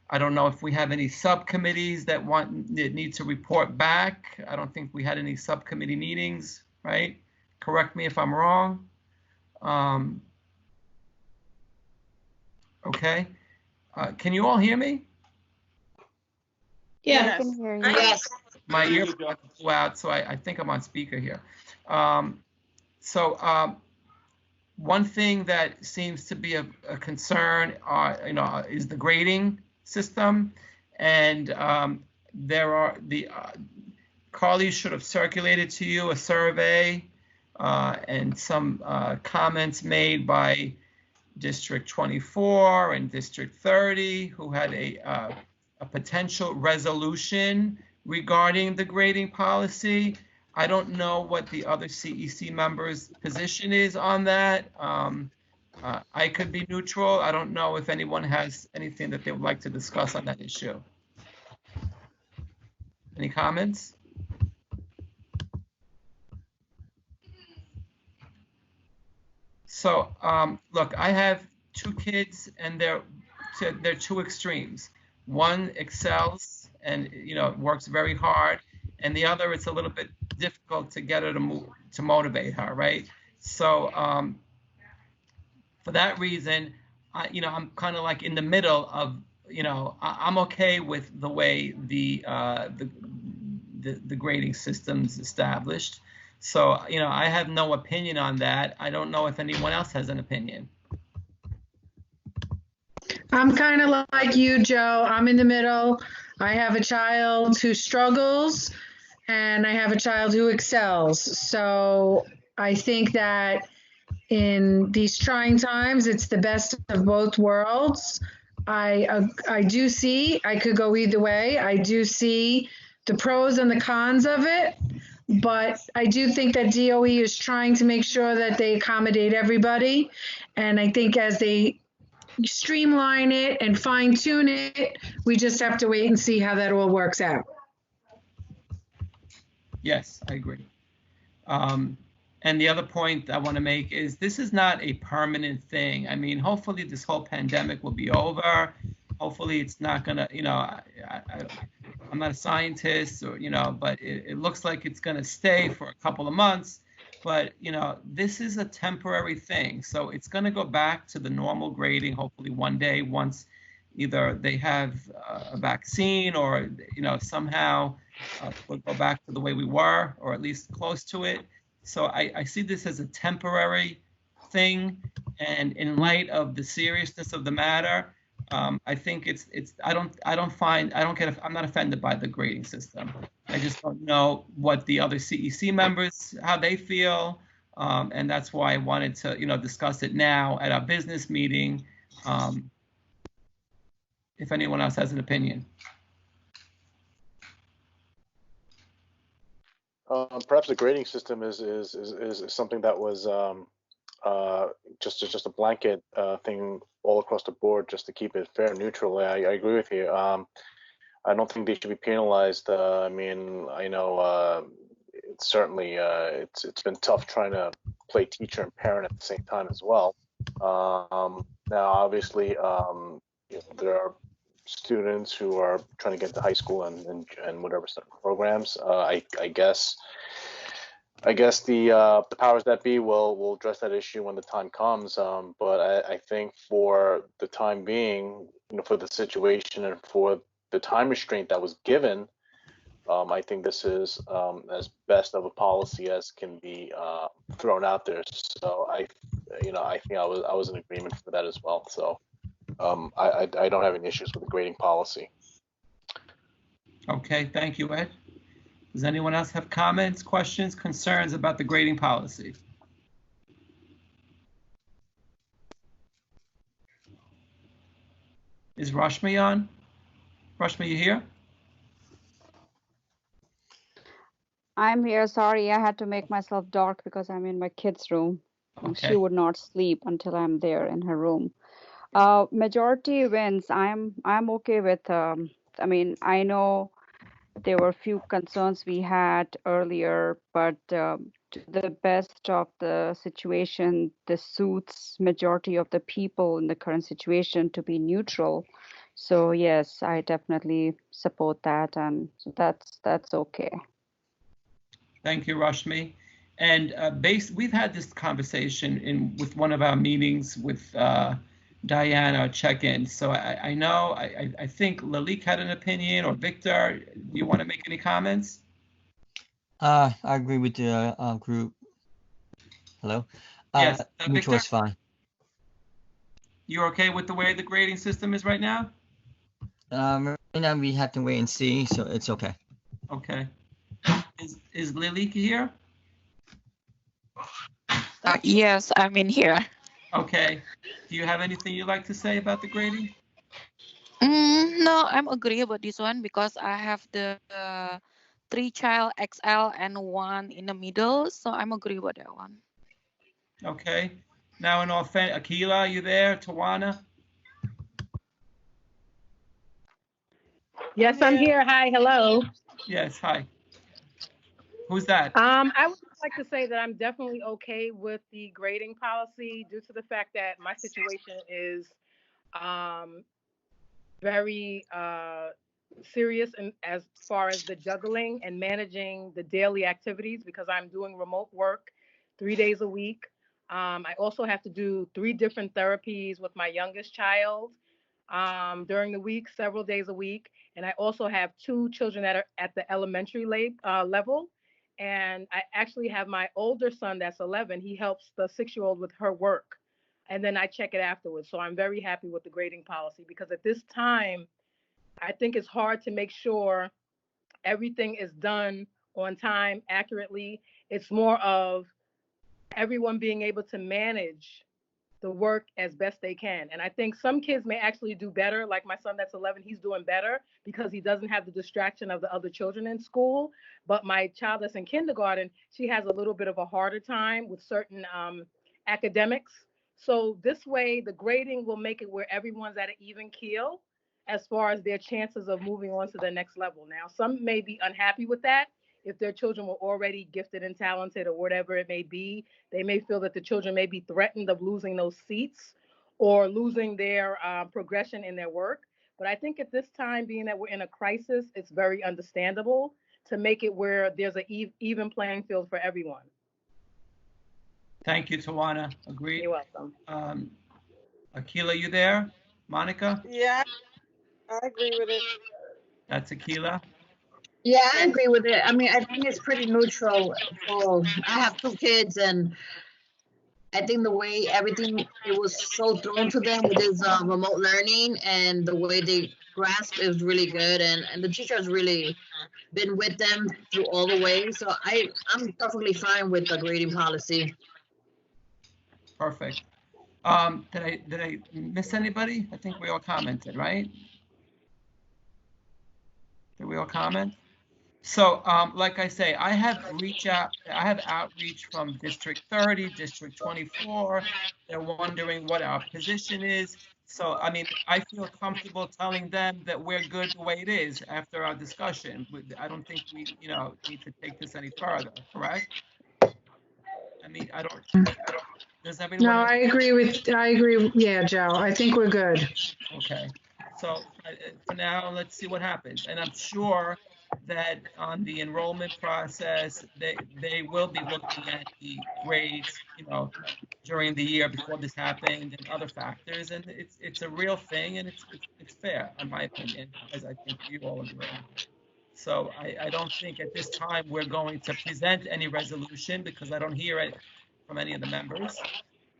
I don't know if we have any subcommittees that need to report back. I don't think we had any subcommittee meetings, right? Correct me if I'm wrong. Okay. Can you all hear me? Yes. I can hear you. Yes. My earbuds flew out, so I think I'm on speaker here. One thing that seems to be a concern, is the grading system, and Carly should have circulated to you a survey and some comments made by District 24 and District 30, who had a potential resolution regarding the grading policy. I don't know what the other CEC members' position is on that. I could be neutral. I don't know if anyone has anything that they would like to discuss on that issue. Any comments? So, look, I have 2 kids, and they're 2 extremes. One excels and works very hard, and the other, it's a little bit difficult to get her to motivate her, right? So for that reason, I'm kind of like in the middle of, I'm okay with the way the grading system's established. So, I have no opinion on that. I don't know if anyone else has an opinion. I'm kind of like you, Joe. I'm in the middle. I have a child who struggles, and I have a child who excels. So I think that in these trying times, it's the best of both worlds. I do see, I could go either way. I do see the pros and the cons of it, but I do think that DOE is trying to make sure that they accommodate everybody. And I think as they streamline it and fine tune it, we just have to wait and see how that all works out. Yes, I agree. And the other point I want to make is this is not a permanent thing. I mean, hopefully this whole pandemic will be over. Hopefully it's not gonna, I'm not a scientist, or but it looks like it's gonna stay for a couple of months. But this is a temporary thing, so it's gonna go back to the normal grading. Hopefully one day, once either they have a vaccine or, somehow we'll go back to the way we were, or at least close to it. So I see this as a temporary thing. And in light of the seriousness of the matter, I think I'm not offended by the grading system. I just don't know what the other CEC members, how they feel. And that's why I wanted to, discuss it now at our business meeting. If anyone else has an opinion. Perhaps the grading system is something that was just a blanket thing all across the board, just to keep it fair and neutral. I agree with you. I don't think they should be penalized. I mean, I know it's certainly it's been tough trying to play teacher and parent at the same time as well. Now, obviously, there are students who are trying to get to high school and whatever programs. I guess the powers that be will address that issue when the time comes. But I think for the time being, for the situation and for the time restraint that was given, I think this is as best of a policy as can be thrown out there. So I think I was in agreement for that as well. So I don't have any issues with the grading policy. Okay, thank you, Ed. Does anyone else have comments, questions, concerns about the grading policy? Is Rashmi on? Rashmi, you here? I'm here. Sorry, I had to make myself dark because I'm in my kid's room. And Okay. she would not sleep until I'm there in her room. Majority wins. I'm okay with. I mean, I know there were a few concerns we had earlier, but to the best of the situation, this suits majority of the people in the current situation to be neutral. So yes, I definitely support that, and so that's okay. Thank you, Rashmi. And we've had this conversation with one of our meetings with Diana check-in. So I know, I think Lalik had an opinion, or Victor. Do you want to make any comments? I agree with the group. Hello? Yes, Which Victor? was fine. You're okay with the way the grading system is right now? Right now we have to wait and see, so it's okay. Okay. Is Lalik here? Yes, I'm in here. Okay. Do you have anything you'd like to say about the grading? No, I'm agree about this one because I have the 3-child XL and 1 in the middle, so I'm agree with that one. Okay. Now in all fairness, Akila, are you there? Tawana? Yes, I'm here. Hi, hello. Yes, hi. Who's that? I would like to say that I'm definitely okay with the grading policy due to the fact that my situation is very serious and as far as the juggling and managing the daily activities, because I'm doing remote work 3 days a week. I also have to do 3 different therapies with my youngest child during the week, several days a week. And I also have 2 children that are at the elementary level. And I actually have my older son that's 11. He helps the 6-year-old with her work. And then I check it afterwards. So I'm very happy with the grading policy, because at this time, I think it's hard to make sure everything is done on time, accurately. It's more of everyone being able to manage the work as best they can. And I think some kids may actually do better. Like my son that's 11, he's doing better because he doesn't have the distraction of the other children in school. But my child that's in kindergarten, she has a little bit of a harder time with certain academics. So this way, the grading will make it where everyone's at an even keel as far as their chances of moving on to the next level. Now, some may be unhappy with that. If their children were already gifted and talented or whatever it may be, they may feel that the children may be threatened of losing those seats or losing their progression in their work. But I think at this time, being that we're in a crisis, it's very understandable to make it where there's an even playing field for everyone. Thank you, Tawana. Agreed. You're welcome. Akila, you there? Monica? Yeah, I agree with it. That's Akila? Yeah, I agree with it. I mean, I think it's pretty neutral. So I have two kids, and I think the way everything it was so thrown to them with this remote learning and the way they grasp is really good, and the teacher's really been with them through all the way. So I'm perfectly fine with the grading policy. Perfect. Did I miss anybody? I think we all commented, right? Did we all comment? So, like I say, I have outreach from District 30, District 24. They're wondering what our position is. So, I mean, I feel comfortable telling them that we're good the way it is after our discussion. I don't think we, need to take this any further, correct? I mean, does everyone? No, I agree. Yeah, Joe, I think we're good. Okay, so for now, let's see what happens. And I'm sure that on the enrollment process, they will be looking at the grades, during the year before this happened and other factors. And it's a real thing, and it's fair, in my opinion, as I think you all agree. So I don't think at this time we're going to present any resolution because I don't hear it from any of the members.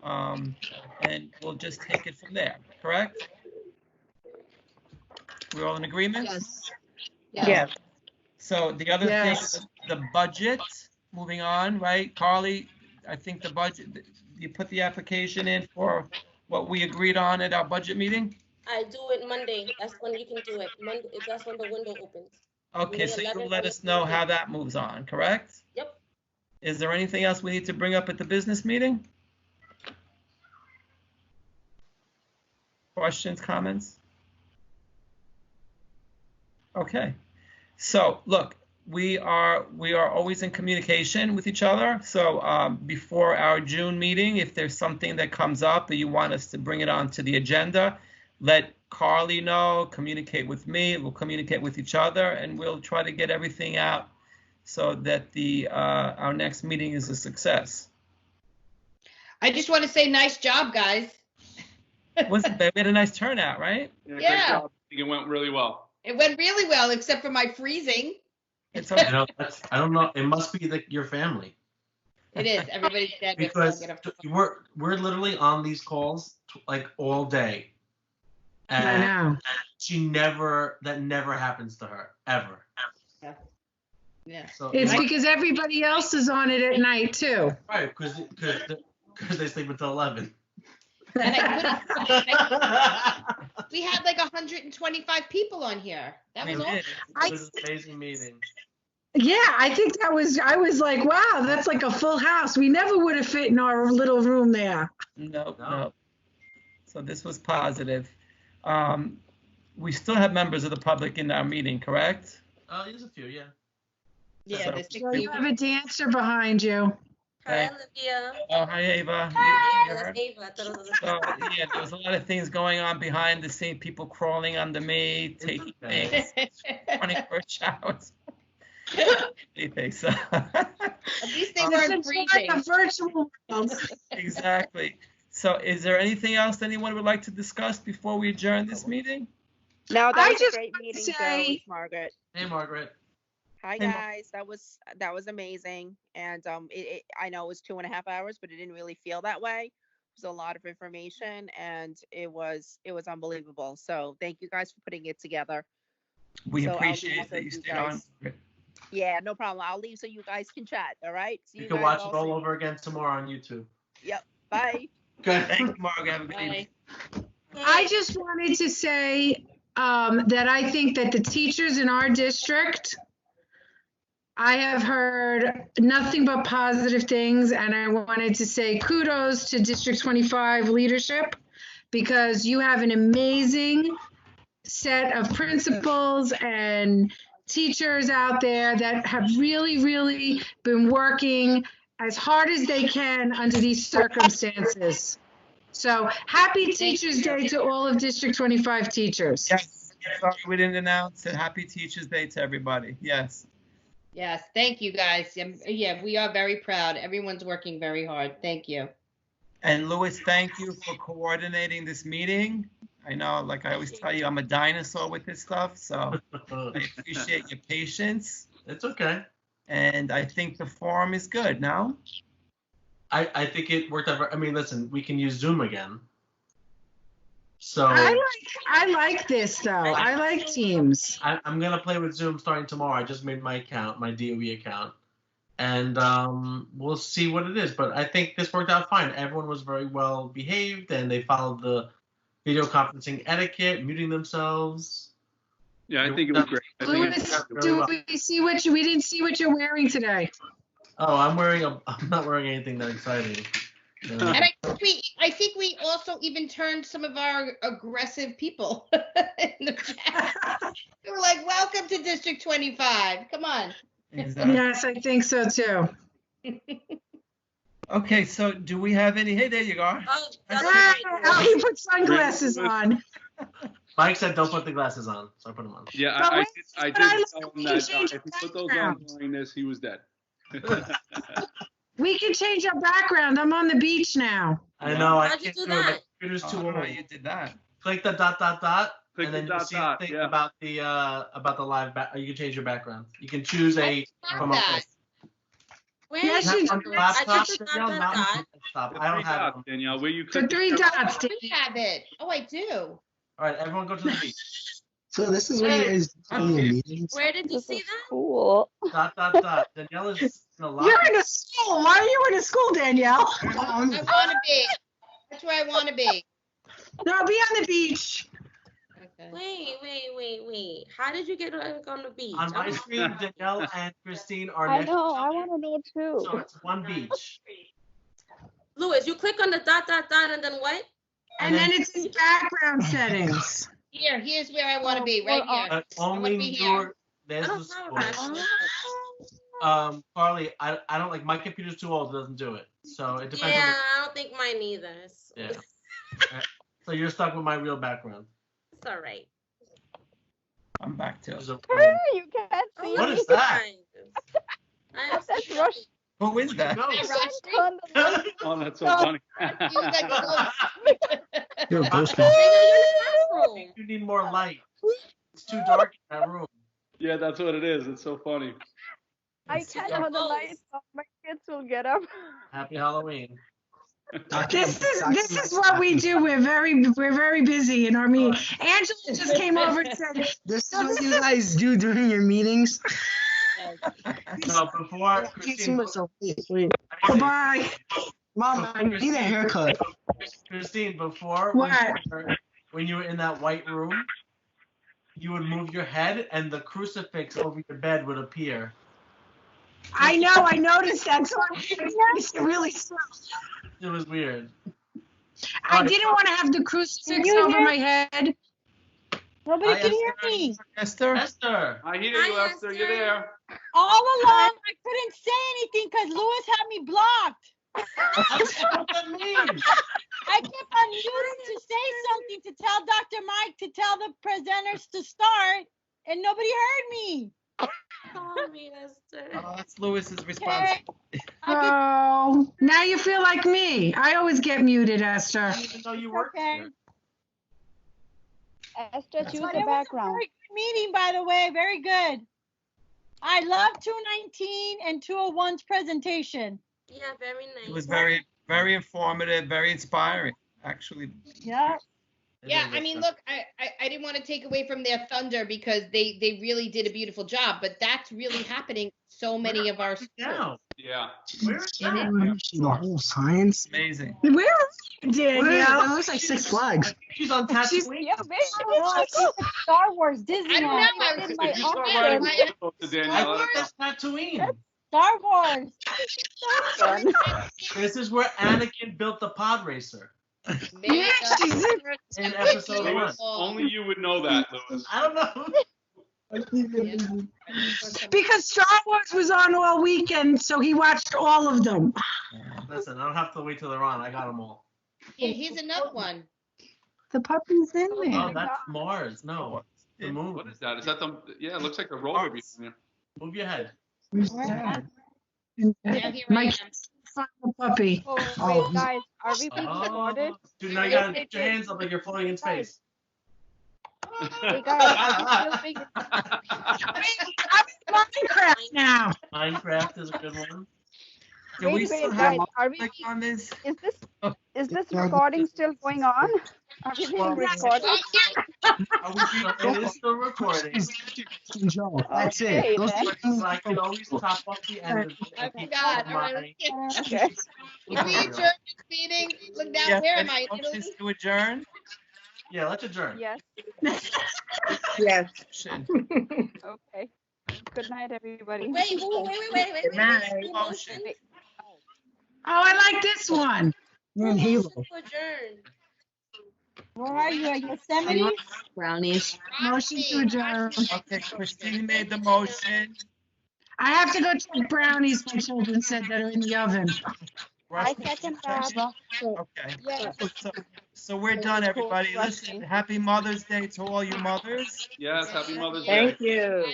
And we'll just take it from there, correct? We're all in agreement? Yes. Yeah. So the other thing, Yes. the budget, moving on, right? Carly, I think the budget, you put the application in for what we agreed on at our budget meeting? I do it Monday. That's when you can do it. Monday, that's when the window opens. Okay, May so 11th you'll let or us know how 13th. that moves on, correct? Yep. Is there anything else we need to bring up at the business meeting? Questions, comments? Okay, so look, we are always in communication with each other. So before our June meeting, if there's something that comes up that you want us to bring it onto the agenda, let Carly know, communicate with me, we'll communicate with each other, and we'll try to get everything out so that our next meeting is a success. I just want to say nice job, guys. Wasn't bad. We had a nice turnout, right? Great Yeah. job. I think it went really well. It went really well, except for my freezing. It's okay. I don't know. It must be your family. It is. Everybody's dead. Because we're literally on these calls like all day. And I know. That never happens to her, ever. Yeah. So It's because everybody else is on it at night too. Right, because they sleep until 11. And we had like 125 people on here. That was awesome. It was an amazing meeting. Yeah, I think I was like, wow, that's like a full house. We never would have fit in our little room there. No. So this was positive. We still have members of the public in our meeting, correct? There's a few, yeah. Yeah, So you have a dancer behind you. Hi, Olivia. Oh, hi, Ava. Hi. That's Ava. So, yeah, there was a lot of things going on behind the scene, people crawling under me, taking things, running for showers. Anything, so. At least they weren't freezing. A virtual world. Exactly. So is there anything else anyone would like to discuss before we adjourn this meeting? No, that I was a just great want to meeting, Joe. say- It's Margaret. Hey, Margaret. Hi Hey, guys, that was amazing, and I know it was 2.5 hours, but it didn't really feel that way. It was a lot of information, and it was unbelievable. So thank you guys for putting it together. We So I'll appreciate leave that so you stayed on. Yeah, no problem. I'll leave so you guys can chat. All right. See You you can guys watch all it all soon. over again tomorrow on YouTube. Yep. Bye. Good. Thank you, Margaret. Have a good evening. I just wanted to say that I think that the teachers in our district, I have heard nothing but positive things, and I wanted to say kudos to District 25 leadership because you have an amazing set of principals and teachers out there that have really, really been working as hard as they can under these circumstances. So happy Teachers Day to all of District 25 teachers. Yes, sorry we didn't announce it. Happy Teachers Day to everybody. Yes. Yes, thank you guys. Yeah, we are very proud. Everyone's working very hard. Thank you. And Louis, thank you for coordinating this meeting. I know, like I always tell you, I'm a dinosaur with this stuff, so I appreciate your patience. It's okay. And I think the forum is good now. I think it worked out. I mean, listen, we can use Zoom again. So I like this though. I like Teams. I'm gonna play with Zoom starting tomorrow. I just made my account, my DOE account, and we'll see what it is. But I think this worked out fine. Everyone was very well behaved, and they followed the video conferencing etiquette, muting themselves. Yeah, I think it was great. I think Louis, we didn't see what you're wearing today. Oh, I'm not wearing anything that exciting. And I think we also even turned some of our aggressive people in the chat. They were like, welcome to District 25. Come on. Exactly. Yes, I think so too. Okay, so do we have any? Hey, there you go. Oh, he put sunglasses on. Mike said don't put the glasses on, so I put them on. Yeah, I did tell him that if he put those on during this, he was dead. We can change our background. I'm on the beach now. I know. I How'd you can't do do it. My that? computer's too Oh, old. you did that. Click the dot, Click and the then you dot, see dot, the thing yeah. about the live back. You can change your background. You can choose a from a that. Yes, not you on do. your laptop, I just Danielle, did not on that. your desktop. The I don't three have dots, them. Danielle, where you The click three dots. I have it. Oh, I do. All right, everyone go to the beach. So this is where you guys do your meetings? Where did you see that? Cool. Dot. Danielle is in a lot. You're in a school. Why are you in a school, Danielle? I want to be. That's where I want to be. No, be on the beach. Okay. Wait. How did you get on the beach? On my screen, Danielle and Christine are I next know. to each I other. want to know too. So it's one beach. Louis, you click on the dot, and then what? And then it's in background settings. Here's where I want to be, right here. Only be your. There's I the don't have school. that. Carly, I don't like my computer's too old. It doesn't do it. So it depends. Yeah, I don't think mine either. So. Yeah. So you're stuck with my real background. It's all right. I'm back to. You can't see What me. is that? That's Rush. Who is that? Oh, that's so funny. You're a ghost. You need more light. It's too dark in that room. Yeah, that's what it is. It's so funny. I can't have the lights off. My kids will get up. Happy Halloween. This is what we do. We're very busy in our meeting. Angela just came over and said, This is what you guys do during your meetings? No, before I can't see myself. Wait. Goodbye. Mom, I need a haircut. Christine, before when you were in that white room, you would move your head and the crucifix over your bed would appear. I know. I noticed that. So it's really slow. It was weird. I didn't want to have the crucifix over my head. Nobody can hear me. Esther? I hear you, Esther. You're there. All along, I couldn't say anything because Louis had me blocked. What that means? I kept on muting to say something to tell Dr. Mike to tell the presenters to start, and nobody heard me. Sorry, Esther. Oh, that's Louis's responsibility. Oh, now you feel like me. I always get muted, Esther. Even though you work Okay. Esther, choose But the it was a background. very good meeting, by the way. Very good. I love 219 and 201's presentation. Yeah, very nice. It was very, very informative, very inspiring, actually. Yeah. Yeah, I mean, look, I didn't want to take away from their thunder because they really did a beautiful job, but that's really happening in so many of our schools. Yeah. The whole science. Amazing. Where are you, Danielle? That looks like Six Flags. She's on Tatooine. Yeah, Star Wars, Disney. I don't know. I did my If you start option. writing to I Danielle, thought that's Tatooine. Star Wars. This is where Anakin built the pod racer. Yeah, in episode Louis, 1. only you would know that, Louis. I don't know. Because Star Wars was on all weekend, so he watched all of them. Listen, I don't have to wait till they're on. I got them all. Here's another one. The puppy's in Oh, there. that's Mars. No, the moon. What is that? Is that the? Yeah, it looks like a rover behind you. Move your head. My find the puppy. Oh, wait, guys, are we being recorded? Dude, now you gotta put your hands up like you're floating in space. Hey guys, are we still being Minecraft now. Minecraft is a good one. Do we wait, still wait, have guys, are we public on this? is this recording still going on? Are we being recorded? Are we it is still recording. Joe, that's it. Okay, Those then. things So I can always top up the end of it. I and keep forgot. my- All right, Okay. Did we adjourn this meeting? Look down. Yes, Where any am I? In motions Italy? to adjourn? Yeah, let's adjourn. Yes. Yes. Okay. Good night, everybody. Wait, wait. Good night. Who motioned? Wait. Oh, I like this one. You're Who in Halo. motioned to adjourn? Where are you at Yosemite? Brownies. Motion to adjourn. Okay, Christine made the motion. I have to go check brownies, my children said, that are in the oven. I second that. Okay. Yes. So we're done, everybody. Listen, happy Mother's Day to all you mothers. Yes, happy Mother's Day. Thank you.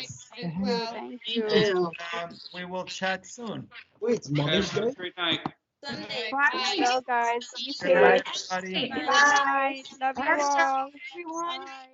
Thank you. And we will chat soon. Wait, it's Okay, Mother's have a Day? great night. Sunday. Bye. Well, guys. Be Good night, safe. everybody. Good night. Love you Bye. all. Everyone. Bye.